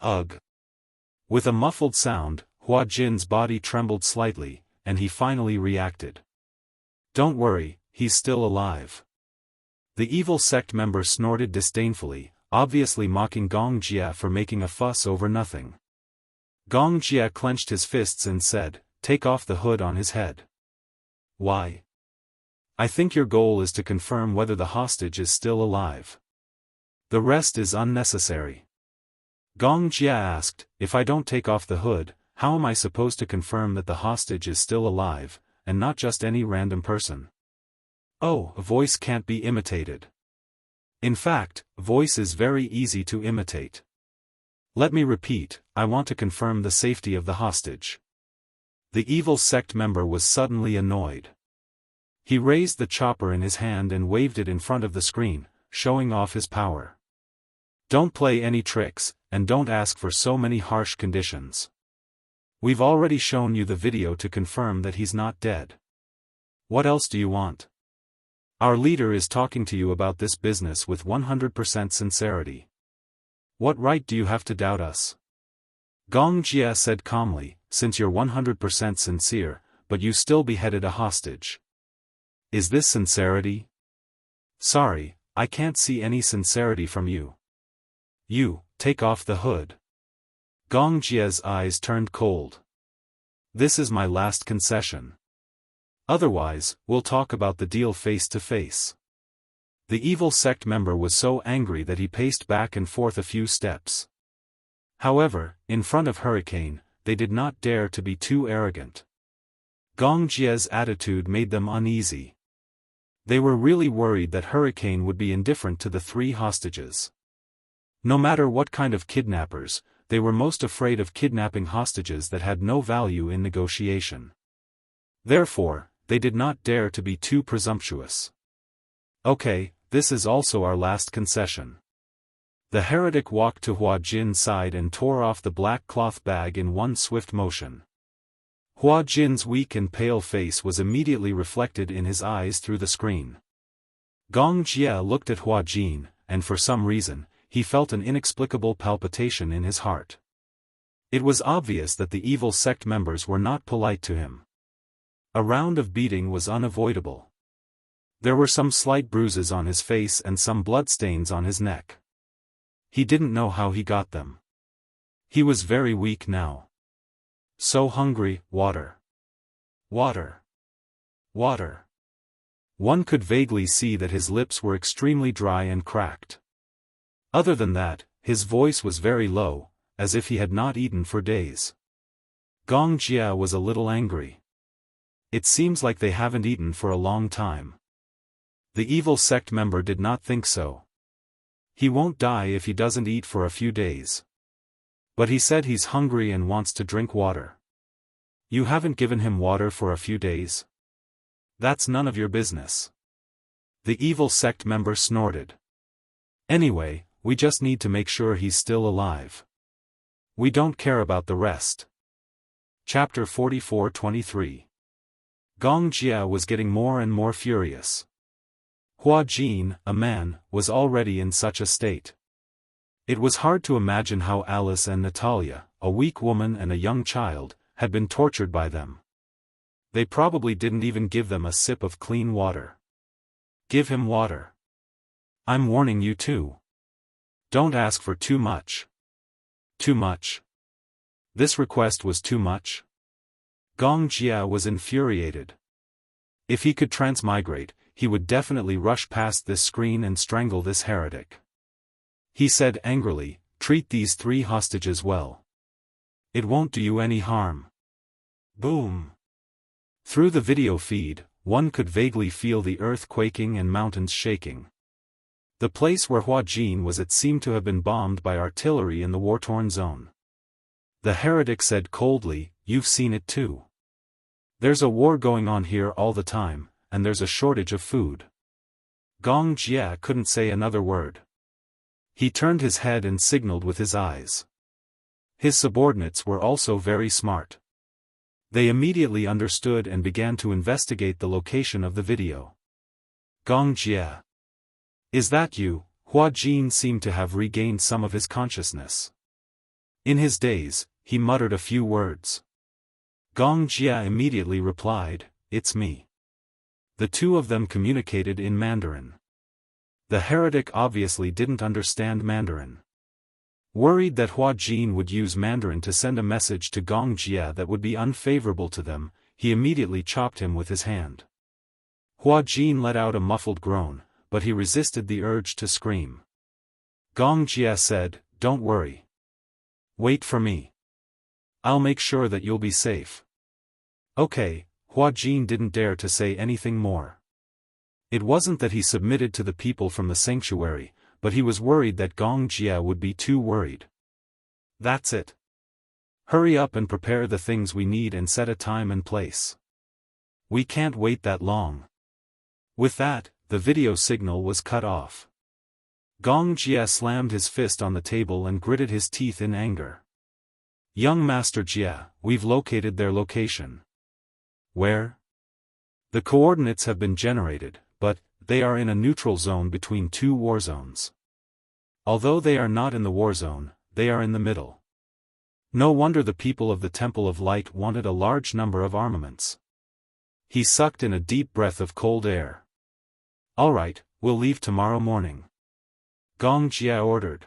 Ugh! With a muffled sound, Hua Jin's body trembled slightly, and he finally reacted. Don't worry, he's still alive. The evil sect member snorted disdainfully, obviously mocking Gong Jie for making a fuss over nothing. Gong Jie clenched his fists and said, "Take off the hood on his head." Why? I think your goal is to confirm whether the hostage is still alive. The rest is unnecessary. Gong Jie asked, if I don't take off the hood, how am I supposed to confirm that the hostage is still alive, and not just any random person? Oh, a voice can't be imitated. In fact, voice is very easy to imitate. Let me repeat, I want to confirm the safety of the hostage. The evil sect member was suddenly annoyed. He raised the chopper in his hand and waved it in front of the screen, showing off his power. Don't play any tricks, and don't ask for so many harsh conditions. We've already shown you the video to confirm that he's not dead. What else do you want? Our leader is talking to you about this business with 100% sincerity. What right do you have to doubt us? Gong Jie said calmly, since you're 100% sincere, but you still beheaded a hostage. Is this sincerity? Sorry, I can't see any sincerity from you. You, take off the hood. Gong Jie's eyes turned cold. This is my last concession. Otherwise, we'll talk about the deal face to face. The evil sect member was so angry that he paced back and forth a few steps. However, in front of Hurricane, they did not dare to be too arrogant. Gong Jie's attitude made them uneasy. They were really worried that Hurricane would be indifferent to the 3 hostages. No matter what kind of kidnappers, they were most afraid of kidnapping hostages that had no value in negotiation. Therefore, they did not dare to be too presumptuous. Okay, this is also our last concession. The heretic walked to Hua Jin's side and tore off the black cloth bag in one swift motion. Hua Jin's weak and pale face was immediately reflected in his eyes through the screen. Gong Jie looked at Hua Jin, and for some reason, he felt an inexplicable palpitation in his heart. It was obvious that the evil sect members were not polite to him. A round of beating was unavoidable. There were some slight bruises on his face and some bloodstains on his neck. He didn't know how he got them. He was very weak now. So hungry. Water. Water. Water. One could vaguely see that his lips were extremely dry and cracked. Other than that, his voice was very low, as if he had not eaten for days. Gong Jie was a little angry. It seems like they haven't eaten for a long time. The evil sect member did not think so. He won't die if he doesn't eat for a few days. But he said he's hungry and wants to drink water. You haven't given him water for a few days? That's none of your business. The evil sect member snorted. Anyway, we just need to make sure he's still alive. We don't care about the rest. Chapter 44-23. Gong Jie was getting more and more furious. Hua Jin, a man, was already in such a state. It was hard to imagine how Alice and Natalia, a weak woman and a young child, had been tortured by them. They probably didn't even give them a sip of clean water. Give him water. I'm warning you too. Don't ask for too much. Too much? This request was too much? Gong Jie was infuriated. If he could transmigrate, he would definitely rush past this screen and strangle this heretic. He said angrily, treat these 3 hostages well. It won't do you any harm. Boom. Through the video feed, one could vaguely feel the earth quaking and mountains shaking. The place where Hua Jin was seemed to have been bombed by artillery in the war-torn zone. The heretic said coldly, you've seen it too. There's a war going on here all the time, and there's a shortage of food. Gong Jie couldn't say another word. He turned his head and signaled with his eyes. His subordinates were also very smart. They immediately understood and began to investigate the location of the video. Gong Jie. Is that you? Hua Jin seemed to have regained some of his consciousness. In his daze, he muttered a few words. Gong Jie immediately replied, it's me. The two of them communicated in Mandarin. The heretic obviously didn't understand Mandarin. Worried that Hua Jin would use Mandarin to send a message to Gong Jie that would be unfavorable to them, he immediately chopped him with his hand. Hua Jin let out a muffled groan, but he resisted the urge to scream. Gong Jie said, don't worry. Wait for me. I'll make sure that you'll be safe. Okay. Hua Jin didn't dare to say anything more. It wasn't that he submitted to the people from the sanctuary, but he was worried that Gong Jie would be too worried. That's it. Hurry up and prepare the things we need and set a time and place. We can't wait that long. With that, the video signal was cut off. Gong Jie slammed his fist on the table and gritted his teeth in anger. Young Master Jie, we've located their location. Where? The coordinates have been generated, but they are in a neutral zone between 2 war zones. Although they are not in the war zone, they are in the middle. No wonder the people of the Temple of Light wanted a large number of armaments. He sucked in a deep breath of cold air. Alright, we'll leave tomorrow morning. Gong Jie ordered.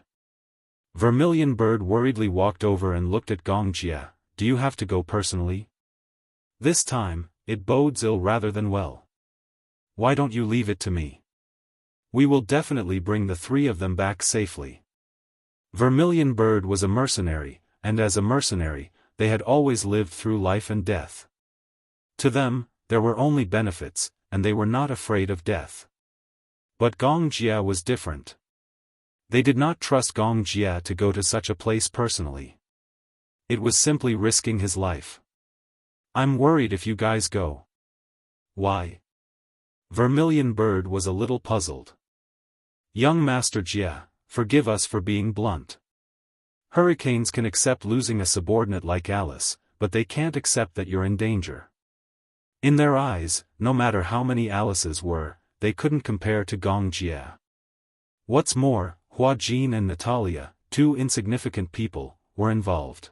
Vermilion Bird worriedly walked over and looked at Gong Jie. Do you have to go personally? This time, it bodes ill rather than well. Why don't you leave it to me? We will definitely bring the three of them back safely. Vermilion Bird was a mercenary, and as a mercenary, they had always lived through life and death. To them, there were only benefits, and they were not afraid of death. But Gong Jia was different. They did not trust Gong Jia to go to such a place personally. It was simply risking his life. I'm worried if you guys go. Why? Vermilion Bird was a little puzzled. Young Master Jia, forgive us for being blunt. Hurricanes can accept losing a subordinate like Alice, but they can't accept that you're in danger. In their eyes, no matter how many Alices were, they couldn't compare to Gong Jia. What's more, Hua Jin and Natalia, two insignificant people, were involved.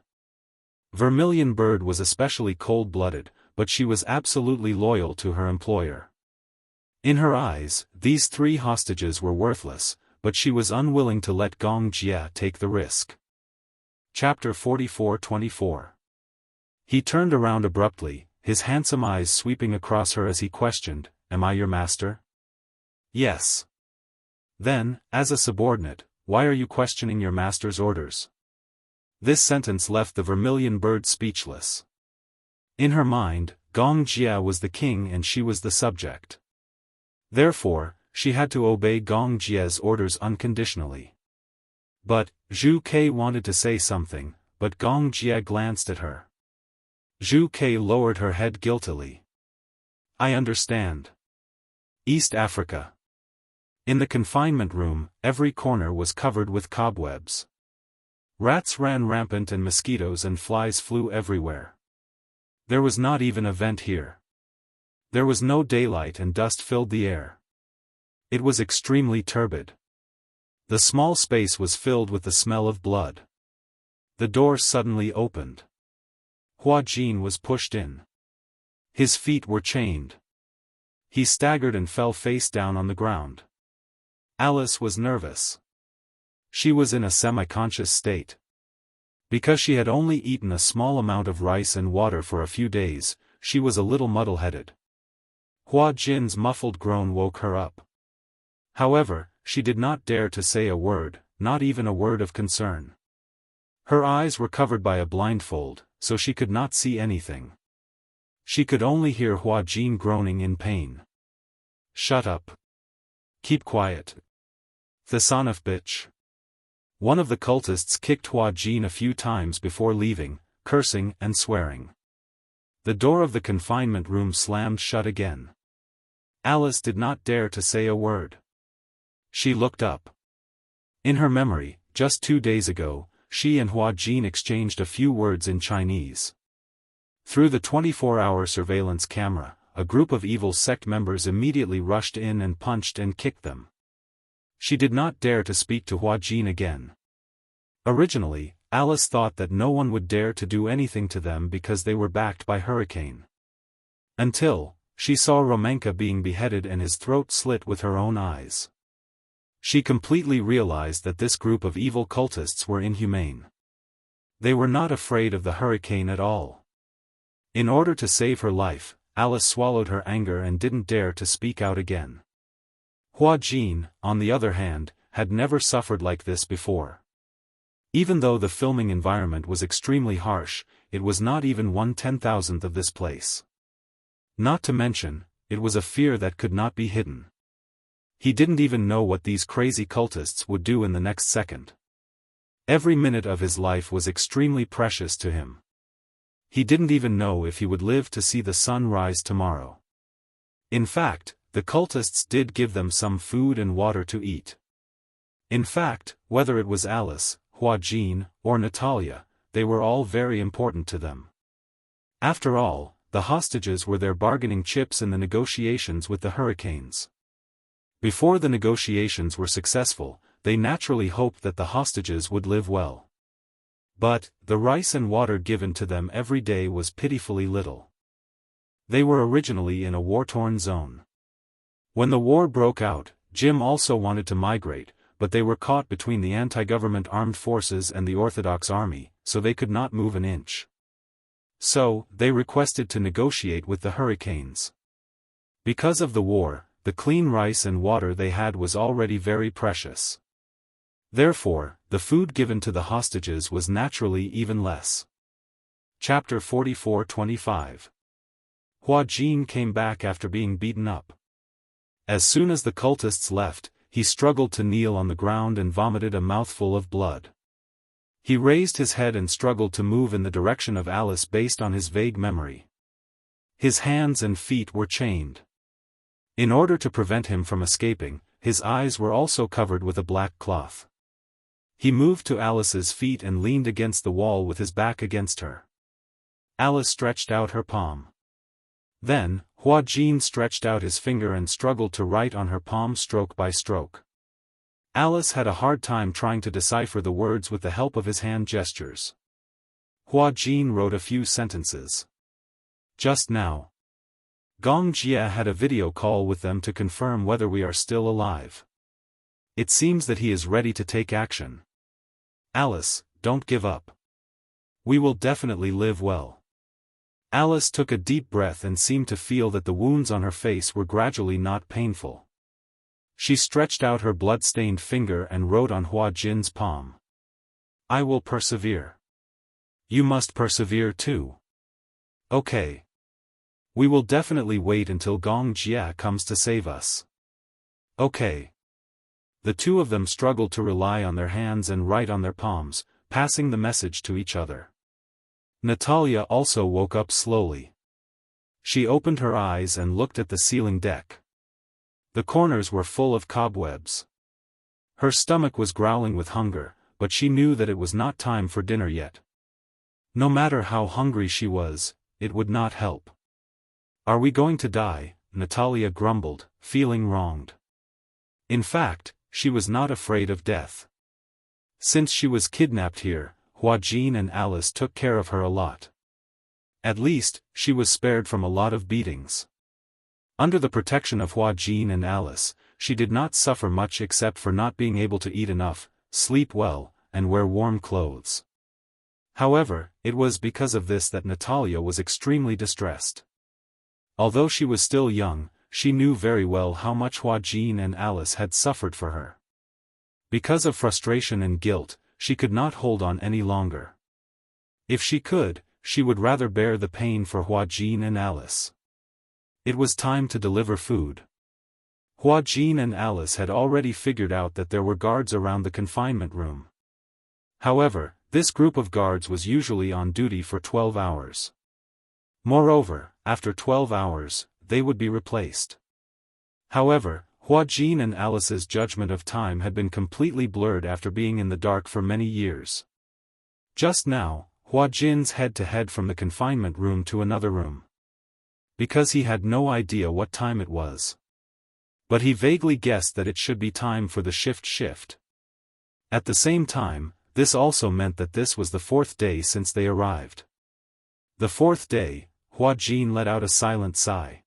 Vermilion Bird was especially cold-blooded, but she was absolutely loyal to her employer. In her eyes, these three hostages were worthless, but she was unwilling to let Gong Jia take the risk. Chapter 44-24. He turned around abruptly, his handsome eyes sweeping across her as he questioned, "Am I your master?" "Yes." "Then, as a subordinate, why are you questioning your master's orders?" This sentence left the Vermilion Bird speechless. In her mind, Gong Jia was the king and she was the subject. Therefore, she had to obey Gong Jia's orders unconditionally. But, Zhu Ke wanted to say something, but Gong Jia glanced at her. Zhu Ke lowered her head guiltily. "I understand. East Africa." In the confinement room, every corner was covered with cobwebs. Rats ran rampant and mosquitoes and flies flew everywhere. There was not even a vent here. There was no daylight and dust filled the air. It was extremely turbid. The small space was filled with the smell of blood. The door suddenly opened. Hua Jin was pushed in. His feet were chained. He staggered and fell face down on the ground. Alice was nervous. She was in a semi-conscious state. Because she had only eaten a small amount of rice and water for a few days, she was a little muddle-headed. Hua Jin's muffled groan woke her up. However, she did not dare to say a word, not even a word of concern. Her eyes were covered by a blindfold, so she could not see anything. She could only hear Hua Jin groaning in pain. "Shut up. Keep quiet. The son of bitch." One of the cultists kicked Hua Jin a few times before leaving, cursing and swearing. The door of the confinement room slammed shut again. Alice did not dare to say a word. She looked up. In her memory, just 2 days ago, she and Hua Jin exchanged a few words in Chinese. Through the 24-hour surveillance camera, a group of evil sect members immediately rushed in and punched and kicked them. She did not dare to speak to Hua Jin again. Originally, Alice thought that no one would dare to do anything to them because they were backed by Hurricane. Until, she saw Romanka being beheaded and his throat slit with her own eyes. She completely realized that this group of evil cultists were inhumane. They were not afraid of the Hurricane at all. In order to save her life, Alice swallowed her anger and didn't dare to speak out again. Hua Jin, on the other hand, had never suffered like this before. Even though the filming environment was extremely harsh, it was not even 1/10,000th of this place. Not to mention, it was a fear that could not be hidden. He didn't even know what these crazy cultists would do in the next second. Every minute of his life was extremely precious to him. He didn't even know if he would live to see the sun rise tomorrow. In fact, the cultists did give them some food and water to eat. In fact, whether it was Alice, Hua Jin, or Natalia, they were all very important to them. After all, the hostages were their bargaining chips in the negotiations with the Hurricanes. Before the negotiations were successful, they naturally hoped that the hostages would live well. But, the rice and water given to them every day was pitifully little. They were originally in a war-torn zone. When the war broke out, Jim also wanted to migrate, but they were caught between the anti-government armed forces and the Orthodox army, so they could not move an inch. So, they requested to negotiate with the hurricanes. Because of the war, the clean rice and water they had was already very precious. Therefore, the food given to the hostages was naturally even less. Chapter 44-25. Hua Jin came back after being beaten up. As soon as the cultists left, he struggled to kneel on the ground and vomited a mouthful of blood. He raised his head and struggled to move in the direction of Alice based on his vague memory. His hands and feet were chained. In order to prevent him from escaping, his eyes were also covered with a black cloth. He moved to Alice's feet and leaned against the wall with his back against her. Alice stretched out her palm. Then, Hua Jin stretched out his finger and struggled to write on her palm stroke by stroke. Alice had a hard time trying to decipher the words with the help of his hand gestures. Hua Jin wrote a few sentences. Just now. Gong Jia had a video call with them to confirm whether we are still alive. It seems that he is ready to take action. Alice, don't give up. We will definitely live well. Alice took a deep breath and seemed to feel that the wounds on her face were gradually not painful. She stretched out her blood-stained finger and wrote on Hua Jin's palm. I will persevere. You must persevere too. Okay. We will definitely wait until Gong Jia comes to save us. Okay. The two of them struggled to rely on their hands and write on their palms, passing the message to each other. Natalia also woke up slowly. She opened her eyes and looked at the ceiling deck. The corners were full of cobwebs. Her stomach was growling with hunger, but she knew that it was not time for dinner yet. No matter how hungry she was, it would not help. Are we going to die? Natalia grumbled, feeling wronged. In fact, she was not afraid of death. Since she was kidnapped here, Hua Jin and Alice took care of her a lot. At least, she was spared from a lot of beatings. Under the protection of Hua Jin and Alice, she did not suffer much except for not being able to eat enough, sleep well, and wear warm clothes. However, it was because of this that Natalia was extremely distressed. Although she was still young, she knew very well how much Hua Jin and Alice had suffered for her. Because of frustration and guilt, she could not hold on any longer. If she could, she would rather bear the pain for Hua Jin and Alice. It was time to deliver food. Hua Jin and Alice had already figured out that there were guards around the confinement room. However, this group of guards was usually on duty for 12 hours. Moreover, after 12 hours, they would be replaced. However, Hua Jin and Alice's judgment of time had been completely blurred after being in the dark for many years. Just now, Hua Jin's had to head from the confinement room to another room. Because he had no idea what time it was. But he vaguely guessed that it should be time for the shift. At the same time, this also meant that this was the 4th day since they arrived. The 4th day, Hua Jin let out a silent sigh.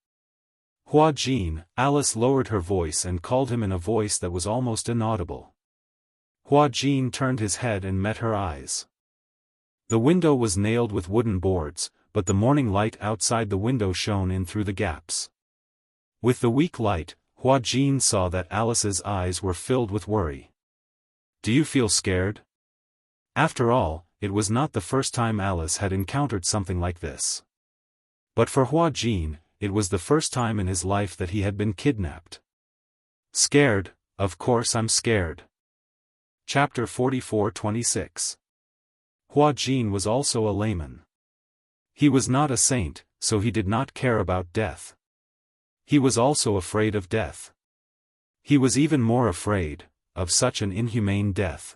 Hua Jin, Alice lowered her voice and called him in a voice that was almost inaudible. Hua Jin turned his head and met her eyes. The window was nailed with wooden boards, but the morning light outside the window shone in through the gaps. With the weak light, Hua Jin saw that Alice's eyes were filled with worry. Do you feel scared? After all, it was not the first time Alice had encountered something like this. But for Hua Jin, it was the first time in his life that he had been kidnapped. Scared? Of course I'm scared. Chapter 44-26. Hua Jin was also a layman. He was not a saint, so he did not care about death. He was also afraid of death. He was even more afraid of such an inhumane death.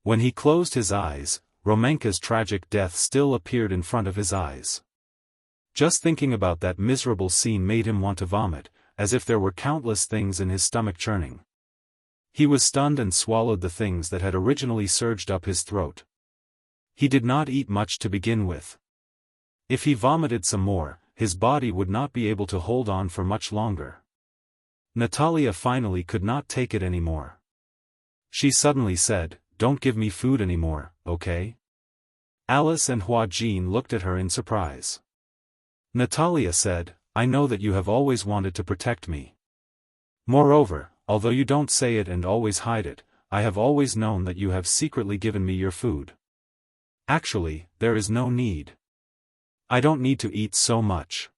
When he closed his eyes, Romanka's tragic death still appeared in front of his eyes. Just thinking about that miserable scene made him want to vomit, as if there were countless things in his stomach churning. He was stunned and swallowed the things that had originally surged up his throat. He did not eat much to begin with. If he vomited some more, his body would not be able to hold on for much longer. Natalia finally could not take it anymore. She suddenly said, "Don't give me food anymore, okay? Alice and Hua Jin looked at her in surprise. Natalia said, I know that you have always wanted to protect me. Moreover, although you don't say it and always hide it, I have always known that you have secretly given me your food. Actually, there is no need. I don't need to eat so much.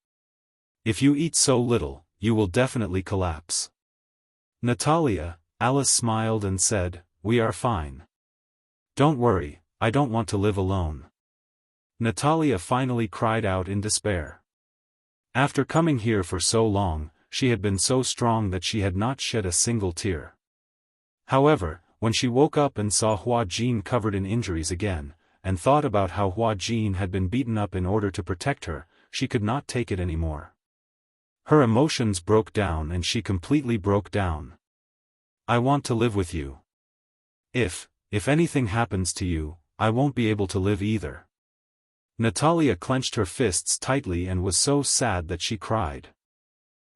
If you eat so little, you will definitely collapse. Natalia, Alice smiled and said, we are fine. Don't worry, I don't want to live alone. Natalia finally cried out in despair. After coming here for so long, she had been so strong that she had not shed a single tear. However, when she woke up and saw Hua Jin covered in injuries again, and thought about how Hua Jin had been beaten up in order to protect her, she could not take it anymore. Her emotions broke down and she completely broke down. I want to live with you. If anything happens to you, I won't be able to live either. Natalia clenched her fists tightly and was so sad that she cried.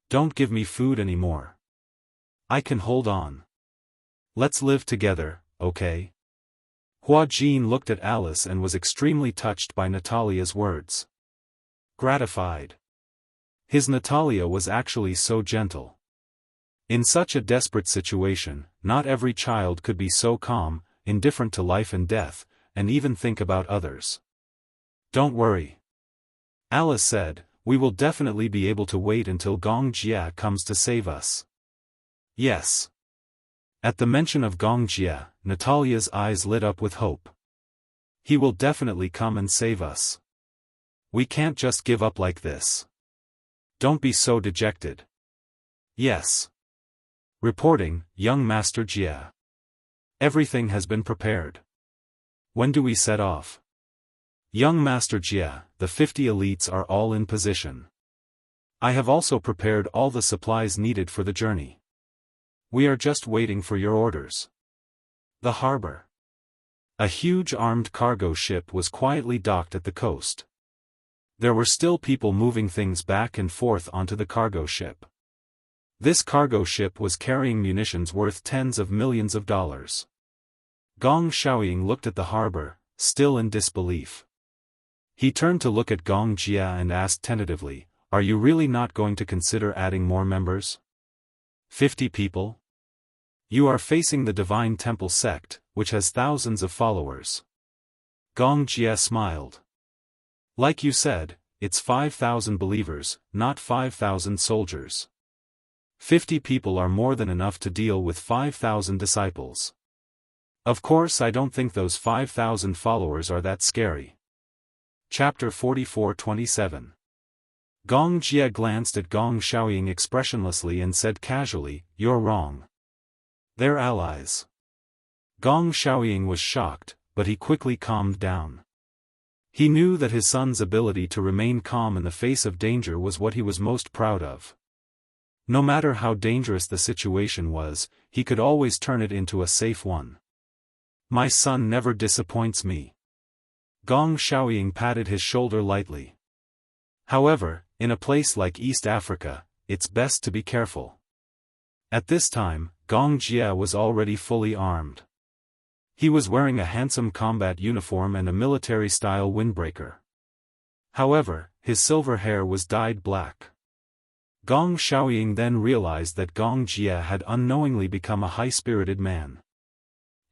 Don't give me food anymore. I can hold on. Let's live together, okay? Hua Jin looked at Alice and was extremely touched by Natalia's words. Gratified. His Natalia was actually so gentle. In such a desperate situation, not every child could be so calm, indifferent to life and death, and even think about others. Don't worry. Alice said, we will definitely be able to wait until Gong Jia comes to save us. Yes. At the mention of Gong Jia, Natalia's eyes lit up with hope. He will definitely come and save us. We can't just give up like this. Don't be so dejected. Yes. Reporting, young Master Jia. Everything has been prepared. When do we set off? Young Master Jia, the 50 elites are all in position. I have also prepared all the supplies needed for the journey. We are just waiting for your orders. The harbor. A huge armed cargo ship was quietly docked at the coast. There were still people moving things back and forth onto the cargo ship. This cargo ship was carrying munitions worth tens of millions of dollars. Gong Xiaoying looked at the harbor, still in disbelief. He turned to look at Gong Jia and asked tentatively, are you really not going to consider adding more members? 50 people? You are facing the Divine Temple sect, which has thousands of followers. Gong Jia smiled. Like you said, it's 5,000 believers, not 5,000 soldiers. 50 people are more than enough to deal with 5,000 disciples. Of course, I don't think those 5,000 followers are that scary. Chapter 44:27. Gong Jia glanced at Gong Xiaoying expressionlessly and said casually, you're wrong. They're allies. Gong Xiaoying was shocked, but he quickly calmed down. He knew that his son's ability to remain calm in the face of danger was what he was most proud of. No matter how dangerous the situation was, he could always turn it into a safe one. My son never disappoints me. Gong Xiaoying patted his shoulder lightly. However, in a place like East Africa, it's best to be careful. At this time, Gong Jia was already fully armed. He was wearing a handsome combat uniform and a military-style windbreaker. However, his silver hair was dyed black. Gong Xiaoying then realized that Gong Jia had unknowingly become a high-spirited man.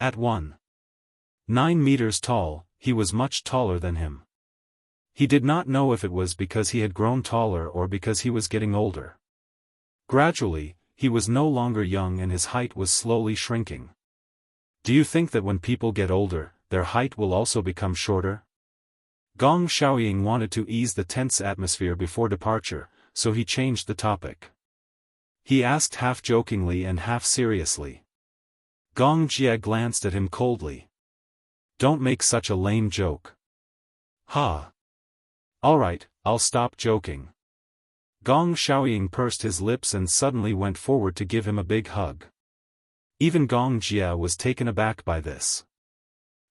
At 1.9 meters tall, he was much taller than him. He did not know if it was because he had grown taller or because he was getting older. Gradually, he was no longer young and his height was slowly shrinking. Do you think that when people get older, their height will also become shorter? Gong Xiaoying wanted to ease the tense atmosphere before departure, so he changed the topic. He asked half jokingly and half seriously. Gong Jia glanced at him coldly. Don't make such a lame joke. Ha. Alright, I'll stop joking. Gong Xiaoying pursed his lips and suddenly went forward to give him a big hug. Even Gong Jia was taken aback by this.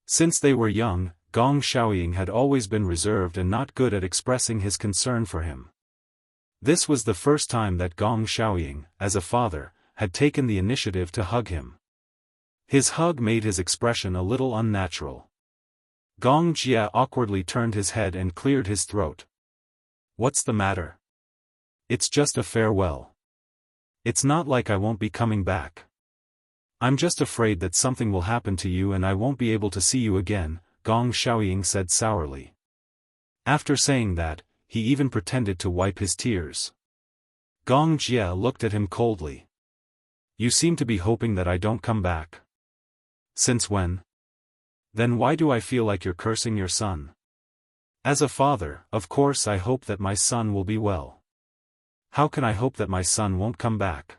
Since they were young, Gong Xiaoying had always been reserved and not good at expressing his concern for him. This was the first time that Gong Xiaoying, as a father, had taken the initiative to hug him. His hug made his expression a little unnatural. Gong Jia awkwardly turned his head and cleared his throat. What's the matter? It's just a farewell. It's not like I won't be coming back. I'm just afraid that something will happen to you and I won't be able to see you again, Gong Xiaoying said sourly. After saying that, he even pretended to wipe his tears. Gong Jia looked at him coldly. You seem to be hoping that I don't come back. Since when? Then why do I feel like you're cursing your son? As a father, of course I hope that my son will be well. How can I hope that my son won't come back?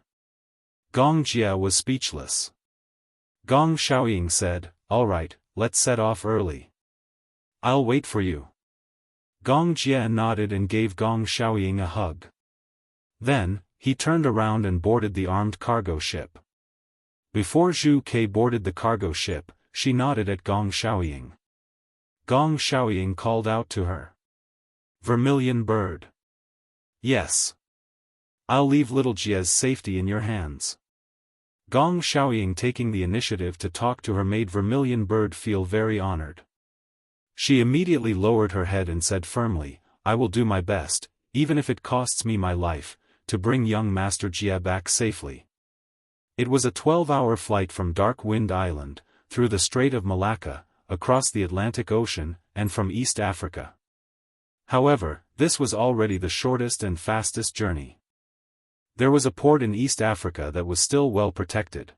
Gong Jia was speechless. Gong Xiaoying said, all right, let's set off early. I'll wait for you. Gong Jia nodded and gave Gong Xiaoying a hug. Then, he turned around and boarded the armed cargo ship. Before Zhu Ke boarded the cargo ship, she nodded at Gong Xiaoying. Gong Xiaoying called out to her. Vermilion bird. Yes. I'll leave little Jia's safety in your hands. Gong Xiaoying taking the initiative to talk to her made Vermilion bird feel very honored. She immediately lowered her head and said firmly, I will do my best, even if it costs me my life, to bring young Master Jia back safely. It was a 12-hour flight from Dark Wind Island, through the Strait of Malacca, across the Atlantic Ocean, and from East Africa. However, this was already the shortest and fastest journey. There was a port in East Africa that was still well protected.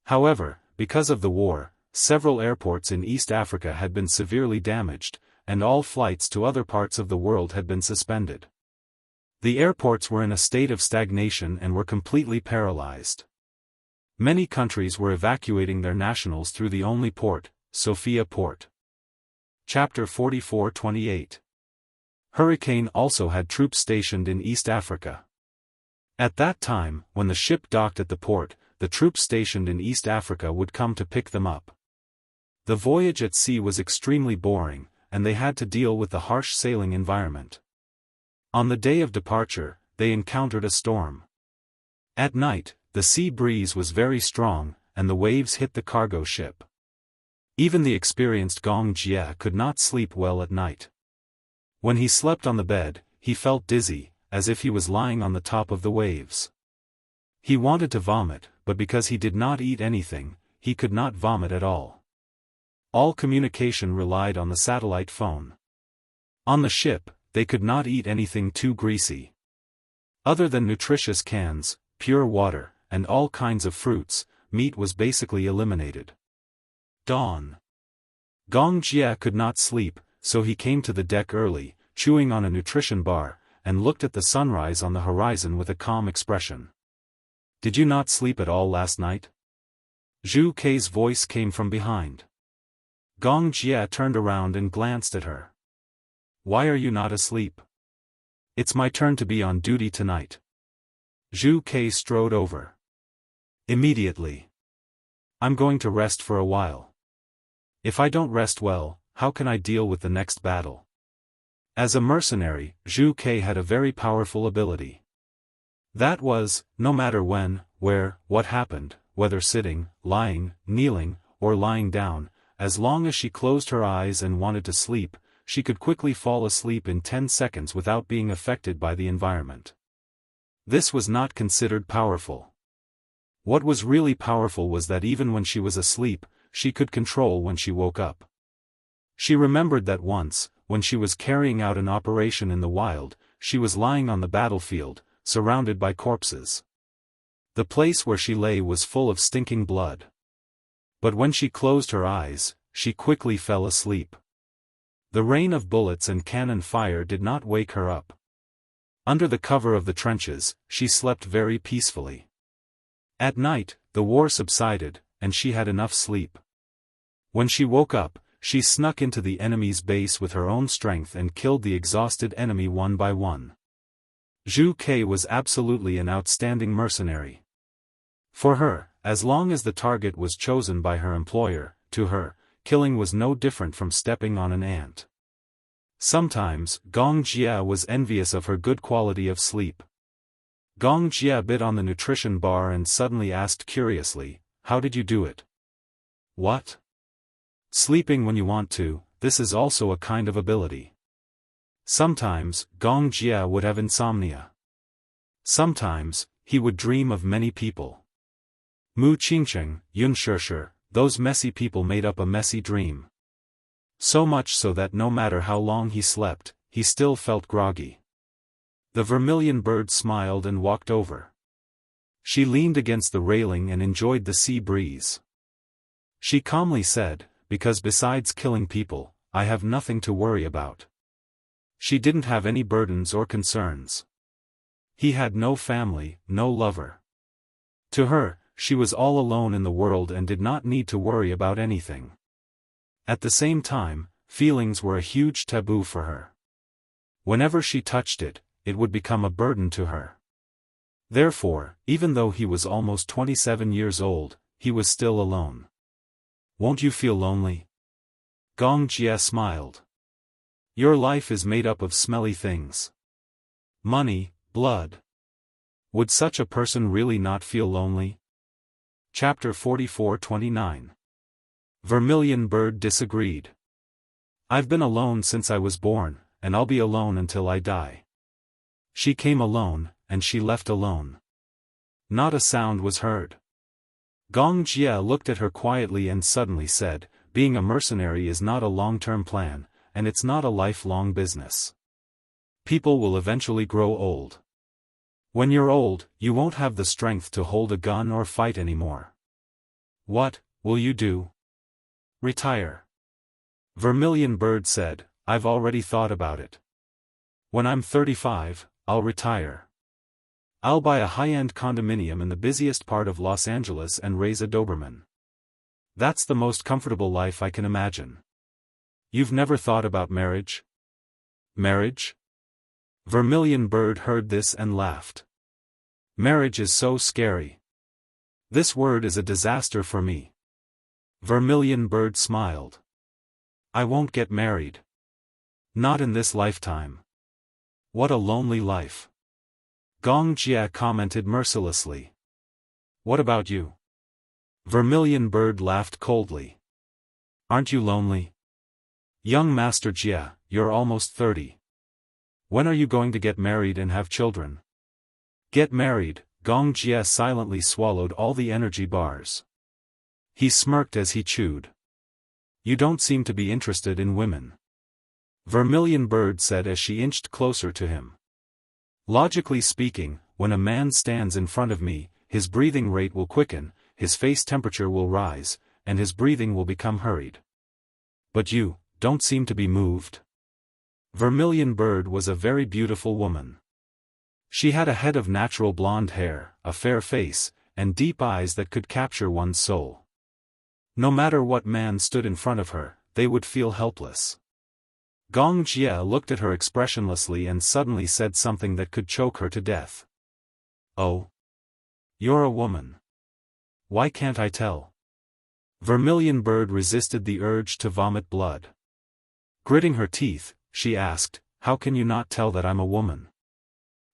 However, because of the war, several airports in East Africa had been severely damaged, and all flights to other parts of the world had been suspended. The airports were in a state of stagnation and were completely paralyzed. Many countries were evacuating their nationals through the only port, Sofia Port. Chapter 44-28. Hurricane also had troops stationed in East Africa. At that time, when the ship docked at the port, the troops stationed in East Africa would come to pick them up. The voyage at sea was extremely boring, and they had to deal with the harsh sailing environment. On the day of departure, they encountered a storm. At night, the sea breeze was very strong, and the waves hit the cargo ship. Even the experienced Gong Jia could not sleep well at night. When he slept on the bed, he felt dizzy, as if he was lying on the top of the waves. He wanted to vomit, but because he did not eat anything, he could not vomit at all. All communication relied on the satellite phone. On the ship, they could not eat anything too greasy. Other than nutritious cans, pure water, and all kinds of fruits, meat was basically eliminated. Dawn. Gong Jia could not sleep, so he came to the deck early, chewing on a nutrition bar, and looked at the sunrise on the horizon with a calm expression. Did you not sleep at all last night? Zhu Ke's voice came from behind. Gong Jia turned around and glanced at her. Why are you not asleep? It's my turn to be on duty tonight. Zhu Ke strode over. Immediately. I'm going to rest for a while. If I don't rest well, how can I deal with the next battle? As a mercenary, Zhu Ke had a very powerful ability. That was, no matter when, where, what happened, whether sitting, lying, kneeling, or lying down, as long as she closed her eyes and wanted to sleep, she could quickly fall asleep in 10 seconds without being affected by the environment. This was not considered powerful. What was really powerful was that even when she was asleep, she could control when she woke up. She remembered that once, when she was carrying out an operation in the wild, she was lying on the battlefield, surrounded by corpses. The place where she lay was full of stinking blood. But when she closed her eyes, she quickly fell asleep. The rain of bullets and cannon fire did not wake her up. Under the cover of the trenches, she slept very peacefully. At night, the war subsided, and she had enough sleep. When she woke up, she snuck into the enemy's base with her own strength and killed the exhausted enemy one by one. Zhu Ke was absolutely an outstanding mercenary. For her, as long as the target was chosen by her employer, to her, killing was no different from stepping on an ant. Sometimes, Gong Jia was envious of her good quality of sleep. Gong Jia bit on the nutrition bar and suddenly asked curiously, "How did you do it?" "What? Sleeping when you want to," this is also a kind of ability. Sometimes, Gong Jia would have insomnia. Sometimes, he would dream of many people. Mu Qingcheng, Yun Shishir, those messy people made up a messy dream. So much so that no matter how long he slept, he still felt groggy. The vermilion bird smiled and walked over. She leaned against the railing and enjoyed the sea breeze. She calmly said, because besides killing people, I have nothing to worry about. She didn't have any burdens or concerns. He had no family, no lover. To her, she was all alone in the world and did not need to worry about anything. At the same time, feelings were a huge taboo for her. Whenever she touched it, it would become a burden to her. Therefore, even though he was almost 27 years old, he was still alone. Won't you feel lonely? Gong Jia smiled. Your life is made up of smelly things. Money, blood. Would such a person really not feel lonely? Chapter 44-29. Vermilion Bird disagreed. I've been alone since I was born, and I'll be alone until I die. She came alone, and she left alone. Not a sound was heard. Gong Jia looked at her quietly and suddenly said, being a mercenary is not a long-term plan, and it's not a lifelong business. People will eventually grow old. When you're old, you won't have the strength to hold a gun or fight anymore. What will you do? Retire. Vermilion Bird said, I've already thought about it. When I'm 35, I'll retire. I'll buy a high-end condominium in the busiest part of Los Angeles and raise a Doberman. That's the most comfortable life I can imagine. You've never thought about marriage? Marriage? Vermilion Bird heard this and laughed. Marriage is so scary. This word is a disaster for me. Vermilion Bird smiled. I won't get married. Not in this lifetime. What a lonely life. Gong Jia commented mercilessly. What about you? Vermilion Bird laughed coldly. Aren't you lonely? Young Master Jia, you're almost 30. When are you going to get married and have children? Get married, Gong Jia silently swallowed all the energy bars. He smirked as he chewed. You don't seem to be interested in women. Vermilion Bird said as she inched closer to him. Logically speaking, when a man stands in front of me, his breathing rate will quicken, his face temperature will rise, and his breathing will become hurried. But you don't seem to be moved. Vermilion Bird was a very beautiful woman. She had a head of natural blonde hair, a fair face, and deep eyes that could capture one's soul. No matter what man stood in front of her, they would feel helpless. Gong Jia looked at her expressionlessly and suddenly said something that could choke her to death. Oh. You're a woman. Why can't I tell? Vermilion Bird resisted the urge to vomit blood. Gritting her teeth, she asked, how can you not tell that I'm a woman?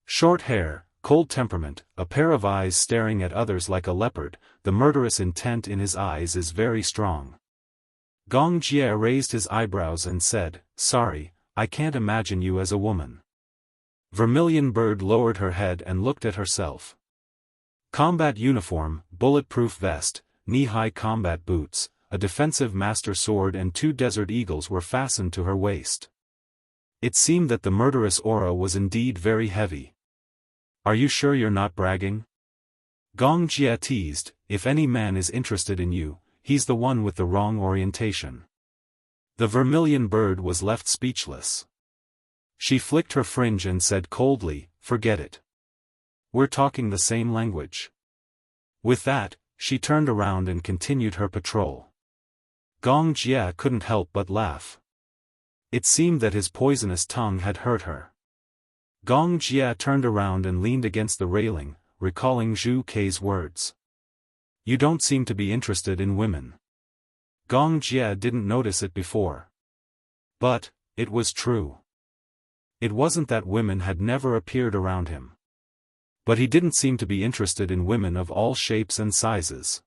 Short hair, cold temperament, a pair of eyes staring at others like a leopard, the murderous intent in his eyes is very strong. Gong Jia raised his eyebrows and said, sorry, I can't imagine you as a woman. Vermilion Bird lowered her head and looked at herself. Combat uniform, bulletproof vest, knee-high combat boots, a defensive master sword and 2 desert eagles were fastened to her waist. It seemed that the murderous aura was indeed very heavy. Are you sure you're not bragging? Gong Jia teased, if any man is interested in you, he's the one with the wrong orientation. The Vermilion Bird was left speechless. She flicked her fringe and said coldly, forget it. We're talking the same language. With that, she turned around and continued her patrol. Gong Jia couldn't help but laugh. It seemed that his poisonous tongue had hurt her. Gong Jia turned around and leaned against the railing, recalling Zhu Kei's words. You don't seem to be interested in women. Gong Jia didn't notice it before. But, it was true. It wasn't that women had never appeared around him. But he didn't seem to be interested in women of all shapes and sizes.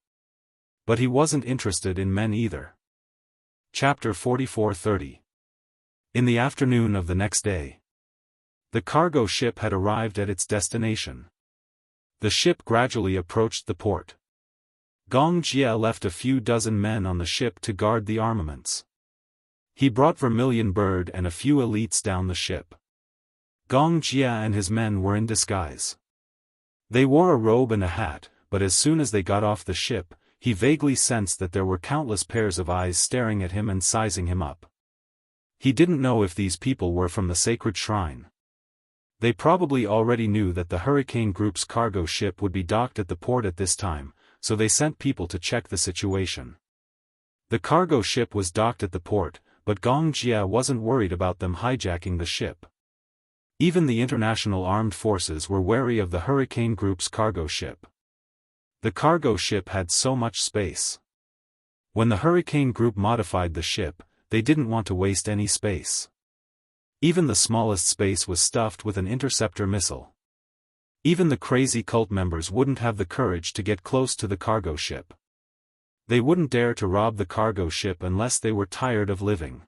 But he wasn't interested in men either. Chapter 44:30. In the afternoon of the next day, the cargo ship had arrived at its destination. The ship gradually approached the port. Gong Jia left a few dozen men on the ship to guard the armaments. He brought Vermilion Bird and a few elites down the ship. Gong Jia and his men were in disguise. They wore a robe and a hat, but as soon as they got off the ship, he vaguely sensed that there were countless pairs of eyes staring at him and sizing him up. He didn't know if these people were from the sacred shrine. They probably already knew that the Hurricane Group's cargo ship would be docked at the port at this time, so they sent people to check the situation. The cargo ship was docked at the port, but Gong Jia wasn't worried about them hijacking the ship. Even the international armed forces were wary of the Hurricane Group's cargo ship. The cargo ship had so much space. When the Hurricane Group modified the ship, they didn't want to waste any space. Even the smallest space was stuffed with an interceptor missile. Even the crazy cult members wouldn't have the courage to get close to the cargo ship. They wouldn't dare to rob the cargo ship unless they were tired of living.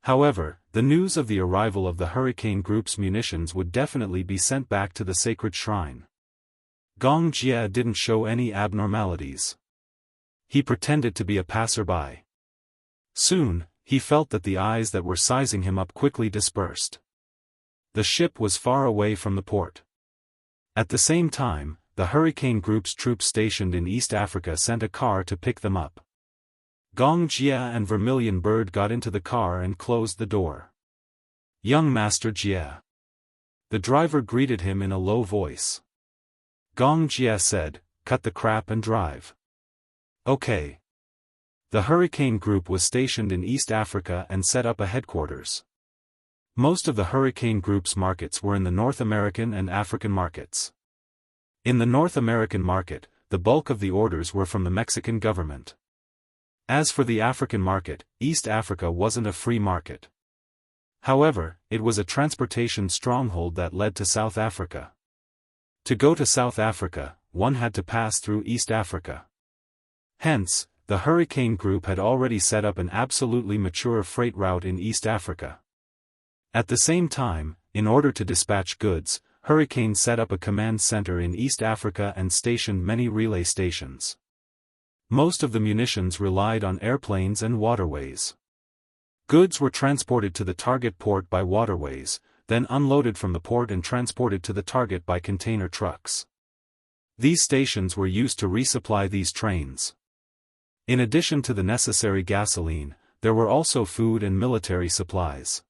However, the news of the arrival of the Hurricane Group's munitions would definitely be sent back to the sacred shrine. Gong Jia didn't show any abnormalities. He pretended to be a passerby. Soon, he felt that the eyes that were sizing him up quickly dispersed. The ship was far away from the port. At the same time, the Hurricane Group's troops stationed in East Africa sent a car to pick them up. Gong Jia and Vermilion Bird got into the car and closed the door. "Young Master Jia." The driver greeted him in a low voice. Gong Jia said, "Cut the crap and drive." "Okay." The Hurricane Group was stationed in East Africa and set up a headquarters. Most of the Hurricane Group's markets were in the North American and African markets. In the North American market, the bulk of the orders were from the Mexican government. As for the African market, East Africa wasn't a free market. However, it was a transportation stronghold that led to South Africa. To go to South Africa, one had to pass through East Africa. Hence, the Hurricane Group had already set up an absolutely mature freight route in East Africa. At the same time, in order to dispatch goods, Hurricane set up a command center in East Africa and stationed many relay stations. Most of the munitions relied on airplanes and waterways. Goods were transported to the target port by waterways, then unloaded from the port and transported to the target by container trucks. These stations were used to resupply these trains. In addition to the necessary gasoline, there were also food and military supplies.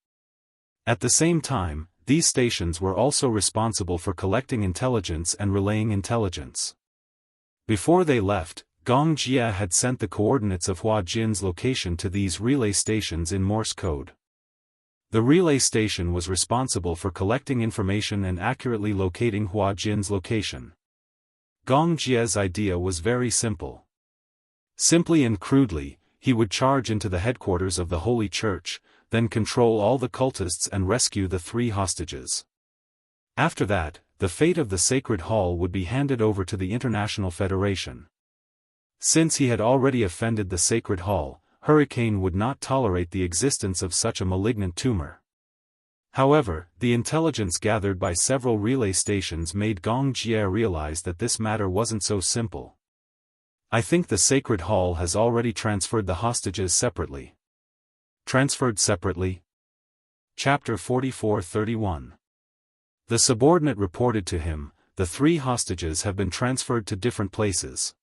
At the same time, these stations were also responsible for collecting intelligence and relaying intelligence. Before they left, Gong Jia had sent the coordinates of Hua Jin's location to these relay stations in Morse code. The relay station was responsible for collecting information and accurately locating Hua Jin's location. Gong Jia's idea was very simple. Simply and crudely, he would charge into the headquarters of the Holy Church, then control all the cultists and rescue the 3 hostages. After that, the fate of the Sacred Hall would be handed over to the International Federation. Since he had already offended the Sacred Hall, Hurricane would not tolerate the existence of such a malignant tumor. However, the intelligence gathered by several relay stations made Gong Jia realize that this matter wasn't so simple. "I think the Sacred Hall has already transferred the hostages separately." Transferred separately? Chapter 44:31. The subordinate reported to him, "The 3 hostages have been transferred to different places."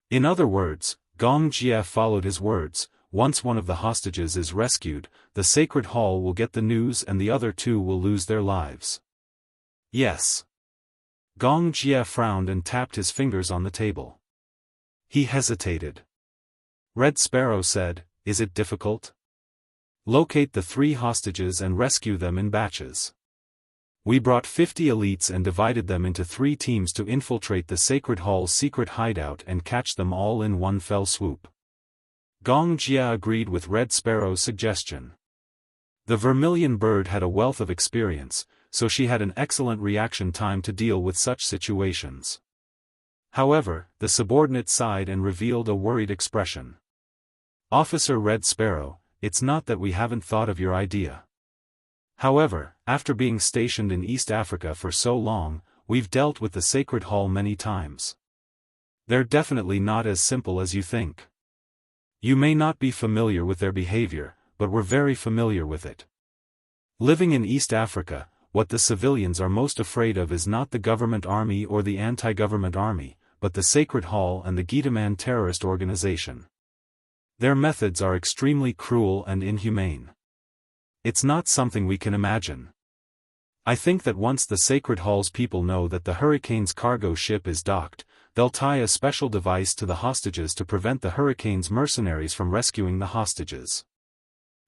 In other words, Gong Jia followed his words: once one of the hostages is rescued, the Sacred Hall will get the news and the other 2 will lose their lives. Yes. Gong Jia frowned and tapped his fingers on the table. He hesitated. Red Sparrow said, "Is it difficult? Locate the 3 hostages and rescue them in batches. We brought 50 elites and divided them into 3 teams to infiltrate the Sacred Hall's secret hideout and catch them all in one fell swoop." Gong Jia agreed with Red Sparrow's suggestion. The Vermilion Bird had a wealth of experience, so she had an excellent reaction time to deal with such situations. However, the subordinate sighed and revealed a worried expression. Officer Red Sparrow, it's not that we haven't thought of your idea. However, after being stationed in East Africa for so long, we've dealt with the Sacred Hall many times. They're definitely not as simple as you think. You may not be familiar with their behavior, but we're very familiar with it. Living in East Africa, what the civilians are most afraid of is not the government army or the anti-government army, but the Sacred Hall and the Gitaman terrorist organization. Their methods are extremely cruel and inhumane. It's not something we can imagine. I think that once the Sacred Hall's people know that the Hurricane's cargo ship is docked, they'll tie a special device to the hostages to prevent the Hurricane's mercenaries from rescuing the hostages.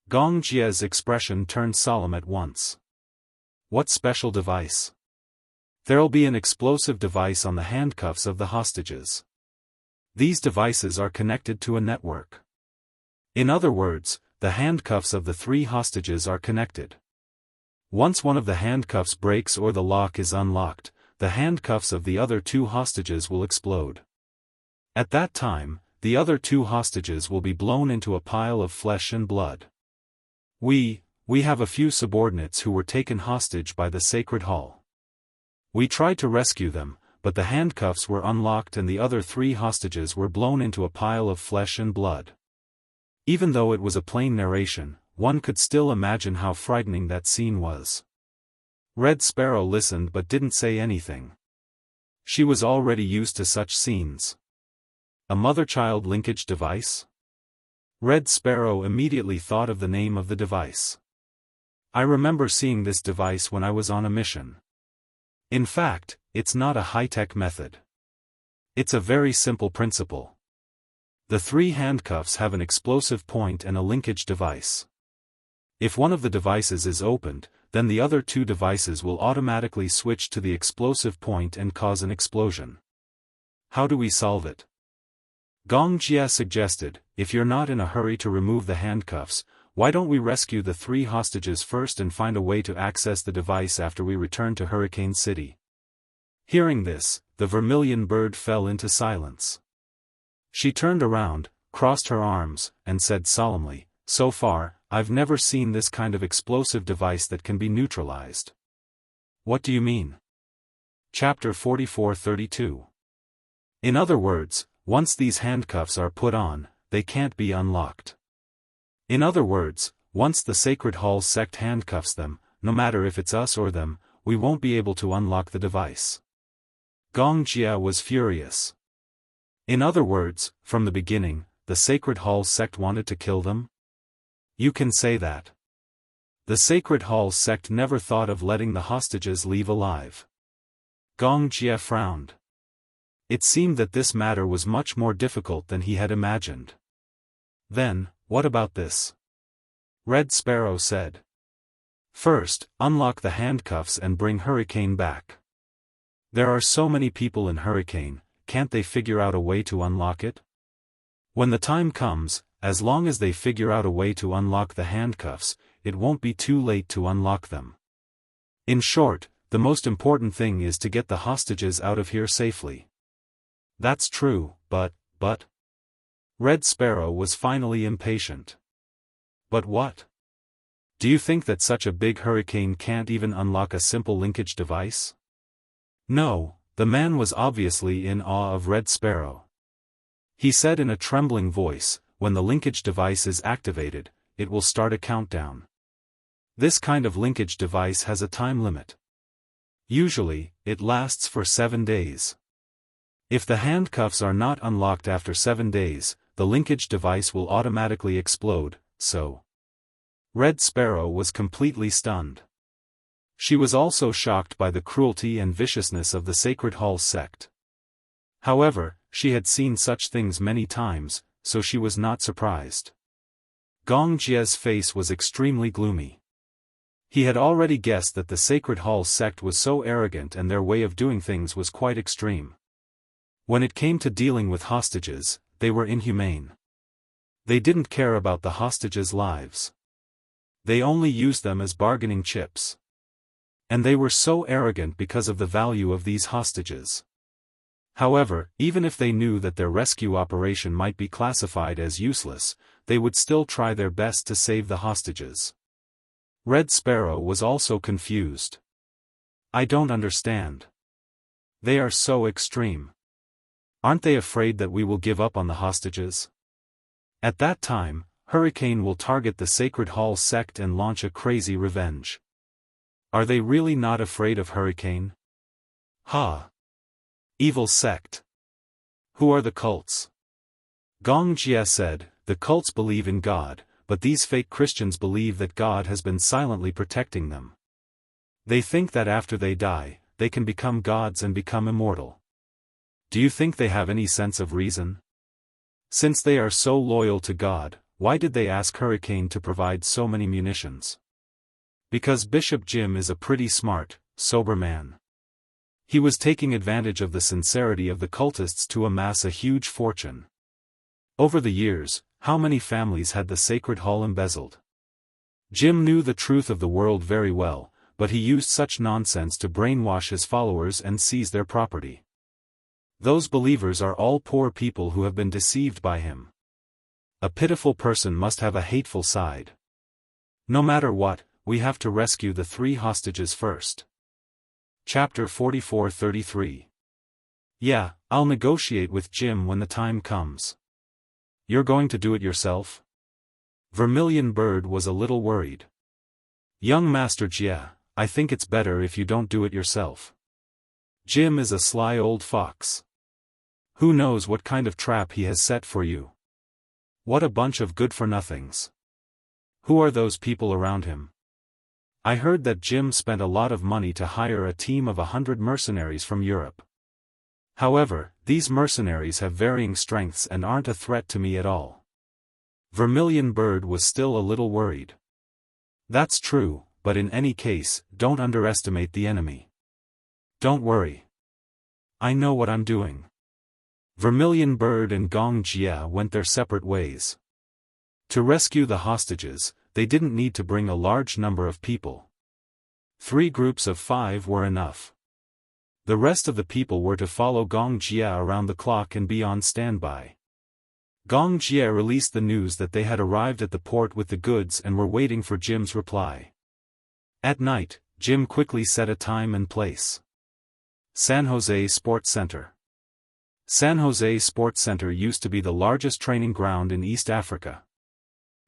Gong Jie's expression turned solemn at once. What special device? There'll be an explosive device on the handcuffs of the hostages. These devices are connected to a network. In other words, the handcuffs of the 3 hostages are connected. Once one of the handcuffs breaks or the lock is unlocked, the handcuffs of the other 2 hostages will explode. At that time, the other 2 hostages will be blown into a pile of flesh and blood. We have a few subordinates who were taken hostage by the Sacred Hall. We tried to rescue them, but the handcuffs were unlocked and the other 3 hostages were blown into a pile of flesh and blood. Even though it was a plain narration, one could still imagine how frightening that scene was. Red Sparrow listened but didn't say anything. She was already used to such scenes. A mother-child linkage device? Red Sparrow immediately thought of the name of the device. I remember seeing this device when I was on a mission. In fact, it's not a high-tech method. It's a very simple principle. The 3 handcuffs have an explosive point and a linkage device. If one of the devices is opened, then the other 2 devices will automatically switch to the explosive point and cause an explosion. How do we solve it? Gong Jia suggested, if you're not in a hurry to remove the handcuffs, why don't we rescue the 3 hostages first and find a way to access the device after we return to Hurricane City? Hearing this, the vermilion bird fell into silence. She turned around, crossed her arms, and said solemnly, so far, I've never seen this kind of explosive device that can be neutralized. What do you mean? Chapter 44-32. In other words, once these handcuffs are put on, they can't be unlocked. In other words, once the Sacred Hall sect handcuffs them, no matter if it's us or them, we won't be able to unlock the device. Gong Jia was furious. In other words, from the beginning, the Sacred Hall sect wanted to kill them? You can say that. The Sacred Hall sect never thought of letting the hostages leave alive. Gong Jia frowned. It seemed that this matter was much more difficult than he had imagined. Then, what about this? Red Sparrow said. First, unlock the handcuffs and bring Hurricane back. There are so many people in Hurricane, can't they figure out a way to unlock it? When the time comes, as long as they figure out a way to unlock the handcuffs, it won't be too late to unlock them. In short, the most important thing is to get the hostages out of here safely. That's true, but... Red Sparrow was finally impatient. But what? Do you think that such a big hurricane can't even unlock a simple linkage device? No, the man was obviously in awe of Red Sparrow. He said in a trembling voice, when the linkage device is activated, it will start a countdown. This kind of linkage device has a time limit. Usually, it lasts for 7 days. If the handcuffs are not unlocked after 7 days, the linkage device will automatically explode, so. Red Sparrow was completely stunned. She was also shocked by the cruelty and viciousness of the Sacred Hall sect. However, she had seen such things many times, so she was not surprised. Gong Jia's face was extremely gloomy. He had already guessed that the Sacred Hall sect was so arrogant and their way of doing things was quite extreme. When it came to dealing with hostages, they were inhumane. They didn't care about the hostages' lives. They only used them as bargaining chips. And they were so arrogant because of the value of these hostages. However, even if they knew that their rescue operation might be classified as useless, they would still try their best to save the hostages. Red Sparrow was also confused. I don't understand. They are so extreme. Aren't they afraid that we will give up on the hostages? At that time, Hurricane will target the Sacred Hall sect and launch a crazy revenge. Are they really not afraid of Hurricane? Ha! Evil sect. Who are the cults? Gong Jie said, the cults believe in God, but these fake Christians believe that God has been silently protecting them. They think that after they die, they can become gods and become immortal. Do you think they have any sense of reason? Since they are so loyal to God, why did they ask Hurricane to provide so many munitions? Because Bishop Jim is a pretty smart, sober man. He was taking advantage of the sincerity of the cultists to amass a huge fortune. Over the years, how many families had the Sacred Hall embezzled? Jim knew the truth of the world very well, but he used such nonsense to brainwash his followers and seize their property. Those believers are all poor people who have been deceived by him. A pitiful person must have a hateful side. No matter what, we have to rescue the 3 hostages first. Chapter 44-33. Yeah, I'll negotiate with Jim when the time comes. You're going to do it yourself? Vermilion Bird was a little worried. Young Master Jie, I think it's better if you don't do it yourself. Jim is a sly old fox. Who knows what kind of trap he has set for you? What a bunch of good-for-nothings. Who are those people around him? I heard that Jim spent a lot of money to hire a team of 100 mercenaries from Europe. However, these mercenaries have varying strengths and aren't a threat to me at all. Vermilion Bird was still a little worried. That's true, but in any case, don't underestimate the enemy. Don't worry. I know what I'm doing. Vermilion Bird and Gong Jie went their separate ways. To rescue the hostages, they didn't need to bring a large number of people. 3 groups of 5 were enough. The rest of the people were to follow Gong Jie around the clock and be on standby. Gong Jie released the news that they had arrived at the port with the goods and were waiting for Jim's reply. At night, Jim quickly set a time and place. San Jose Sports Center. San Jose Sports Center used to be the largest training ground in East Africa.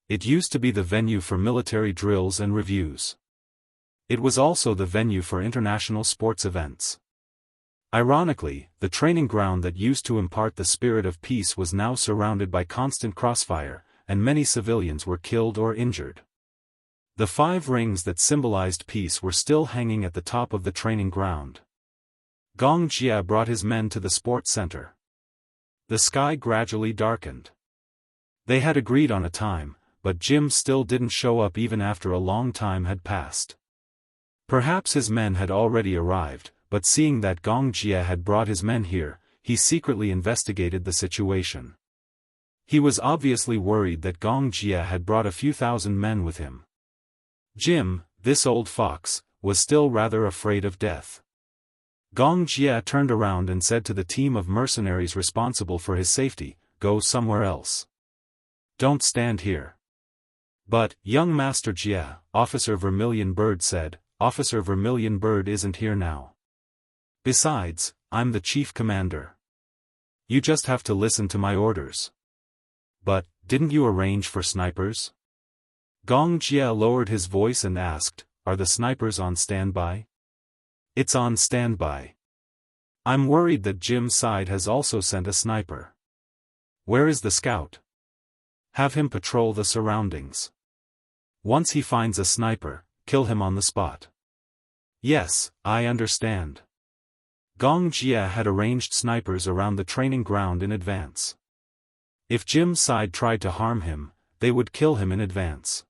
It used to be the venue for military drills and reviews. It was also the venue for international sports events. Ironically, the training ground that used to impart the spirit of peace was now surrounded by constant crossfire, and many civilians were killed or injured. The 5 rings that symbolized peace were still hanging at the top of the training ground. Gong Jie brought his men to the sports center. The sky gradually darkened. They had agreed on a time, but Jim still didn't show up even after a long time had passed. Perhaps his men had already arrived, but seeing that Gong Jie had brought his men here, he secretly investigated the situation. He was obviously worried that Gong Jie had brought a few thousand men with him. Jim, this old fox, was still rather afraid of death. Gong Jie turned around and said to the team of mercenaries responsible for his safety, "Go somewhere else. Don't stand here." "But, young Master Jie," Officer Vermilion Bird said, "Officer Vermilion Bird isn't here now. Besides, I'm the chief commander. You just have to listen to my orders." "But, didn't you arrange for snipers?" Gong Jie lowered his voice and asked, "Are the snipers on standby?" "It's on standby. I'm worried that Jim's side has also sent a sniper." "Where is the scout?" "Have him patrol the surroundings. Once he finds a sniper, kill him on the spot." "Yes, I understand." Gong Jie had arranged snipers around the training ground in advance. If Jim's side tried to harm him, they would kill him in advance.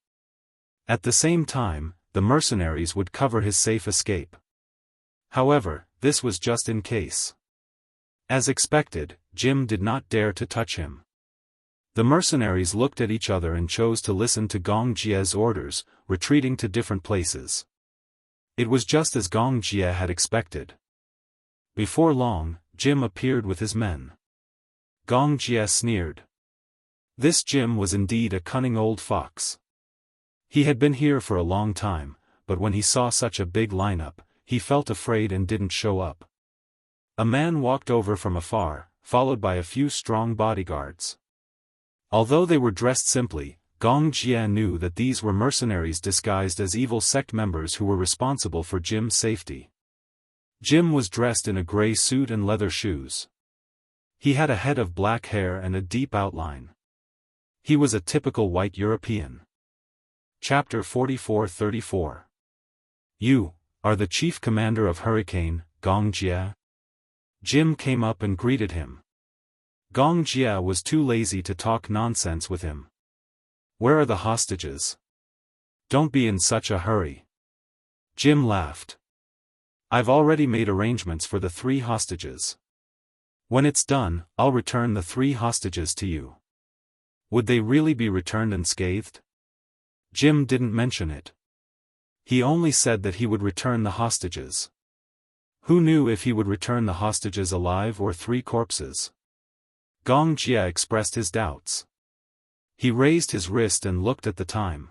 At the same time, the mercenaries would cover his safe escape. However, this was just in case. As expected, Jim did not dare to touch him. The mercenaries looked at each other and chose to listen to Gong Jie's orders, retreating to different places. It was just as Gong Jie had expected. Before long, Jim appeared with his men. Gong Jie sneered. This Jim was indeed a cunning old fox. He had been here for a long time, but when he saw such a big lineup, he felt afraid and didn't show up. A man walked over from afar, followed by a few strong bodyguards. Although they were dressed simply, Gong Jia knew that these were mercenaries disguised as evil sect members who were responsible for Jim's safety. Jim was dressed in a gray suit and leather shoes. He had a head of black hair and a deep outline. He was a typical white European. Chapter 44-34. You are the chief commander of Hurricane, Gong Jia? Jim came up and greeted him. Gong Jia was too lazy to talk nonsense with him. Where are the hostages? Don't be in such a hurry. Jim laughed. I've already made arrangements for the 3 hostages. When it's done, I'll return the 3 hostages to you. Would they really be returned unscathed? Jim didn't mention it. He only said that he would return the hostages. Who knew if he would return the hostages alive or 3 corpses? Gong Jia expressed his doubts. He raised his wrist and looked at the time.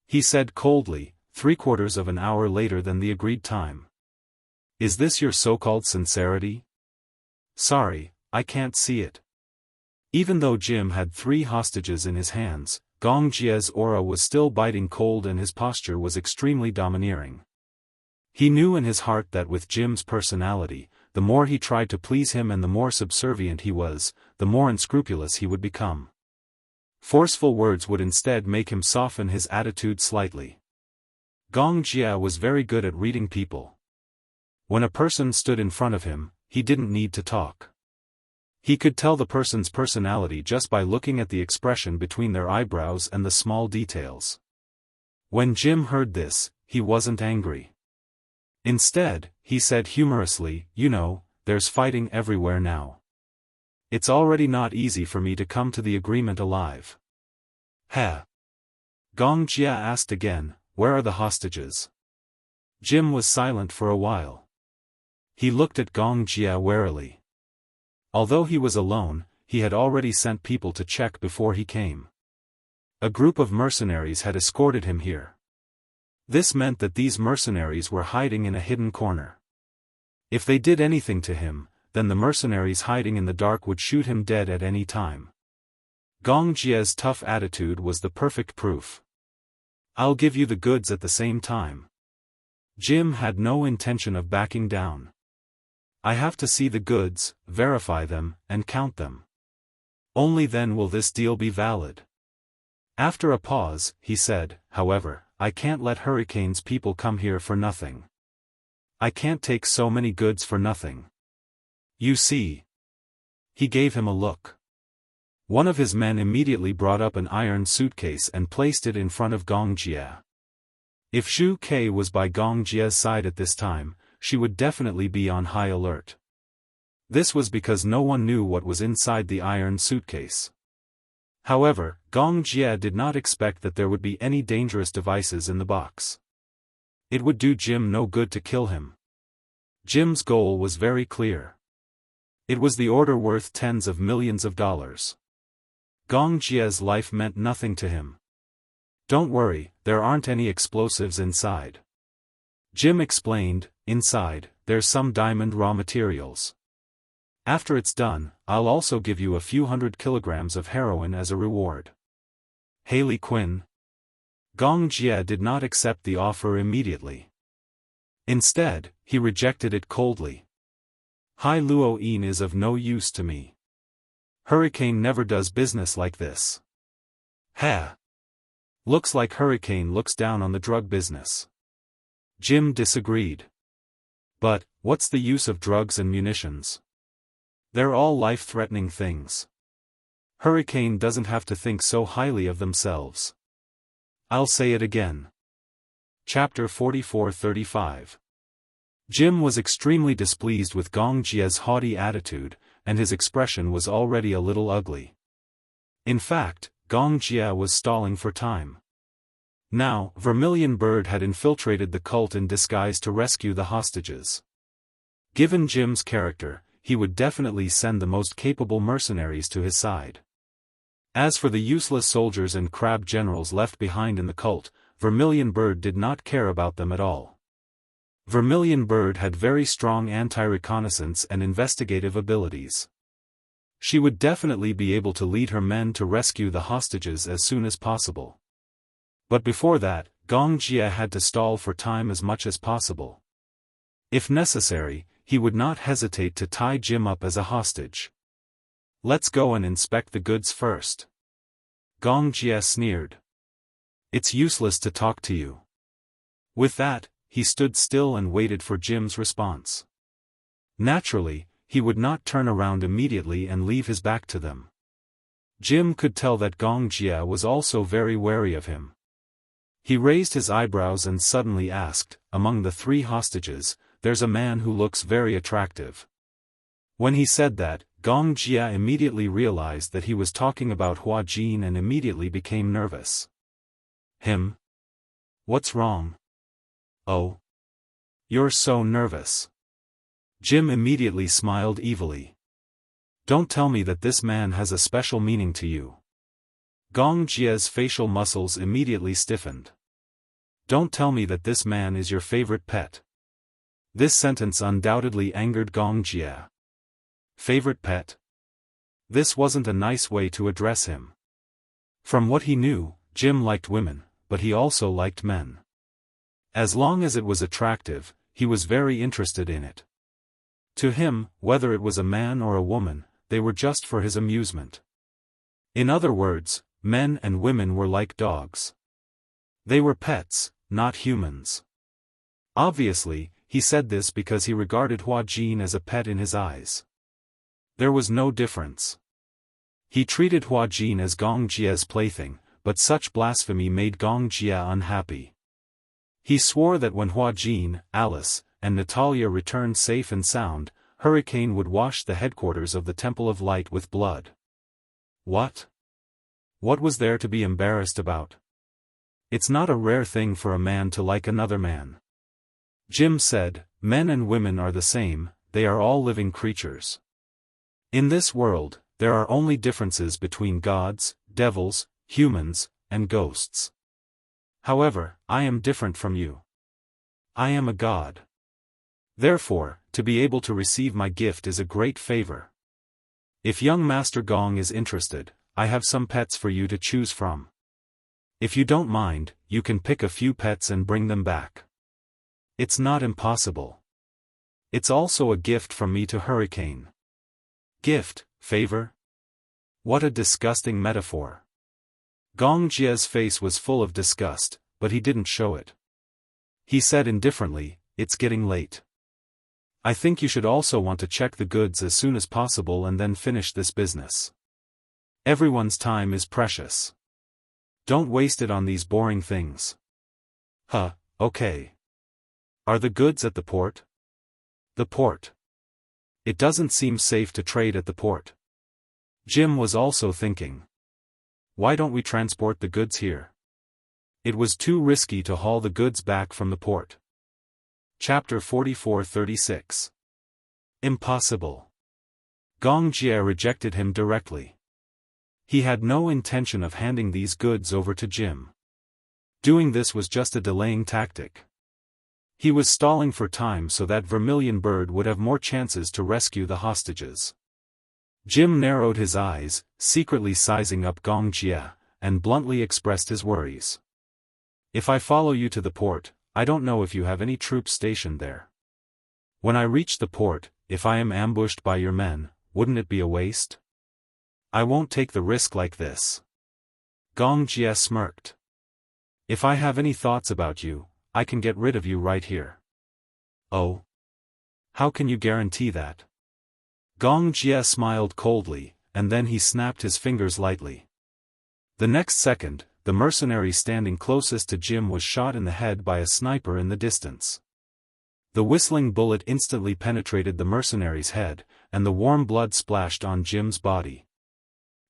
He said coldly, 3/4 of an hour later than the agreed time. Is this your so-called sincerity? Sorry, I can't see it. Even though Jim had 3 hostages in his hands, Gong Jia's aura was still biting cold and his posture was extremely domineering. He knew in his heart that with Jim's personality, the more he tried to please him and the more subservient he was, the more unscrupulous he would become. Forceful words would instead make him soften his attitude slightly. Gong Jia was very good at reading people. When a person stood in front of him, he didn't need to talk. He could tell the person's personality just by looking at the expression between their eyebrows and the small details. When Jim heard this, he wasn't angry. Instead, he said humorously, you know, there's fighting everywhere now. It's already not easy for me to come to the agreement alive. Huh? Gong Jia asked again, where are the hostages? Jim was silent for a while. He looked at Gong Jia warily. Although he was alone, he had already sent people to check before he came. A group of mercenaries had escorted him here. This meant that these mercenaries were hiding in a hidden corner. If they did anything to him, then the mercenaries hiding in the dark would shoot him dead at any time. Gong Jia's tough attitude was the perfect proof. I'll give you the goods at the same time. Jim had no intention of backing down. I have to see the goods, verify them, and count them. Only then will this deal be valid. After a pause, he said, however, I can't let Hurricane's people come here for nothing. I can't take so many goods for nothing. You see. He gave him a look. One of his men immediately brought up an iron suitcase and placed it in front of Gong Jia. If Zhu Ke was by Gong Jia's side at this time, she would definitely be on high alert. This was because no one knew what was inside the iron suitcase. However, Gong Jia did not expect that there would be any dangerous devices in the box. It would do Jim no good to kill him. Jim's goal was very clear. It was the order worth tens of millions of dollars. Gong Jia's life meant nothing to him. Don't worry, there aren't any explosives inside. Jim explained, inside, there's some diamond raw materials. After it's done, I'll also give you a few 100 kilograms of heroin as a reward. Haley Quinn. Gong Jia did not accept the offer immediately. Instead, he rejected it coldly. Hai Luo Yin is of no use to me. Hurricane never does business like this. Ha! Looks like Hurricane looks down on the drug business. Jim disagreed. But, what's the use of drugs and munitions? They're all life-threatening things. Hurricane doesn't have to think so highly of themselves. I'll say it again. Chapter 44-35. Jim was extremely displeased with Gong Jia's haughty attitude, and his expression was already a little ugly. In fact, Gong Jia was stalling for time. Now, Vermilion Bird had infiltrated the cult in disguise to rescue the hostages. Given Jim's character, he would definitely send the most capable mercenaries to his side. As for the useless soldiers and crab generals left behind in the cult, Vermilion Bird did not care about them at all. Vermilion Bird had very strong anti-reconnaissance and investigative abilities. She would definitely be able to lead her men to rescue the hostages as soon as possible. But before that, Gong Jia had to stall for time as much as possible. If necessary, he would not hesitate to tie Jim up as a hostage. "Let's go and inspect the goods first." Gong Jia sneered. "It's useless to talk to you." With that, he stood still and waited for Jim's response. Naturally, he would not turn around immediately and leave his back to them. Jim could tell that Gong Jia was also very wary of him. He raised his eyebrows and suddenly asked, "Among the 3 hostages, there's a man who looks very attractive." When he said that, Gong Jia immediately realized that he was talking about Hua Jin and immediately became nervous. "Him? What's wrong?" "Oh. You're so nervous." Jim immediately smiled evilly. "Don't tell me that this man has a special meaning to you." Gong Jia's facial muscles immediately stiffened. "Don't tell me that this man is your favorite pet." This sentence undoubtedly angered Gong Jia. Favorite pet? This wasn't a nice way to address him. From what he knew, Jim liked women, but he also liked men. As long as it was attractive, he was very interested in it. To him, whether it was a man or a woman, they were just for his amusement. In other words, men and women were like dogs. They were pets, not humans. Obviously, he said this because he regarded Hua Jin as a pet in his eyes. There was no difference. He treated Hua Jin as Gong Jia's plaything, but such blasphemy made Gong Jia unhappy. He swore that when Hua Jin, Alice, and Natalia returned safe and sound, Hurricane would wash the headquarters of the Temple of Light with blood. What? What was there to be embarrassed about? It's not a rare thing for a man to like another man. Jim said, "Men and women are the same, they are all living creatures. In this world, there are only differences between gods, devils, humans, and ghosts. However, I am different from you. I am a god. Therefore, to be able to receive my gift is a great favor. If young Master Gong is interested, I have some pets for you to choose from. If you don't mind, you can pick a few pets and bring them back. It's not impossible. It's also a gift from me to Hurricane." Gift, favor? What a disgusting metaphor. Gong Jia's face was full of disgust, but he didn't show it. He said indifferently, "It's getting late. I think you should also want to check the goods as soon as possible and then finish this business. Everyone's time is precious. Don't waste it on these boring things." Okay. Are the goods at the port? The port. It doesn't seem safe to trade at the port. Jim was also thinking. Why don't we transport the goods here? It was too risky to haul the goods back from the port. Chapter 44-36. Impossible. Gong Jia rejected him directly. He had no intention of handing these goods over to Jim. Doing this was just a delaying tactic. He was stalling for time so that Vermilion Bird would have more chances to rescue the hostages. Jim narrowed his eyes, secretly sizing up Gong Jia, and bluntly expressed his worries. "If I follow you to the port, I don't know if you have any troops stationed there. When I reach the port, if I am ambushed by your men, wouldn't it be a waste? I won't take the risk like this." Gong Jia smirked. "If I have any thoughts about you, I can get rid of you right here." "Oh? How can you guarantee that?" Gong Jia smiled coldly, and then he snapped his fingers lightly. The next second, the mercenary standing closest to Jim was shot in the head by a sniper in the distance. The whistling bullet instantly penetrated the mercenary's head, and the warm blood splashed on Jim's body.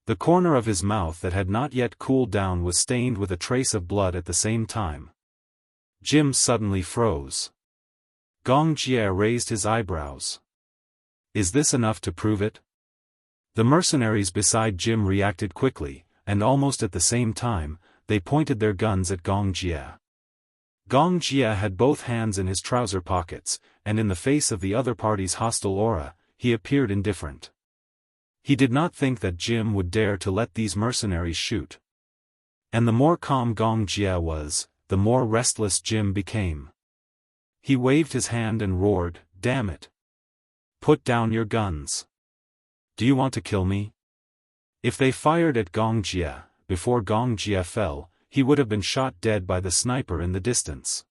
The corner of his mouth that had not yet cooled down was stained with a trace of blood at the same time. Jim suddenly froze. Gong Jia raised his eyebrows. "Is this enough to prove it?" The mercenaries beside Jim reacted quickly, and almost at the same time, they pointed their guns at Gong Jia. Gong Jia had both hands in his trouser pockets, and in the face of the other party's hostile aura, he appeared indifferent. He did not think that Jim would dare to let these mercenaries shoot. And the more calm Gong Jia was, the more restless Jim became. He waved his hand and roared, "Damn it! Put down your guns. Do you want to kill me?" If they fired at Gong Jia, before Gong Jia fell, he would have been shot dead by the sniper in the distance.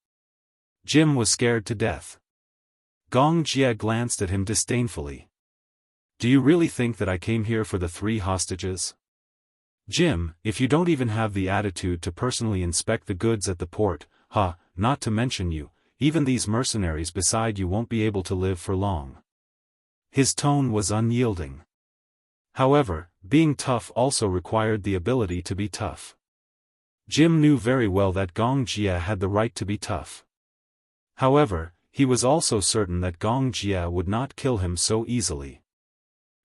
Jim was scared to death. Gong Jia glanced at him disdainfully. "Do you really think that I came here for the 3 hostages? Jim, if you don't even have the attitude to personally inspect the goods at the port, not to mention you, even these mercenaries beside you won't be able to live for long." His tone was unyielding. However, being tough also required the ability to be tough. Jim knew very well that Gong Jia had the right to be tough. However, he was also certain that Gong Jia would not kill him so easily.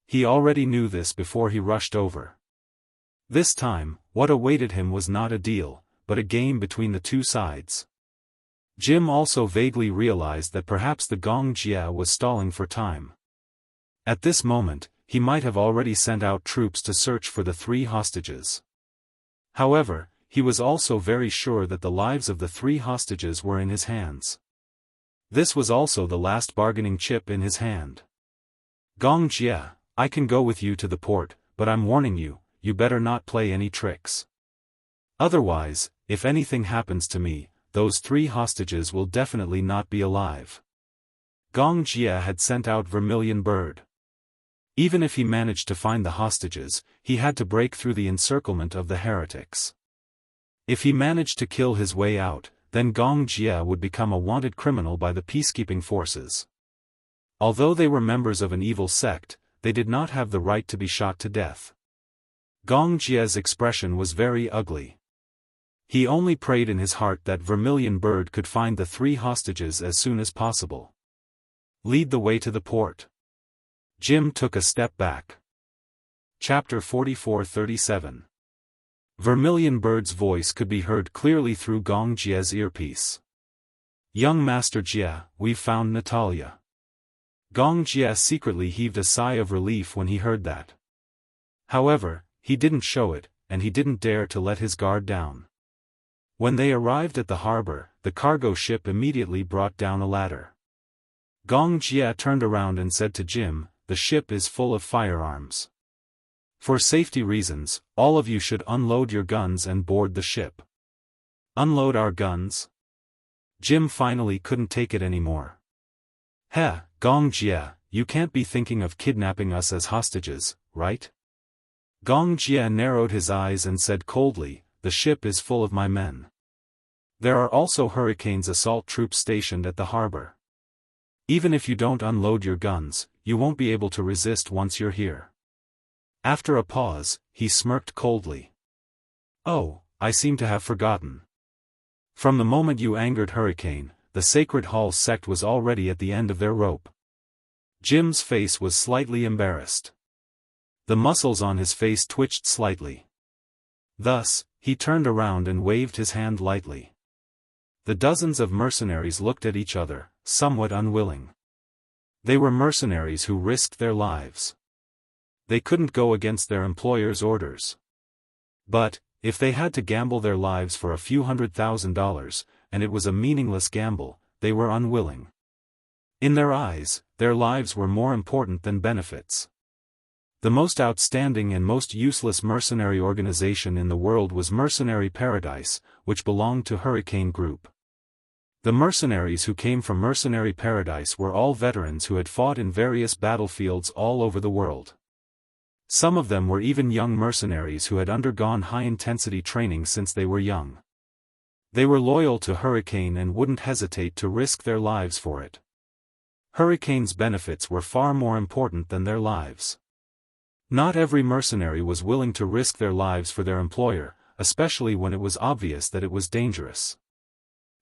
He already knew this before he rushed over. This time, what awaited him was not a deal, but a game between the two sides. Jim also vaguely realized that perhaps the Gong Jia was stalling for time. At this moment, he might have already sent out troops to search for the 3 hostages. However, he was also very sure that the lives of the 3 hostages were in his hands. This was also the last bargaining chip in his hand. "Gong Jia, I can go with you to the port, but I'm warning you, you better not play any tricks. Otherwise, if anything happens to me, those 3 hostages will definitely not be alive." Gong Jia had sent out Vermilion Bird. Even if he managed to find the hostages, he had to break through the encirclement of the heretics. If he managed to kill his way out, then Gong Jia would become a wanted criminal by the peacekeeping forces. Although they were members of an evil sect, they did not have the right to be shot to death. Gong Jia's expression was very ugly. He only prayed in his heart that Vermilion Bird could find the 3 hostages as soon as possible. "Lead the way to the port." Jim took a step back. Chapter 44-37. Vermilion Bird's voice could be heard clearly through Gong Jia's earpiece. "Young Master Jia, we've found Natalia." Gong Jia secretly heaved a sigh of relief when he heard that. However, he didn't show it, and he didn't dare to let his guard down. When they arrived at the harbor, the cargo ship immediately brought down a ladder. Gong Jia turned around and said to Jim, "The ship is full of firearms. For safety reasons, all of you should unload your guns and board the ship." "Unload our guns?" Jim finally couldn't take it anymore. Gong Jia, you can't be thinking of kidnapping us as hostages, right?" Gong Jia narrowed his eyes and said coldly, "The ship is full of my men. There are also Hurricane's assault troops stationed at the harbor. Even if you don't unload your guns, you won't be able to resist once you're here." After a pause, he smirked coldly. "Oh, I seem to have forgotten. From the moment you angered Hurricane, the Sacred Hall sect was already at the end of their rope." Jim's face was slightly embarrassed. The muscles on his face twitched slightly. Thus, he turned around and waved his hand lightly. The dozens of mercenaries looked at each other, somewhat unwilling. They were mercenaries who risked their lives. They couldn't go against their employer's orders. But, if they had to gamble their lives for a few $100,000, and it was a meaningless gamble, they were unwilling. In their eyes, their lives were more important than benefits. The most outstanding and most useless mercenary organization in the world was Mercenary Paradise, which belonged to Hurricane Group. The mercenaries who came from Mercenary Paradise were all veterans who had fought in various battlefields all over the world. Some of them were even young mercenaries who had undergone high-intensity training since they were young. They were loyal to Hurricane and wouldn't hesitate to risk their lives for it. Hurricane's benefits were far more important than their lives. Not every mercenary was willing to risk their lives for their employer, especially when it was obvious that it was dangerous.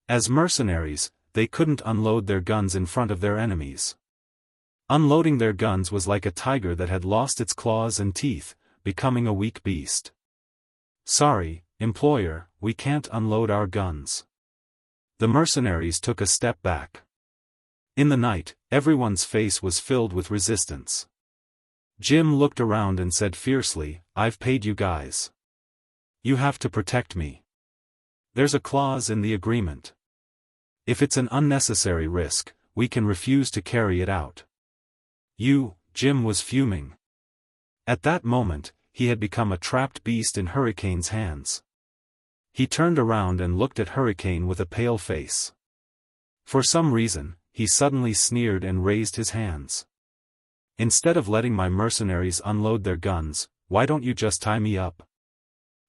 As mercenaries, they couldn't unload their guns in front of their enemies. Unloading their guns was like a tiger that had lost its claws and teeth, becoming a weak beast. Sorry, employer, we can't unload our guns. The mercenaries took a step back. In the night, everyone's face was filled with resistance. Jim looked around and said fiercely, I've paid you guys. You have to protect me. There's a clause in the agreement. If it's an unnecessary risk, we can refuse to carry it out. Jim was fuming. At that moment, he had become a trapped beast in Hurricane's hands. He turned around and looked at Hurricane with a pale face. For some reason, he suddenly sneered and raised his hands. Instead of letting my mercenaries unload their guns, why don't you just tie me up?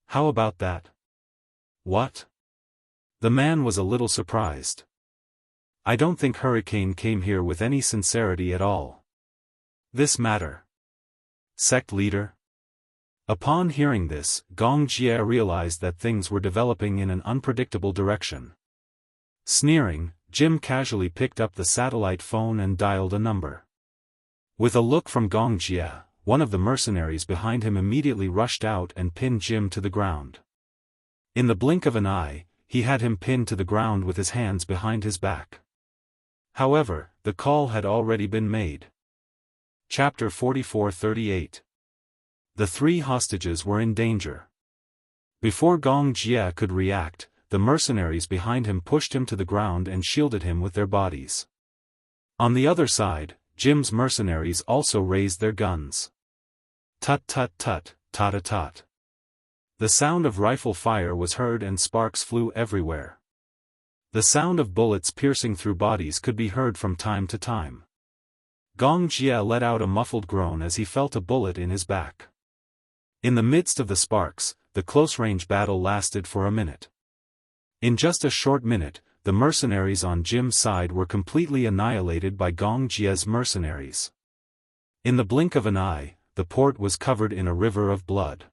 How about that? What? The man was a little surprised. I don't think Hurricane came here with any sincerity at all. This matter. Sect leader? Upon hearing this, Gong Jie realized that things were developing in an unpredictable direction. Sneering, Jim casually picked up the satellite phone and dialed a number. With a look from Gong Jie, one of the mercenaries behind him immediately rushed out and pinned Jim to the ground. In the blink of an eye, he had him pinned to the ground with his hands behind his back. However, the call had already been made. Chapter 44-38. The three hostages were in danger. Before Gong Jie could react, the mercenaries behind him pushed him to the ground and shielded him with their bodies. On the other side, Jim's mercenaries also raised their guns. Tut tut tut, tot-a-tot. The sound of rifle fire was heard and sparks flew everywhere. The sound of bullets piercing through bodies could be heard from time to time. Gong Jie let out a muffled groan as he felt a bullet in his back. In the midst of the sparks, the close-range battle lasted for a minute. In just a short minute, the mercenaries on Jim's side were completely annihilated by Gong Jie's mercenaries. In the blink of an eye, the port was covered in a river of blood.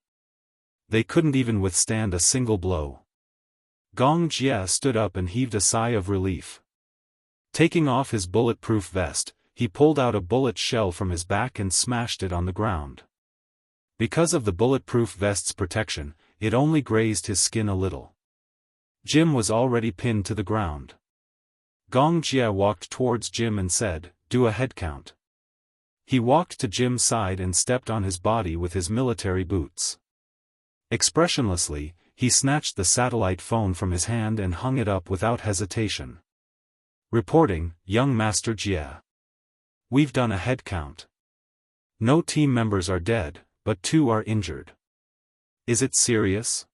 They couldn't even withstand a single blow. Gong Jie stood up and heaved a sigh of relief. Taking off his bulletproof vest, he pulled out a bullet shell from his back and smashed it on the ground. Because of the bulletproof vest's protection, it only grazed his skin a little. Jim was already pinned to the ground. Gong Jie walked towards Jim and said, "Do a head count." He walked to Jim's side and stepped on his body with his military boots. Expressionlessly, he snatched the satellite phone from his hand and hung it up without hesitation. Reporting, Young Master Jie. We've done a head count. No team members are dead, but 2 are injured. Is it serious?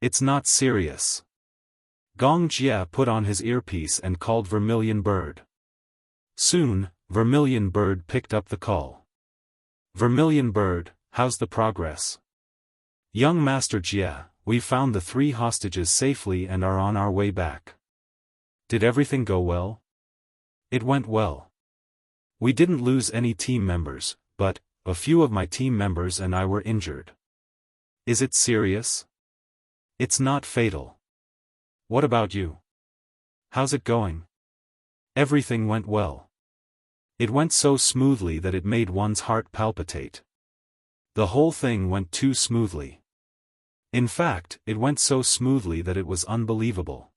It's not serious. Gong Jie put on his earpiece and called Vermilion Bird. Soon, Vermilion Bird picked up the call. Vermilion Bird, how's the progress? Young Master Jie, we've found the 3 hostages safely and are on our way back. Did everything go well? It went well. We didn't lose any team members, but a few of my team members and I were injured. Is it serious? It's not fatal. What about you? How's it going? Everything went well. It went so smoothly that it made one's heart palpitate. The whole thing went too smoothly. In fact, it went so smoothly that it was unbelievable.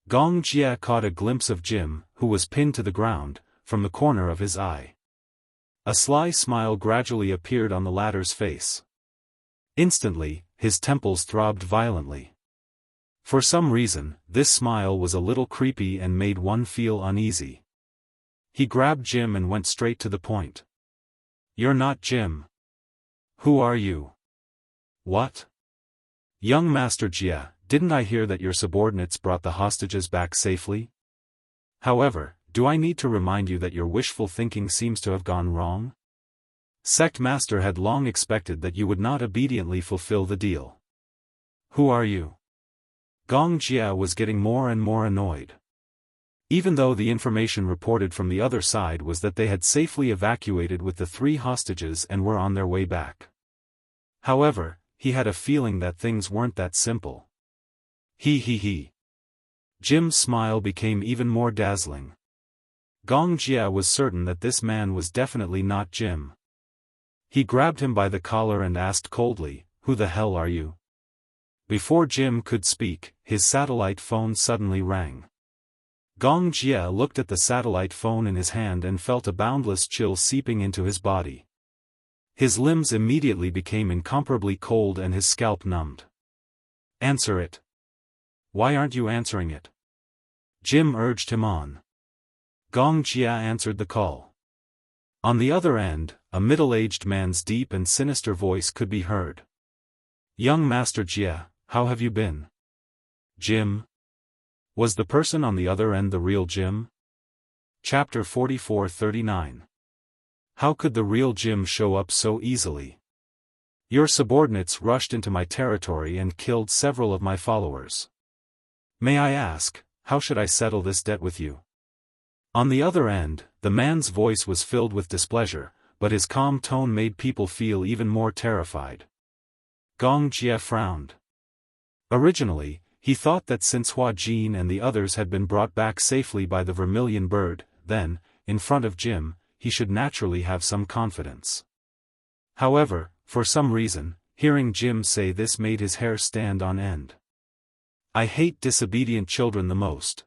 Gong Jie caught a glimpse of Jim, who was pinned to the ground, from the corner of his eye. A sly smile gradually appeared on the latter's face. Instantly, his temples throbbed violently. For some reason, this smile was a little creepy and made one feel uneasy. He grabbed Jim and went straight to the point. You're not Jim. Who are you? What? Young Master Jie, didn't I hear that your subordinates brought the hostages back safely? However, do I need to remind you that your wishful thinking seems to have gone wrong? Sect Master had long expected that you would not obediently fulfill the deal. Who are you? Gong Jie was getting more and more annoyed. Even though the information reported from the other side was that they had safely evacuated with the 3 hostages and were on their way back. However, he had a feeling that things weren't that simple. He. Jim's smile became even more dazzling. Gong Jie was certain that this man was definitely not Jim. He grabbed him by the collar and asked coldly, "Who the hell are you?" Before Jim could speak, his satellite phone suddenly rang. Gong Jia looked at the satellite phone in his hand and felt a boundless chill seeping into his body. His limbs immediately became incomparably cold and his scalp numbed. "Answer it. Why aren't you answering it?" Jim urged him on. Gong Jia answered the call. On the other end, a middle-aged man's deep and sinister voice could be heard. "Young Master Jia, how have you been?" "Jim?" Was the person on the other end the real Jim? Chapter 44-39. How could the real Jim show up so easily? "Your subordinates rushed into my territory and killed several of my followers. May I ask, how should I settle this debt with you?" On the other end, the man's voice was filled with displeasure, but his calm tone made people feel even more terrified. Gong Jia frowned. Originally, he thought that since Hua Jin and the others had been brought back safely by the vermilion bird, then, in front of Jim, he should naturally have some confidence. However, for some reason, hearing Jim say this made his hair stand on end. "I hate disobedient children the most."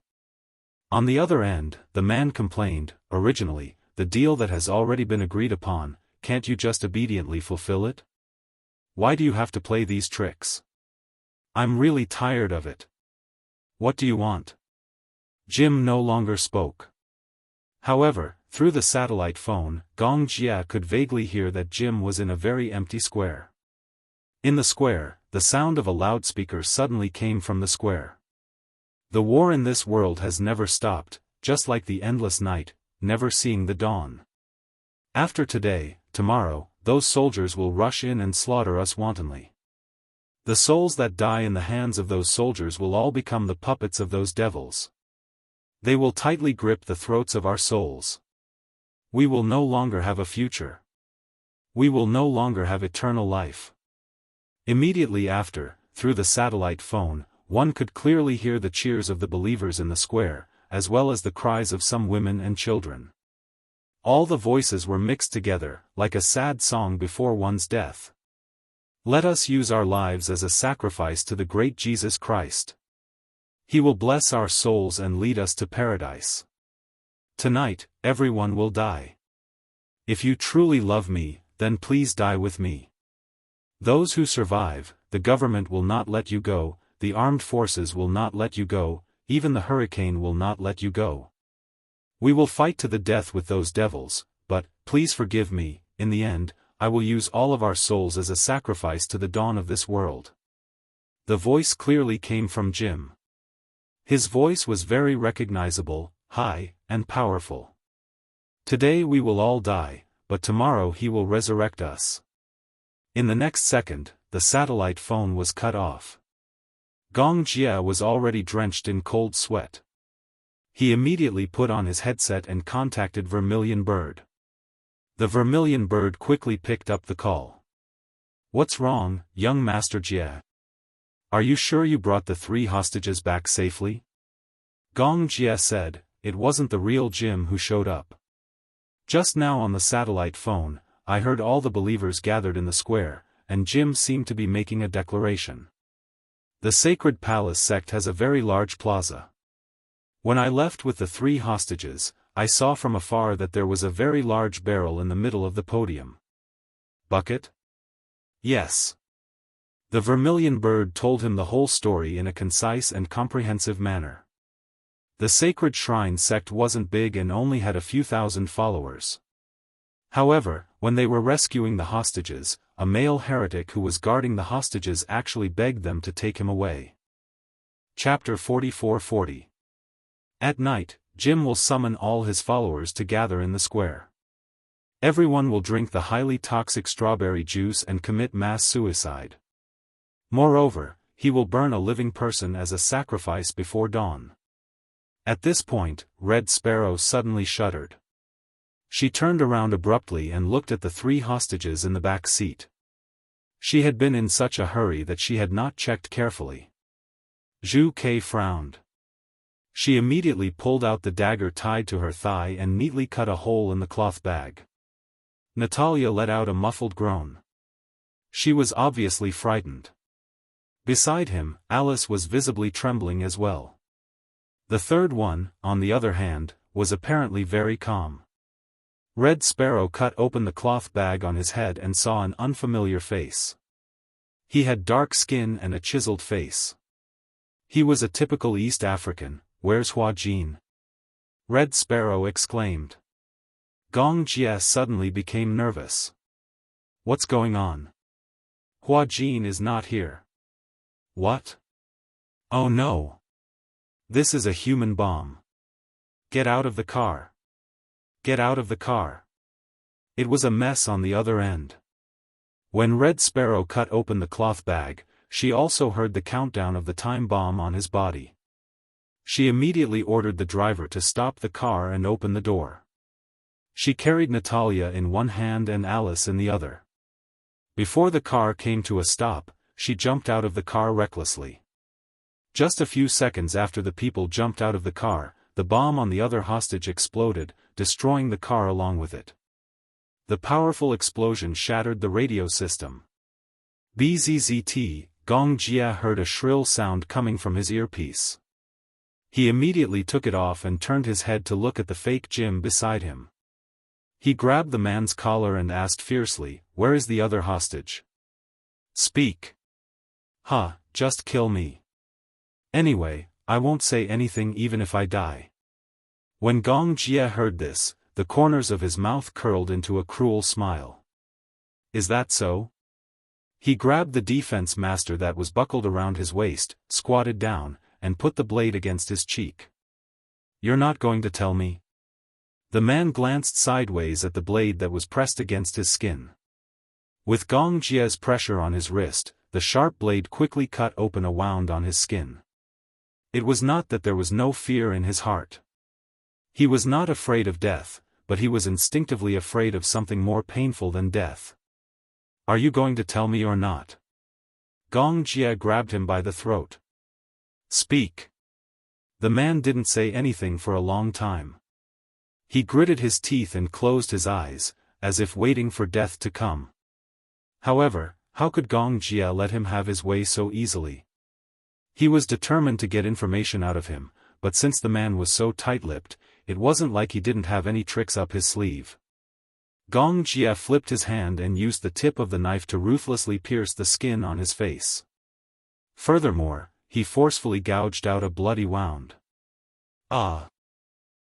On the other end, the man complained, "Originally, the deal that has already been agreed upon, can't you just obediently fulfill it? Why do you have to play these tricks? I'm really tired of it. What do you want?" Jim no longer spoke. However, through the satellite phone, Gong Jia could vaguely hear that Jim was in a very empty square. In the square, the sound of a loudspeaker suddenly came from the square. "The war in this world has never stopped, just like the endless night, never seeing the dawn. After today, tomorrow, those soldiers will rush in and slaughter us wantonly. The souls that die in the hands of those soldiers will all become the puppets of those devils. They will tightly grip the throats of our souls. We will no longer have a future. We will no longer have eternal life." Immediately after, through the satellite phone, one could clearly hear the cheers of the believers in the square, as well as the cries of some women and children. All the voices were mixed together, like a sad song before one's death. "Let us use our lives as a sacrifice to the great Jesus Christ. He will bless our souls and lead us to paradise. Tonight, everyone will die. If you truly love me, then please die with me. Those who survive, the government will not let you go, the armed forces will not let you go, even the hurricane will not let you go. We will fight to the death with those devils, but, please forgive me, in the end, I will use all of our souls as a sacrifice to the dawn of this world." The voice clearly came from Jim. His voice was very recognizable, high, and powerful. "Today we will all die, but tomorrow he will resurrect us." In the next second, the satellite phone was cut off. Gong Jia was already drenched in cold sweat. He immediately put on his headset and contacted Vermilion Bird. The Vermilion Bird quickly picked up the call. "What's wrong, young Master Jia? Are you sure you brought the 3 hostages back safely?" Gong Jia said, "It wasn't the real Jim who showed up. Just now on the satellite phone, I heard all the believers gathered in the square, and Jim seemed to be making a declaration. The Sacred Palace sect has a very large plaza. When I left with the 3 hostages, I saw from afar that there was a very large barrel in the middle of the podium." "Bucket?" "Yes." The Vermilion Bird told him the whole story in a concise and comprehensive manner. The Sacred Shrine sect wasn't big and only had a few thousand followers. However, when they were rescuing the hostages, a male heretic who was guarding the hostages actually begged them to take him away. Chapter 44-40. At night, Jim will summon all his followers to gather in the square. Everyone will drink the highly toxic strawberry juice and commit mass suicide. Moreover, he will burn a living person as a sacrifice before dawn. At this point, Red Sparrow suddenly shuddered. She turned around abruptly and looked at the 3 hostages in the back seat. She had been in such a hurry that she had not checked carefully. Zhu Kei frowned. She immediately pulled out the dagger tied to her thigh and neatly cut a hole in the cloth bag. Natalia let out a muffled groan. She was obviously frightened. Beside him, Alice was visibly trembling as well. The third one, on the other hand, was apparently very calm. Red Sparrow cut open the cloth bag on his head and saw an unfamiliar face. He had dark skin and a chiseled face. He was a typical East African. "Where's Hua Jin?" Red Sparrow exclaimed. Gong Jie suddenly became nervous. "What's going on? Hua Jin is not here." "What? Oh no. This is a human bomb. Get out of the car. Get out of the car." It was a mess on the other end. When Red Sparrow cut open the cloth bag, she also heard the countdown of the time bomb on his body. She immediately ordered the driver to stop the car and open the door. She carried Natalia in one hand and Alice in the other. Before the car came to a stop, she jumped out of the car recklessly. Just a few seconds after the people jumped out of the car, the bomb on the other hostage exploded, destroying the car along with it. The powerful explosion shattered the radio system. Bzzzt, Gong Jie heard a shrill sound coming from his earpiece. He immediately took it off and turned his head to look at the fake Jim beside him. He grabbed the man's collar and asked fiercely, "Where is the other hostage? Speak." "Huh, just kill me. Anyway, I won't say anything even if I die." When Gong Jie heard this, the corners of his mouth curled into a cruel smile. "Is that so?" He grabbed the defense master that was buckled around his waist, squatted down, and put the blade against his cheek. "You're not going to tell me?" The man glanced sideways at the blade that was pressed against his skin. With Gong Jie's pressure on his wrist, the sharp blade quickly cut open a wound on his skin. It was not that there was no fear in his heart. He was not afraid of death, but he was instinctively afraid of something more painful than death. "Are you going to tell me or not?" Gong Jie grabbed him by the throat. "Speak." The man didn't say anything for a long time. He gritted his teeth and closed his eyes, as if waiting for death to come. However, how could Gong Jie let him have his way so easily? He was determined to get information out of him, but since the man was so tight-lipped, it wasn't like he didn't have any tricks up his sleeve. Gong Jie flipped his hand and used the tip of the knife to ruthlessly pierce the skin on his face. Furthermore, he forcefully gouged out a bloody wound. Ah!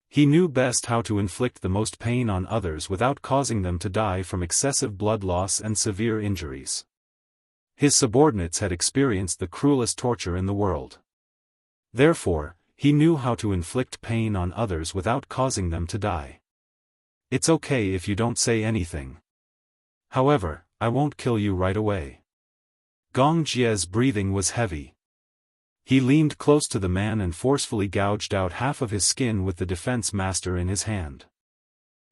He knew best how to inflict the most pain on others without causing them to die from excessive blood loss and severe injuries. His subordinates had experienced the cruelest torture in the world. Therefore, he knew how to inflict pain on others without causing them to die. "It's okay if you don't say anything. However, I won't kill you right away." Gong Jie's breathing was heavy. He leaned close to the man and forcefully gouged out half of his skin with the defense master in his hand.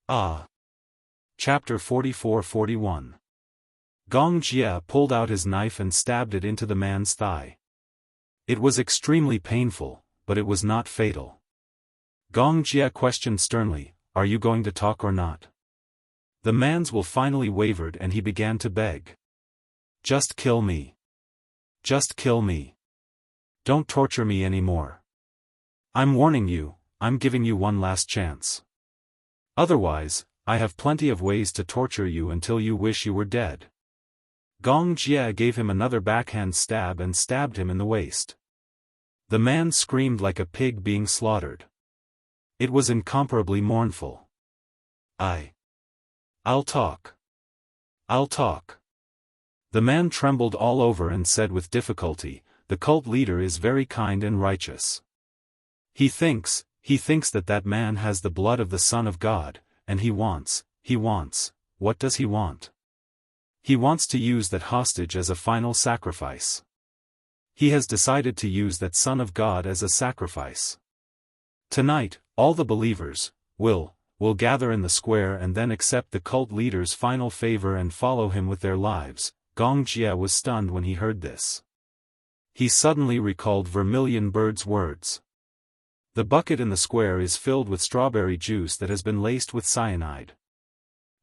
Ah! Chapter 44-41. Gong Jie pulled out his knife and stabbed it into the man's thigh. It was extremely painful, but it was not fatal. Gong Jie questioned sternly, "Are you going to talk or not?" The man's will finally wavered and he began to beg. "Just kill me. Just kill me. Don't torture me anymore. I'm warning you, I'm giving you one last chance. Otherwise, I have plenty of ways to torture you until you wish you were dead." Gong Jie gave him another backhand stab and stabbed him in the waist. The man screamed like a pig being slaughtered. It was incomparably mournful. I'll talk. I'll talk." The man trembled all over and said with difficulty, "The cult leader is very kind and righteous. He thinks that man has the blood of the Son of God, and he wants, what does he want? He wants to use that hostage as a final sacrifice. He has decided to use that Son of God as a sacrifice. Tonight, all the believers will gather in the square and then accept the cult leader's final favor and follow him with their lives." Gong Jie was stunned when he heard this. He suddenly recalled Vermilion Bird's words. The bucket in the square is filled with strawberry juice that has been laced with cyanide.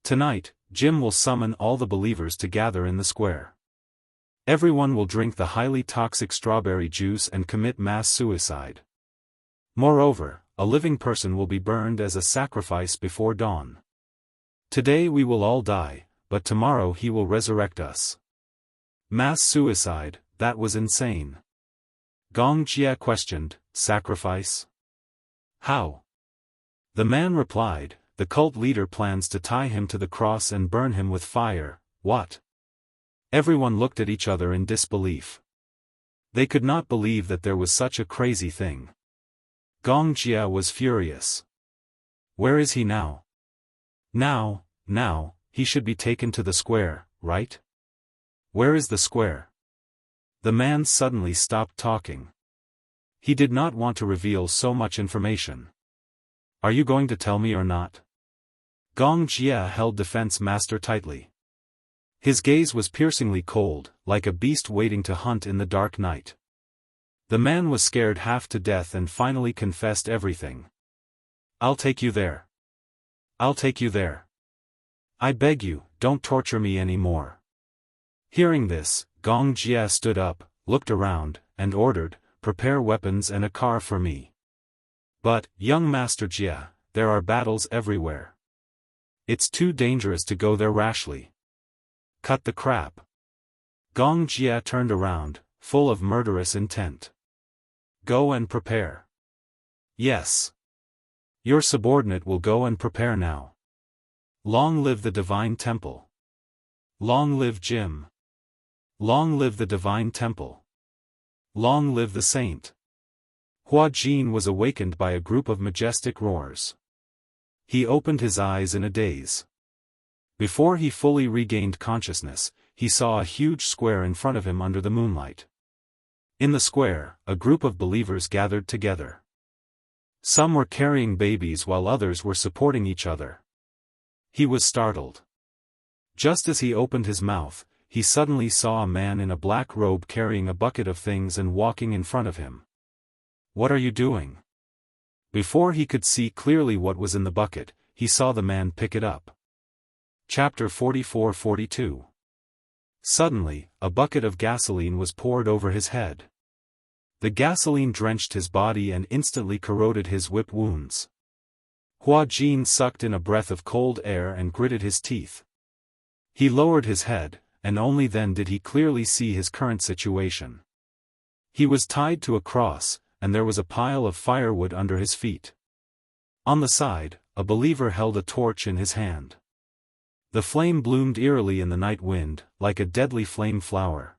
Tonight, Jim will summon all the believers to gather in the square. Everyone will drink the highly toxic strawberry juice and commit mass suicide. Moreover, a living person will be burned as a sacrifice before dawn. Today we will all die, but tomorrow he will resurrect us. Mass suicide, that was insane. Gong Jia questioned, sacrifice? How? The man replied, the cult leader plans to tie him to the cross and burn him with fire. What? Everyone looked at each other in disbelief. They could not believe that there was such a crazy thing. Gong Jia was furious. Where is he now? Now, he should be taken to the square, right? Where is the square? The man suddenly stopped talking. He did not want to reveal so much information. Are you going to tell me or not? Gong Jia held Defense Master tightly. His gaze was piercingly cold, like a beast waiting to hunt in the dark night. The man was scared half to death and finally confessed everything. I'll take you there. I'll take you there. I beg you, don't torture me anymore. Hearing this, Gong Jia stood up, looked around, and ordered, prepare weapons and a car for me. But, young Master Jia, there are battles everywhere. It's too dangerous to go there rashly. Cut the crap. Gong Jia turned around, full of murderous intent. Go and prepare. Yes. Your subordinate will go and prepare now. Long live the Divine Temple. Long live Jim. Long live the Divine Temple. Long live the Saint. Hua Jin was awakened by a group of majestic roars. He opened his eyes in a daze. Before he fully regained consciousness, he saw a huge square in front of him under the moonlight. In the square, a group of believers gathered together. Some were carrying babies while others were supporting each other. He was startled. Just as he opened his mouth, he suddenly saw a man in a black robe carrying a bucket of things and walking in front of him. What are you doing? Before he could see clearly what was in the bucket, he saw the man pick it up. Chapter 44-42. Suddenly, a bucket of gasoline was poured over his head. The gasoline drenched his body and instantly corroded his whip wounds. Hua Jin sucked in a breath of cold air and gritted his teeth. He lowered his head, and only then did he clearly see his current situation. He was tied to a cross, and there was a pile of firewood under his feet. On the side, a believer held a torch in his hand. The flame bloomed eerily in the night wind, like a deadly flame flower.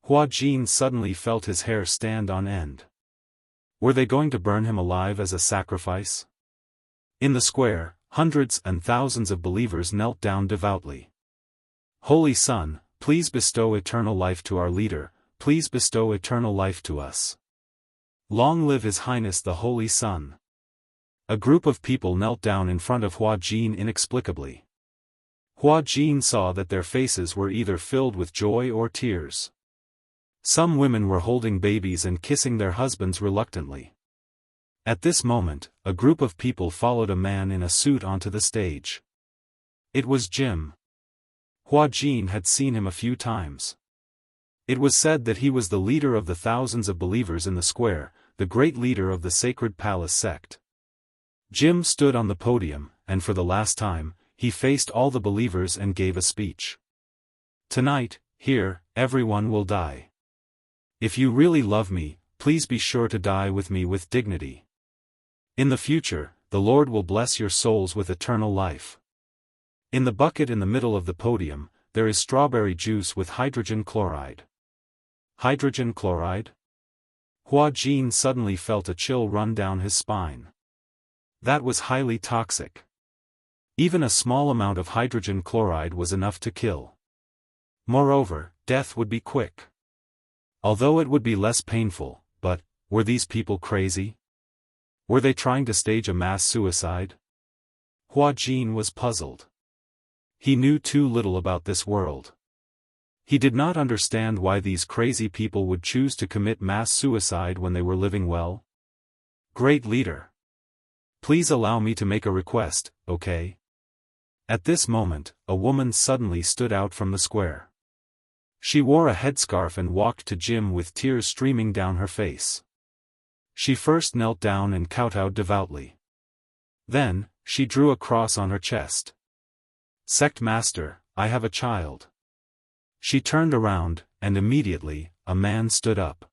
Hua Jin suddenly felt his hair stand on end. Were they going to burn him alive as a sacrifice? In the square, hundreds and thousands of believers knelt down devoutly. Holy Sun, please bestow eternal life to our leader, please bestow eternal life to us. Long live His Highness the Holy Sun. A group of people knelt down in front of Hua Jin inexplicably. Hua Jin saw that their faces were either filled with joy or tears. Some women were holding babies and kissing their husbands reluctantly. At this moment, a group of people followed a man in a suit onto the stage. It was Jim. Hua Jin had seen him a few times. It was said that he was the leader of the thousands of believers in the square, the great leader of the Sacred Palace sect. Jim stood on the podium, and for the last time, he faced all the believers and gave a speech. Tonight, here, everyone will die. If you really love me, please be sure to die with me with dignity. In the future, the Lord will bless your souls with eternal life. In the bucket in the middle of the podium, there is strawberry juice with hydrogen chloride. Hydrogen chloride? Hua Jin suddenly felt a chill run down his spine. That was highly toxic. Even a small amount of hydrogen chloride was enough to kill. Moreover, death would be quick. Although it would be less painful, but, were these people crazy? Were they trying to stage a mass suicide? Hua Jin was puzzled. He knew too little about this world. He did not understand why these crazy people would choose to commit mass suicide when they were living well. Great leader. Please allow me to make a request, okay? At this moment, a woman suddenly stood out from the square. She wore a headscarf and walked to Jim with tears streaming down her face. She first knelt down and kowtowed devoutly. Then, she drew a cross on her chest. "Sect Master, I have a child." She turned around, and immediately, a man stood up.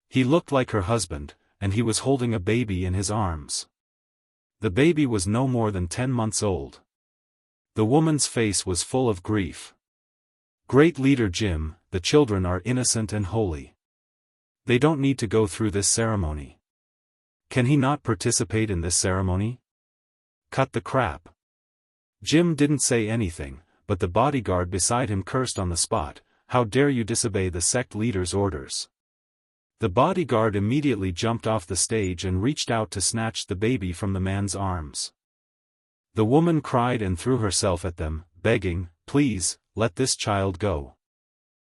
He looked like her husband, and he was holding a baby in his arms. The baby was no more than 10 months old. The woman's face was full of grief. "Great leader Jim, the children are innocent and holy. They don't need to go through this ceremony. Can he not participate in this ceremony? Cut the crap." Jim didn't say anything, but the bodyguard beside him cursed on the spot, "How dare you disobey the sect leader's orders?" The bodyguard immediately jumped off the stage and reached out to snatch the baby from the man's arms. The woman cried and threw herself at them, begging, "Please, let this child go.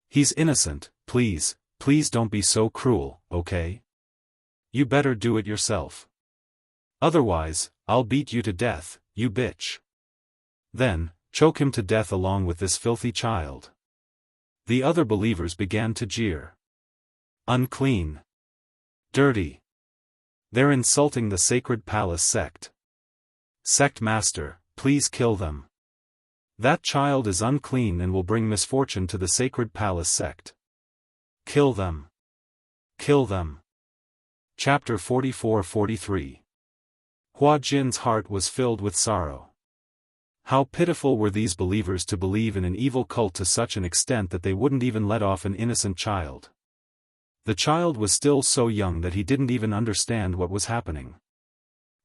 He's innocent, please, please don't be so cruel, okay? You better do it yourself. Otherwise, I'll beat you to death, you bitch. Then, choke him to death along with this filthy child." The other believers began to jeer. "Unclean. Dirty. They're insulting the Sacred Palace sect. Sect Master, please kill them. That child is unclean and will bring misfortune to the Sacred Palace sect. Kill them. Kill them." Chapter 44-43. Hua Jin's heart was filled with sorrow. How pitiful were these believers to believe in an evil cult to such an extent that they wouldn't even let off an innocent child. The child was still so young that he didn't even understand what was happening.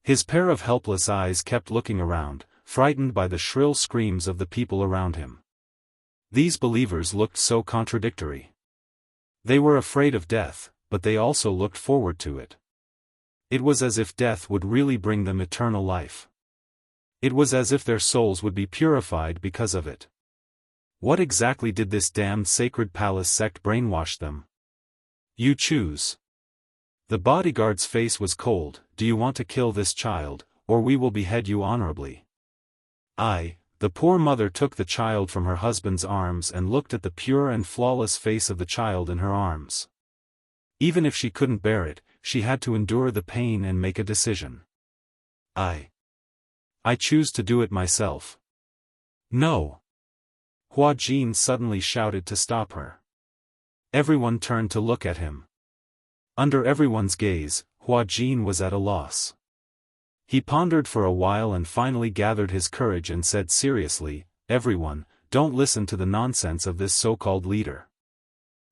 His pair of helpless eyes kept looking around, frightened by the shrill screams of the people around him. These believers looked so contradictory. They were afraid of death, but they also looked forward to it. It was as if death would really bring them eternal life. It was as if their souls would be purified because of it. What exactly did this damned Sacred Palace sect brainwash them? You choose. The bodyguard's face was cold. "Do you want to kill this child, or we will behead you honorably?" The poor mother took the child from her husband's arms and looked at the pure and flawless face of the child in her arms. Even if she couldn't bear it, she had to endure the pain and make a decision. I choose to do it myself." "No!" Hua Jin suddenly shouted to stop her. Everyone turned to look at him. Under everyone's gaze, Hua Jin was at a loss. He pondered for a while and finally gathered his courage and said seriously, "Everyone, don't listen to the nonsense of this so-called leader.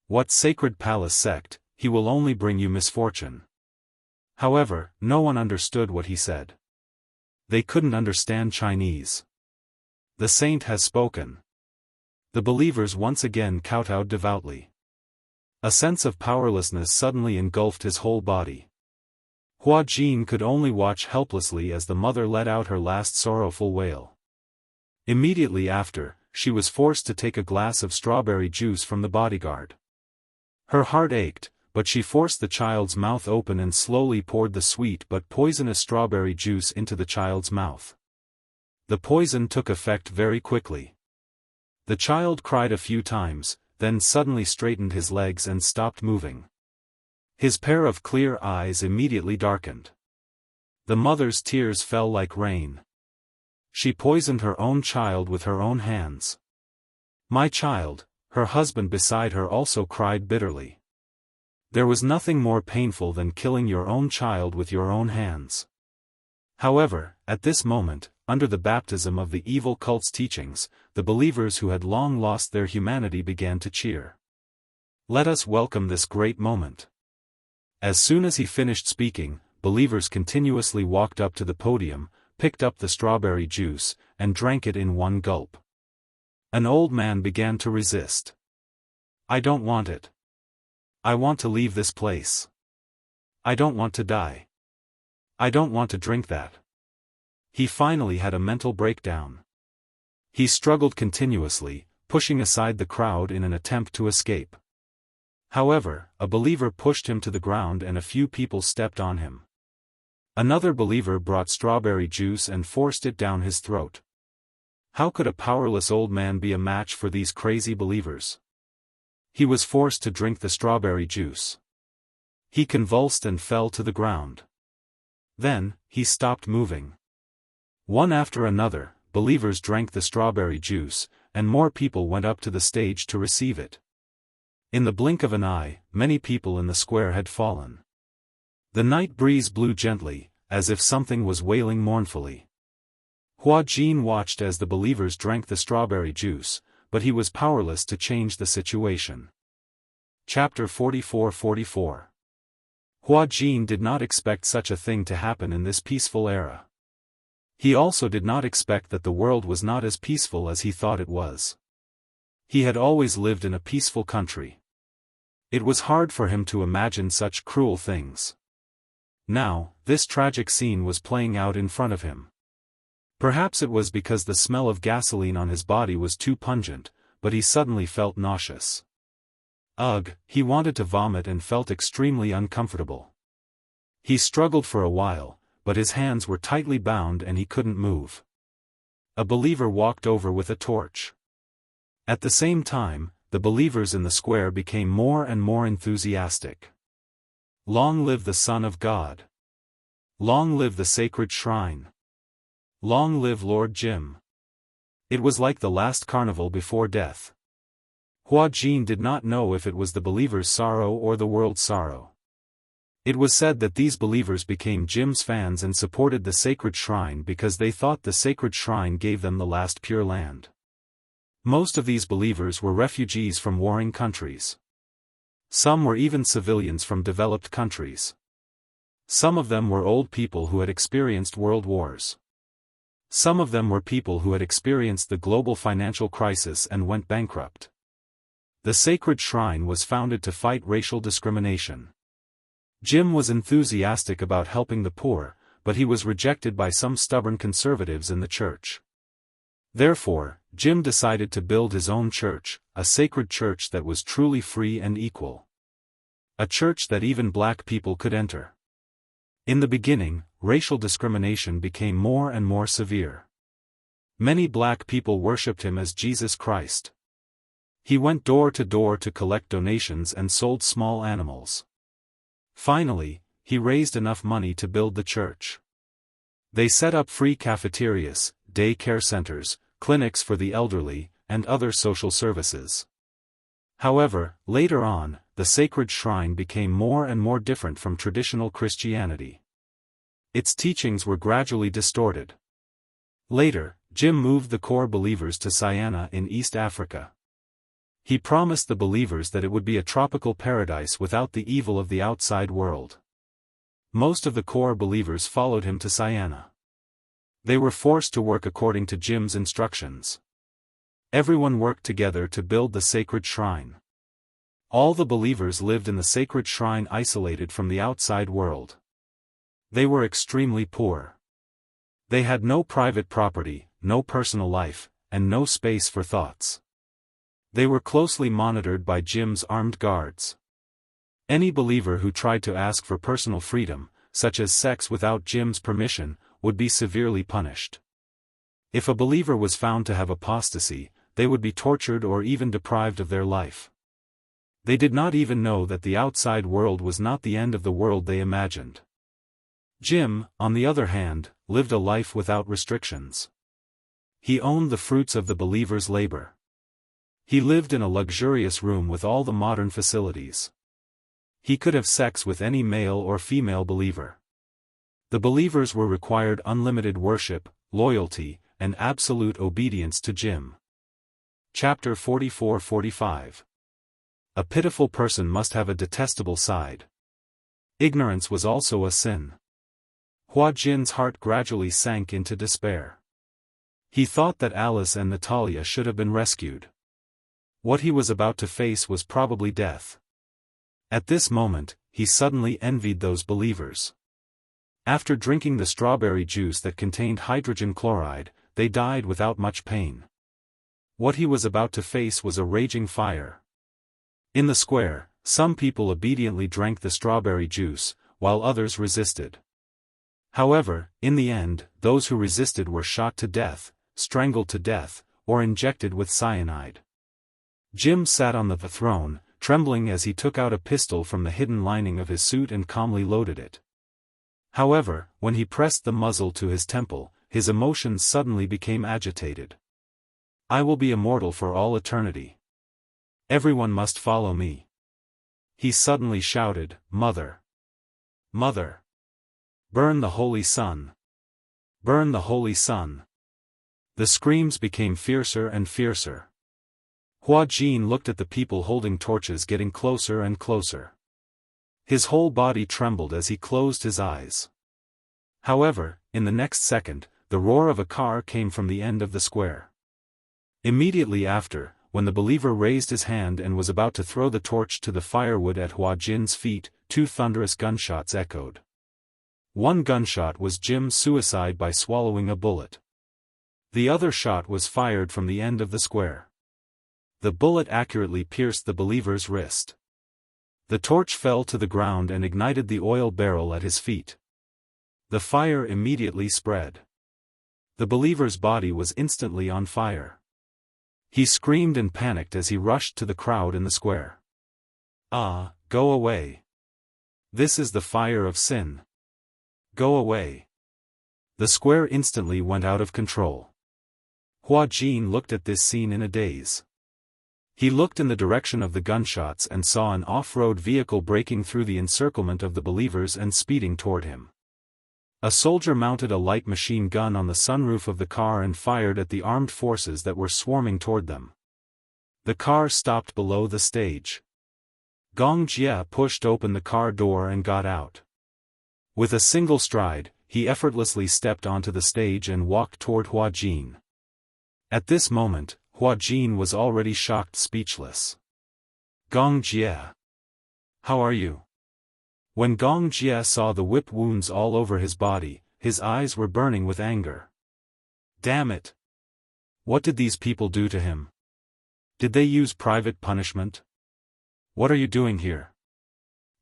What Sacred Palace sect, he will only bring you misfortune." However, no one understood what he said. They couldn't understand Chinese. The saint has spoken. The believers once again kowtowed devoutly. A sense of powerlessness suddenly engulfed his whole body. Hua Jin could only watch helplessly as the mother let out her last sorrowful wail. Immediately after, she was forced to take a glass of strawberry juice from the bodyguard. Her heart ached, but she forced the child's mouth open and slowly poured the sweet but poisonous strawberry juice into the child's mouth. The poison took effect very quickly. The child cried a few times, then suddenly straightened his legs and stopped moving. His pair of clear eyes immediately darkened. The mother's tears fell like rain. She poisoned her own child with her own hands. "My child," her husband beside her also cried bitterly. There was nothing more painful than killing your own child with your own hands. However, at this moment, under the baptism of the evil cult's teachings, the believers who had long lost their humanity began to cheer. Let us welcome this great moment. As soon as he finished speaking, believers continuously walked up to the podium, picked up the strawberry juice, and drank it in one gulp. An old man began to resist. "I don't want it. I want to leave this place. I don't want to die. I don't want to drink that." He finally had a mental breakdown. He struggled continuously, pushing aside the crowd in an attempt to escape. However, a believer pushed him to the ground and a few people stepped on him. Another believer brought strawberry juice and forced it down his throat. How could a powerless old man be a match for these crazy believers? He was forced to drink the strawberry juice. He convulsed and fell to the ground. Then, he stopped moving. One after another, believers drank the strawberry juice, and more people went up to the stage to receive it. In the blink of an eye, many people in the square had fallen. The night breeze blew gently, as if something was wailing mournfully. Hua Jin watched as the believers drank the strawberry juice, but he was powerless to change the situation. Chapter 44-44. Hua Jin did not expect such a thing to happen in this peaceful era. He also did not expect that the world was not as peaceful as he thought it was. He had always lived in a peaceful country. It was hard for him to imagine such cruel things. Now, this tragic scene was playing out in front of him. Perhaps it was because the smell of gasoline on his body was too pungent, but he suddenly felt nauseous. Ugh, he wanted to vomit and felt extremely uncomfortable. He struggled for a while, but his hands were tightly bound and he couldn't move. A believer walked over with a torch. At the same time, the believers in the square became more and more enthusiastic. Long live the Son of God! Long live the sacred shrine! Long live Lord Jim! It was like the last carnival before death. Hua Jin did not know if it was the believers' sorrow or the world's sorrow. It was said that these believers became Jim's fans and supported the sacred shrine because they thought the sacred shrine gave them the last pure land. Most of these believers were refugees from warring countries. Some were even civilians from developed countries. Some of them were old people who had experienced world wars. Some of them were people who had experienced the global financial crisis and went bankrupt. The sacred shrine was founded to fight racial discrimination. Jim was enthusiastic about helping the poor, but he was rejected by some stubborn conservatives in the church. Therefore, Jim decided to build his own church, a sacred church that was truly free and equal. A church that even black people could enter. In the beginning, racial discrimination became more and more severe. Many black people worshipped him as Jesus Christ. He went door to door to collect donations and sold small animals. Finally, he raised enough money to build the church. They set up free cafeterias, day care centers, clinics for the elderly, and other social services. However, later on, the sacred shrine became more and more different from traditional Christianity. Its teachings were gradually distorted. Later, Jim moved the core believers to Siena in East Africa. He promised the believers that it would be a tropical paradise without the evil of the outside world. Most of the core believers followed him to Siena. They were forced to work according to Jim's instructions. Everyone worked together to build the sacred shrine. All the believers lived in the sacred shrine isolated from the outside world. They were extremely poor. They had no private property, no personal life, and no space for thoughts. They were closely monitored by Jim's armed guards. Any believer who tried to ask for personal freedom, such as sex without Jim's permission, would be severely punished. If a believer was found to have apostasy, they would be tortured or even deprived of their life. They did not even know that the outside world was not the end of the world they imagined. Jim, on the other hand, lived a life without restrictions. He owned the fruits of the believer's labor. He lived in a luxurious room with all the modern facilities. He could have sex with any male or female believer. The believers were required unlimited worship, loyalty, and absolute obedience to Jim. Chapter 44-45. A pitiful person must have a detestable side. Ignorance was also a sin. Hua Jin's heart gradually sank into despair. He thought that Alice and Natalia should have been rescued. What he was about to face was probably death. At this moment, he suddenly envied those believers. After drinking the strawberry juice that contained hydrogen chloride, they died without much pain. What he was about to face was a raging fire. In the square, some people obediently drank the strawberry juice, while others resisted. However, in the end, those who resisted were shot to death, strangled to death, or injected with cyanide. Jim sat on the throne, trembling as he took out a pistol from the hidden lining of his suit and calmly loaded it. However, when he pressed the muzzle to his temple, his emotions suddenly became agitated. I will be immortal for all eternity. Everyone must follow me. He suddenly shouted, Mother! Mother! Burn the Holy Sun! Burn the Holy Sun! The screams became fiercer and fiercer. Hua Jin looked at the people holding torches getting closer and closer. His whole body trembled as he closed his eyes. However, in the next second, the roar of a car came from the end of the square. Immediately after, when the believer raised his hand and was about to throw the torch to the firewood at Hua Jin's feet, two thunderous gunshots echoed. One gunshot was Jim's suicide by swallowing a bullet. The other shot was fired from the end of the square. The bullet accurately pierced the believer's wrist. The torch fell to the ground and ignited the oil barrel at his feet. The fire immediately spread. The believer's body was instantly on fire. He screamed and panicked as he rushed to the crowd in the square. Ah, go away. This is the fire of sin. Go away. The square instantly went out of control. Hua Jin looked at this scene in a daze. He looked in the direction of the gunshots and saw an off-road vehicle breaking through the encirclement of the believers and speeding toward him. A soldier mounted a light machine gun on the sunroof of the car and fired at the armed forces that were swarming toward them. The car stopped below the stage. Gong Jie pushed open the car door and got out. With a single stride, he effortlessly stepped onto the stage and walked toward Hua Jin. At this moment, Hua Jin was already shocked speechless. Gong Jie. How are you? When Gong Jie saw the whip wounds all over his body, his eyes were burning with anger. Damn it! What did these people do to him? Did they use private punishment? What are you doing here?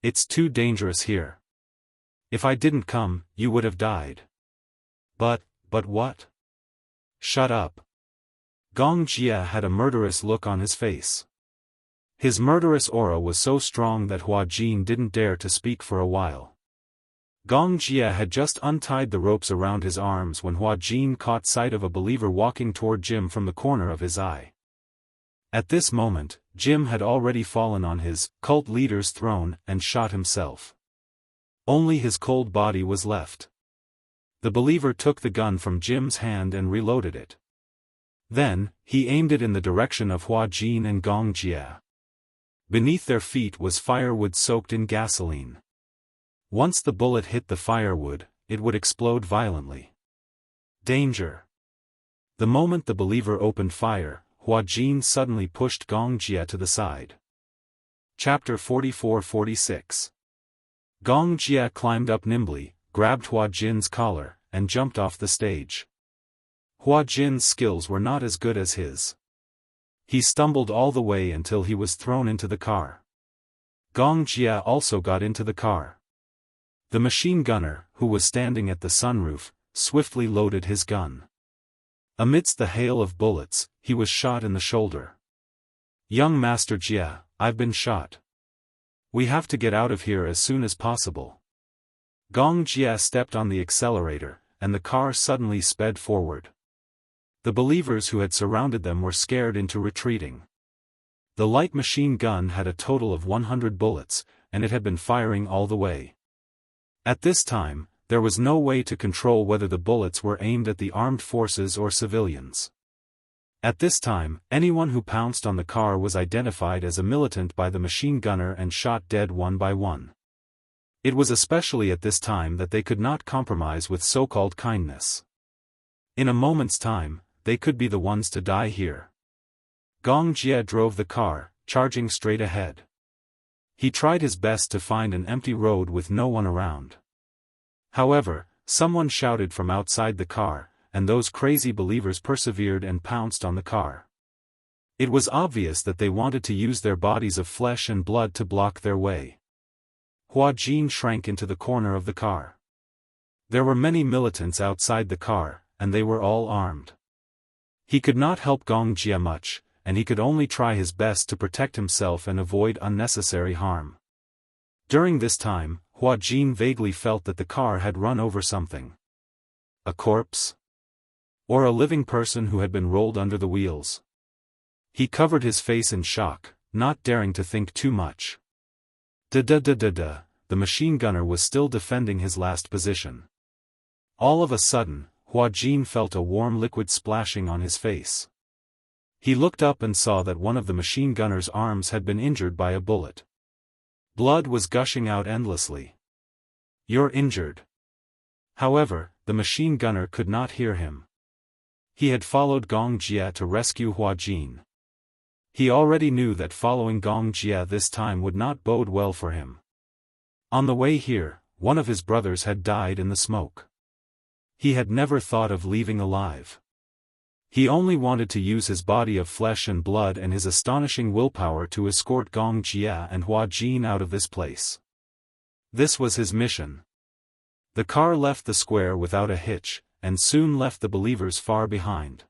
It's too dangerous here. If I didn't come, you would have died. But what? Shut up. Gong Jie had a murderous look on his face. His murderous aura was so strong that Hua Jin didn't dare to speak for a while. Gong Jie had just untied the ropes around his arms when Hua Jin caught sight of a believer walking toward Jim from the corner of his eye. At this moment, Jim had already fallen on his cult leader's throne and shot himself. Only his cold body was left. The believer took the gun from Jim's hand and reloaded it. Then, he aimed it in the direction of Hua Jin and Gong Jie. Beneath their feet was firewood soaked in gasoline. Once the bullet hit the firewood, it would explode violently. Danger! The moment the believer opened fire, Hua Jin suddenly pushed Gong Jie to the side. Chapter 44-46. Gong Jie climbed up nimbly, grabbed Hua Jin's collar, and jumped off the stage. Hua Jin's skills were not as good as his. He stumbled all the way until he was thrown into the car. Gong Jie also got into the car. The machine gunner, who was standing at the sunroof, swiftly loaded his gun. Amidst the hail of bullets, he was shot in the shoulder. Young Master Jie, I've been shot. We have to get out of here as soon as possible. Gong Jie stepped on the accelerator, and the car suddenly sped forward. The believers who had surrounded them were scared into retreating. The light machine gun had a total of 100 bullets, and it had been firing all the way. At this time, there was no way to control whether the bullets were aimed at the armed forces or civilians. At this time, anyone who pounced on the car was identified as a militant by the machine gunner and shot dead one by one. It was especially at this time that they could not compromise with so-called kindness. In a moment's time, they could be the ones to die here. Gong Jie drove the car, charging straight ahead. He tried his best to find an empty road with no one around. However, someone shouted from outside the car, and those crazy believers persevered and pounced on the car. It was obvious that they wanted to use their bodies of flesh and blood to block their way. Hua Jin shrank into the corner of the car. There were many militants outside the car, and they were all armed. He could not help Gong Jie much, and he could only try his best to protect himself and avoid unnecessary harm. During this time, Hua Jin vaguely felt that the car had run over something. A corpse? Or a living person who had been rolled under the wheels? He covered his face in shock, not daring to think too much. Da-da-da-da-da, the machine gunner was still defending his last position. All of a sudden, Hua Jin felt a warm liquid splashing on his face. He looked up and saw that one of the machine gunner's arms had been injured by a bullet. Blood was gushing out endlessly. "You're injured." However, the machine gunner could not hear him. He had followed Gong Jie to rescue Hua Jin. He already knew that following Gong Jie this time would not bode well for him. On the way here, one of his brothers had died in the smoke. He had never thought of leaving alive. He only wanted to use his body of flesh and blood and his astonishing willpower to escort Gong Jie and Hua Jin out of this place. This was his mission. The car left the square without a hitch, and soon left the believers far behind.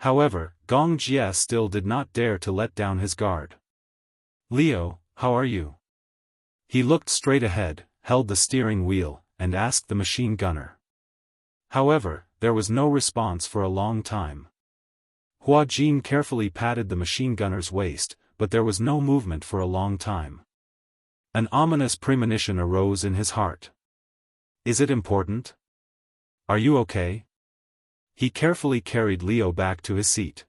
However, Gong Jie still did not dare to let down his guard. "Leo, how are you?" He looked straight ahead, held the steering wheel, and asked the machine gunner. However, there was no response for a long time. Hua Jin carefully patted the machine gunner's waist, but there was no movement for a long time. An ominous premonition arose in his heart. "Is it important? Are you okay?" He carefully carried Leo back to his seat.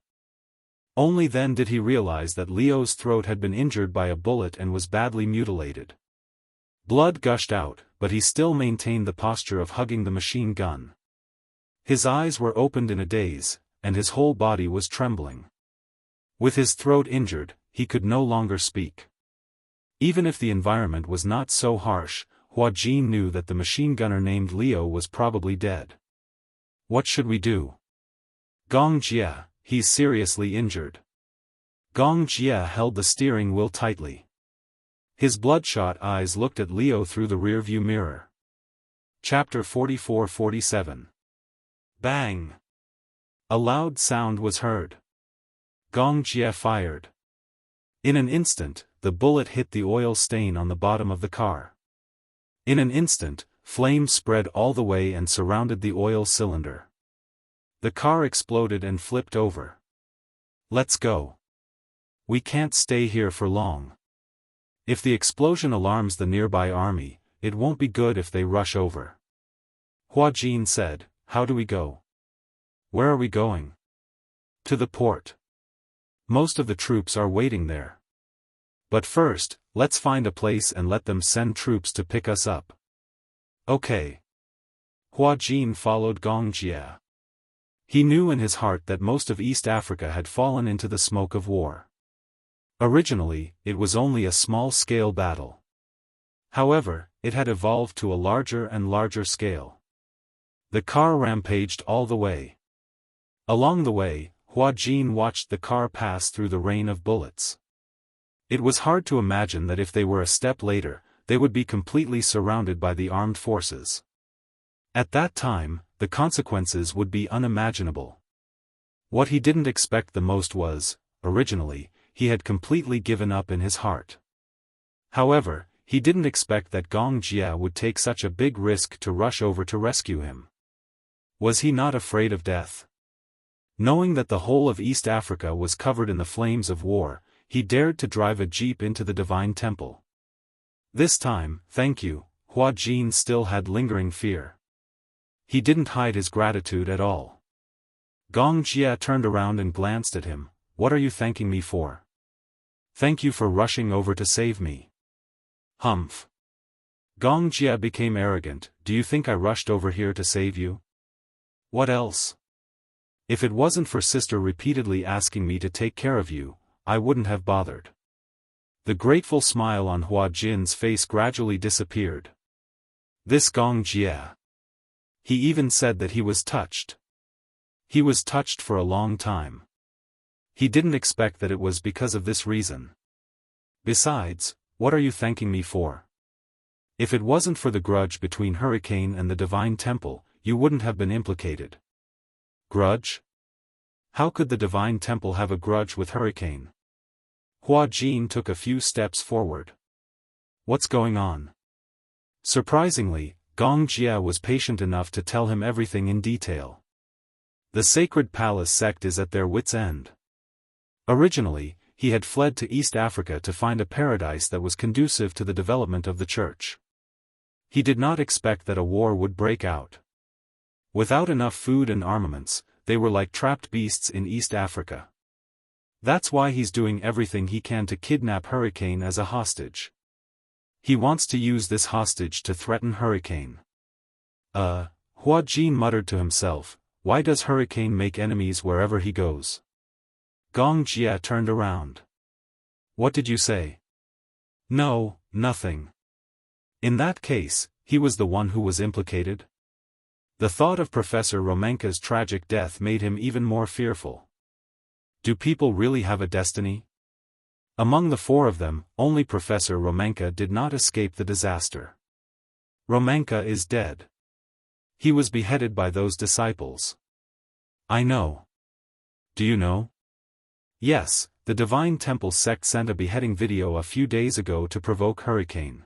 Only then did he realize that Leo's throat had been injured by a bullet and was badly mutilated. Blood gushed out, but he still maintained the posture of hugging the machine gun. His eyes were opened in a daze, and his whole body was trembling. With his throat injured, he could no longer speak. Even if the environment was not so harsh, Hua Jin knew that the machine gunner named Leo was probably dead. "What should we do?" "Gong Jie, he's seriously injured." Gong Jie held the steering wheel tightly. His bloodshot eyes looked at Leo through the rearview mirror. Chapter 44-47. Bang! A loud sound was heard. Gong Jie fired. In an instant, the bullet hit the oil stain on the bottom of the car. In an instant, flames spread all the way and surrounded the oil cylinder. The car exploded and flipped over. "Let's go. We can't stay here for long. If the explosion alarms the nearby army, it won't be good if they rush over." Hua Jin said, "How do we go?" "Where are we going?" "To the port. Most of the troops are waiting there. But first, let's find a place and let them send troops to pick us up." "Okay." Hua Jin followed Gong Jie. He knew in his heart that most of East Africa had fallen into the smoke of war. Originally, it was only a small-scale battle. However, it had evolved to a larger and larger scale. The car rampaged all the way. Along the way, Hua Jin watched the car pass through the rain of bullets. It was hard to imagine that if they were a step later, they would be completely surrounded by the armed forces. At that time, the consequences would be unimaginable. What he didn't expect the most was, originally, he had completely given up in his heart. However, he didn't expect that Gong Jie would take such a big risk to rush over to rescue him. Was he not afraid of death? Knowing that the whole of East Africa was covered in the flames of war, he dared to drive a jeep into the divine temple. This time, thank you, Hua Jin still had lingering fear. He didn't hide his gratitude at all. Gong Jie turned around and glanced at him. "What are you thanking me for?" "Thank you for rushing over to save me." "Humph." Gong Jie became arrogant. "Do you think I rushed over here to save you?" "What else? If it wasn't for sister repeatedly asking me to take care of you, I wouldn't have bothered." The grateful smile on Hua Jin's face gradually disappeared. This Gong Jie. He even said that he was touched. He was touched for a long time. He didn't expect that it was because of this reason. "Besides, what are you thanking me for? If it wasn't for the grudge between Hurricane and the Divine Temple, you wouldn't have been implicated." "Grudge? How could the divine temple have a grudge with Hurricane? Hua Jin took a few steps forward. What's going on? Surprisingly, Gong Jia was patient enough to tell him everything in detail. The Sacred Palace sect is at their wits' end. Originally, he had fled to East Africa to find a paradise that was conducive to the development of the church. He did not expect that a war would break out. Without enough food and armaments, they were like trapped beasts in East Africa. That's why he's doing everything he can to kidnap Hurricane as a hostage. He wants to use this hostage to threaten Hurricane. Hua Jin muttered to himself, why does Hurricane make enemies wherever he goes? Gong Jia turned around. What did you say? No, nothing. In that case, he was the one who was implicated? The thought of Professor Romenka's tragic death made him even more fearful. Do people really have a destiny? Among the four of them, only Professor Romenka did not escape the disaster. Romenka is dead. He was beheaded by those disciples. I know. Do you know? Yes, the Divine Temple sect sent a beheading video a few days ago to provoke Hurricane.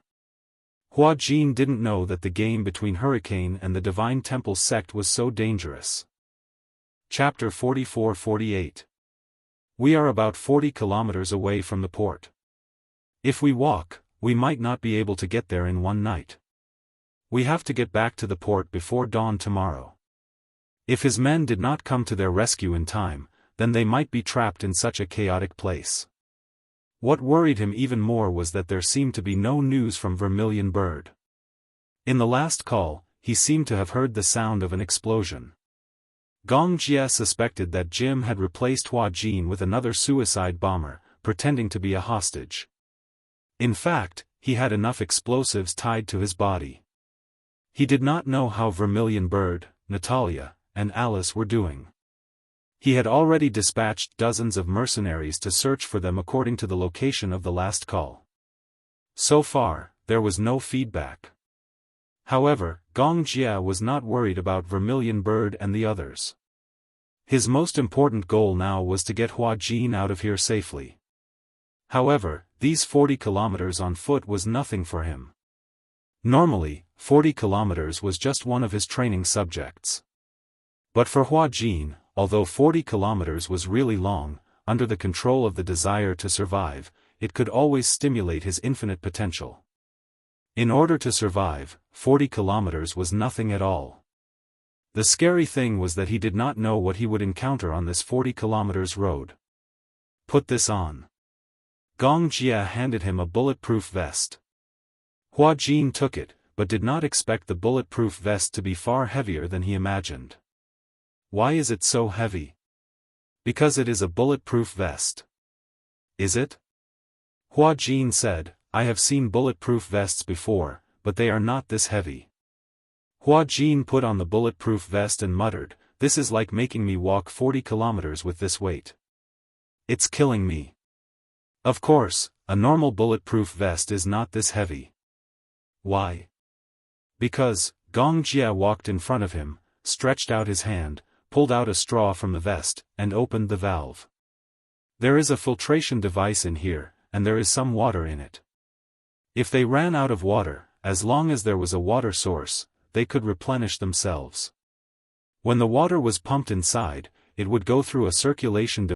Hua Jin didn't know that the game between Hurricane and the Divine Temple sect was so dangerous. Chapter 44-48. We are about 40 kilometers away from the port. If we walk, we might not be able to get there in one night. We have to get back to the port before dawn tomorrow. If his men did not come to their rescue in time, then they might be trapped in such a chaotic place. What worried him even more was that there seemed to be no news from Vermilion Bird. In the last call, he seemed to have heard the sound of an explosion. Gong Jia suspected that Jim had replaced Hua Jin with another suicide bomber, pretending to be a hostage. In fact, he had enough explosives tied to his body. He did not know how Vermilion Bird, Natalia, and Alice were doing. He had already dispatched dozens of mercenaries to search for them according to the location of the last call. So far, there was no feedback. However, Gong Jia was not worried about Vermilion Bird and the others. His most important goal now was to get Hua Jin out of here safely. However, these 40 kilometers on foot was nothing for him. Normally, 40 kilometers was just one of his training subjects. But for Hua Jin, although 40 kilometers was really long, under the control of the desire to survive, it could always stimulate his infinite potential. In order to survive, 40 kilometers was nothing at all. The scary thing was that he did not know what he would encounter on this 40 kilometers road. Put this on. Gong Jia handed him a bulletproof vest. Hua Jin took it, but did not expect the bulletproof vest to be far heavier than he imagined. Why is it so heavy? Because it is a bulletproof vest. Is it? Hua Jin said, I have seen bulletproof vests before, but they are not this heavy. Hua Jin put on the bulletproof vest and muttered, this is like making me walk 40 kilometers with this weight. It's killing me. Of course, a normal bulletproof vest is not this heavy. Why? Because, Gong Jia walked in front of him, stretched out his hand, pulled out a straw from the vest, and opened the valve. There is a filtration device in here, and there is some water in it. If they ran out of water, as long as there was a water source, they could replenish themselves. When the water was pumped inside, it would go through a circulation device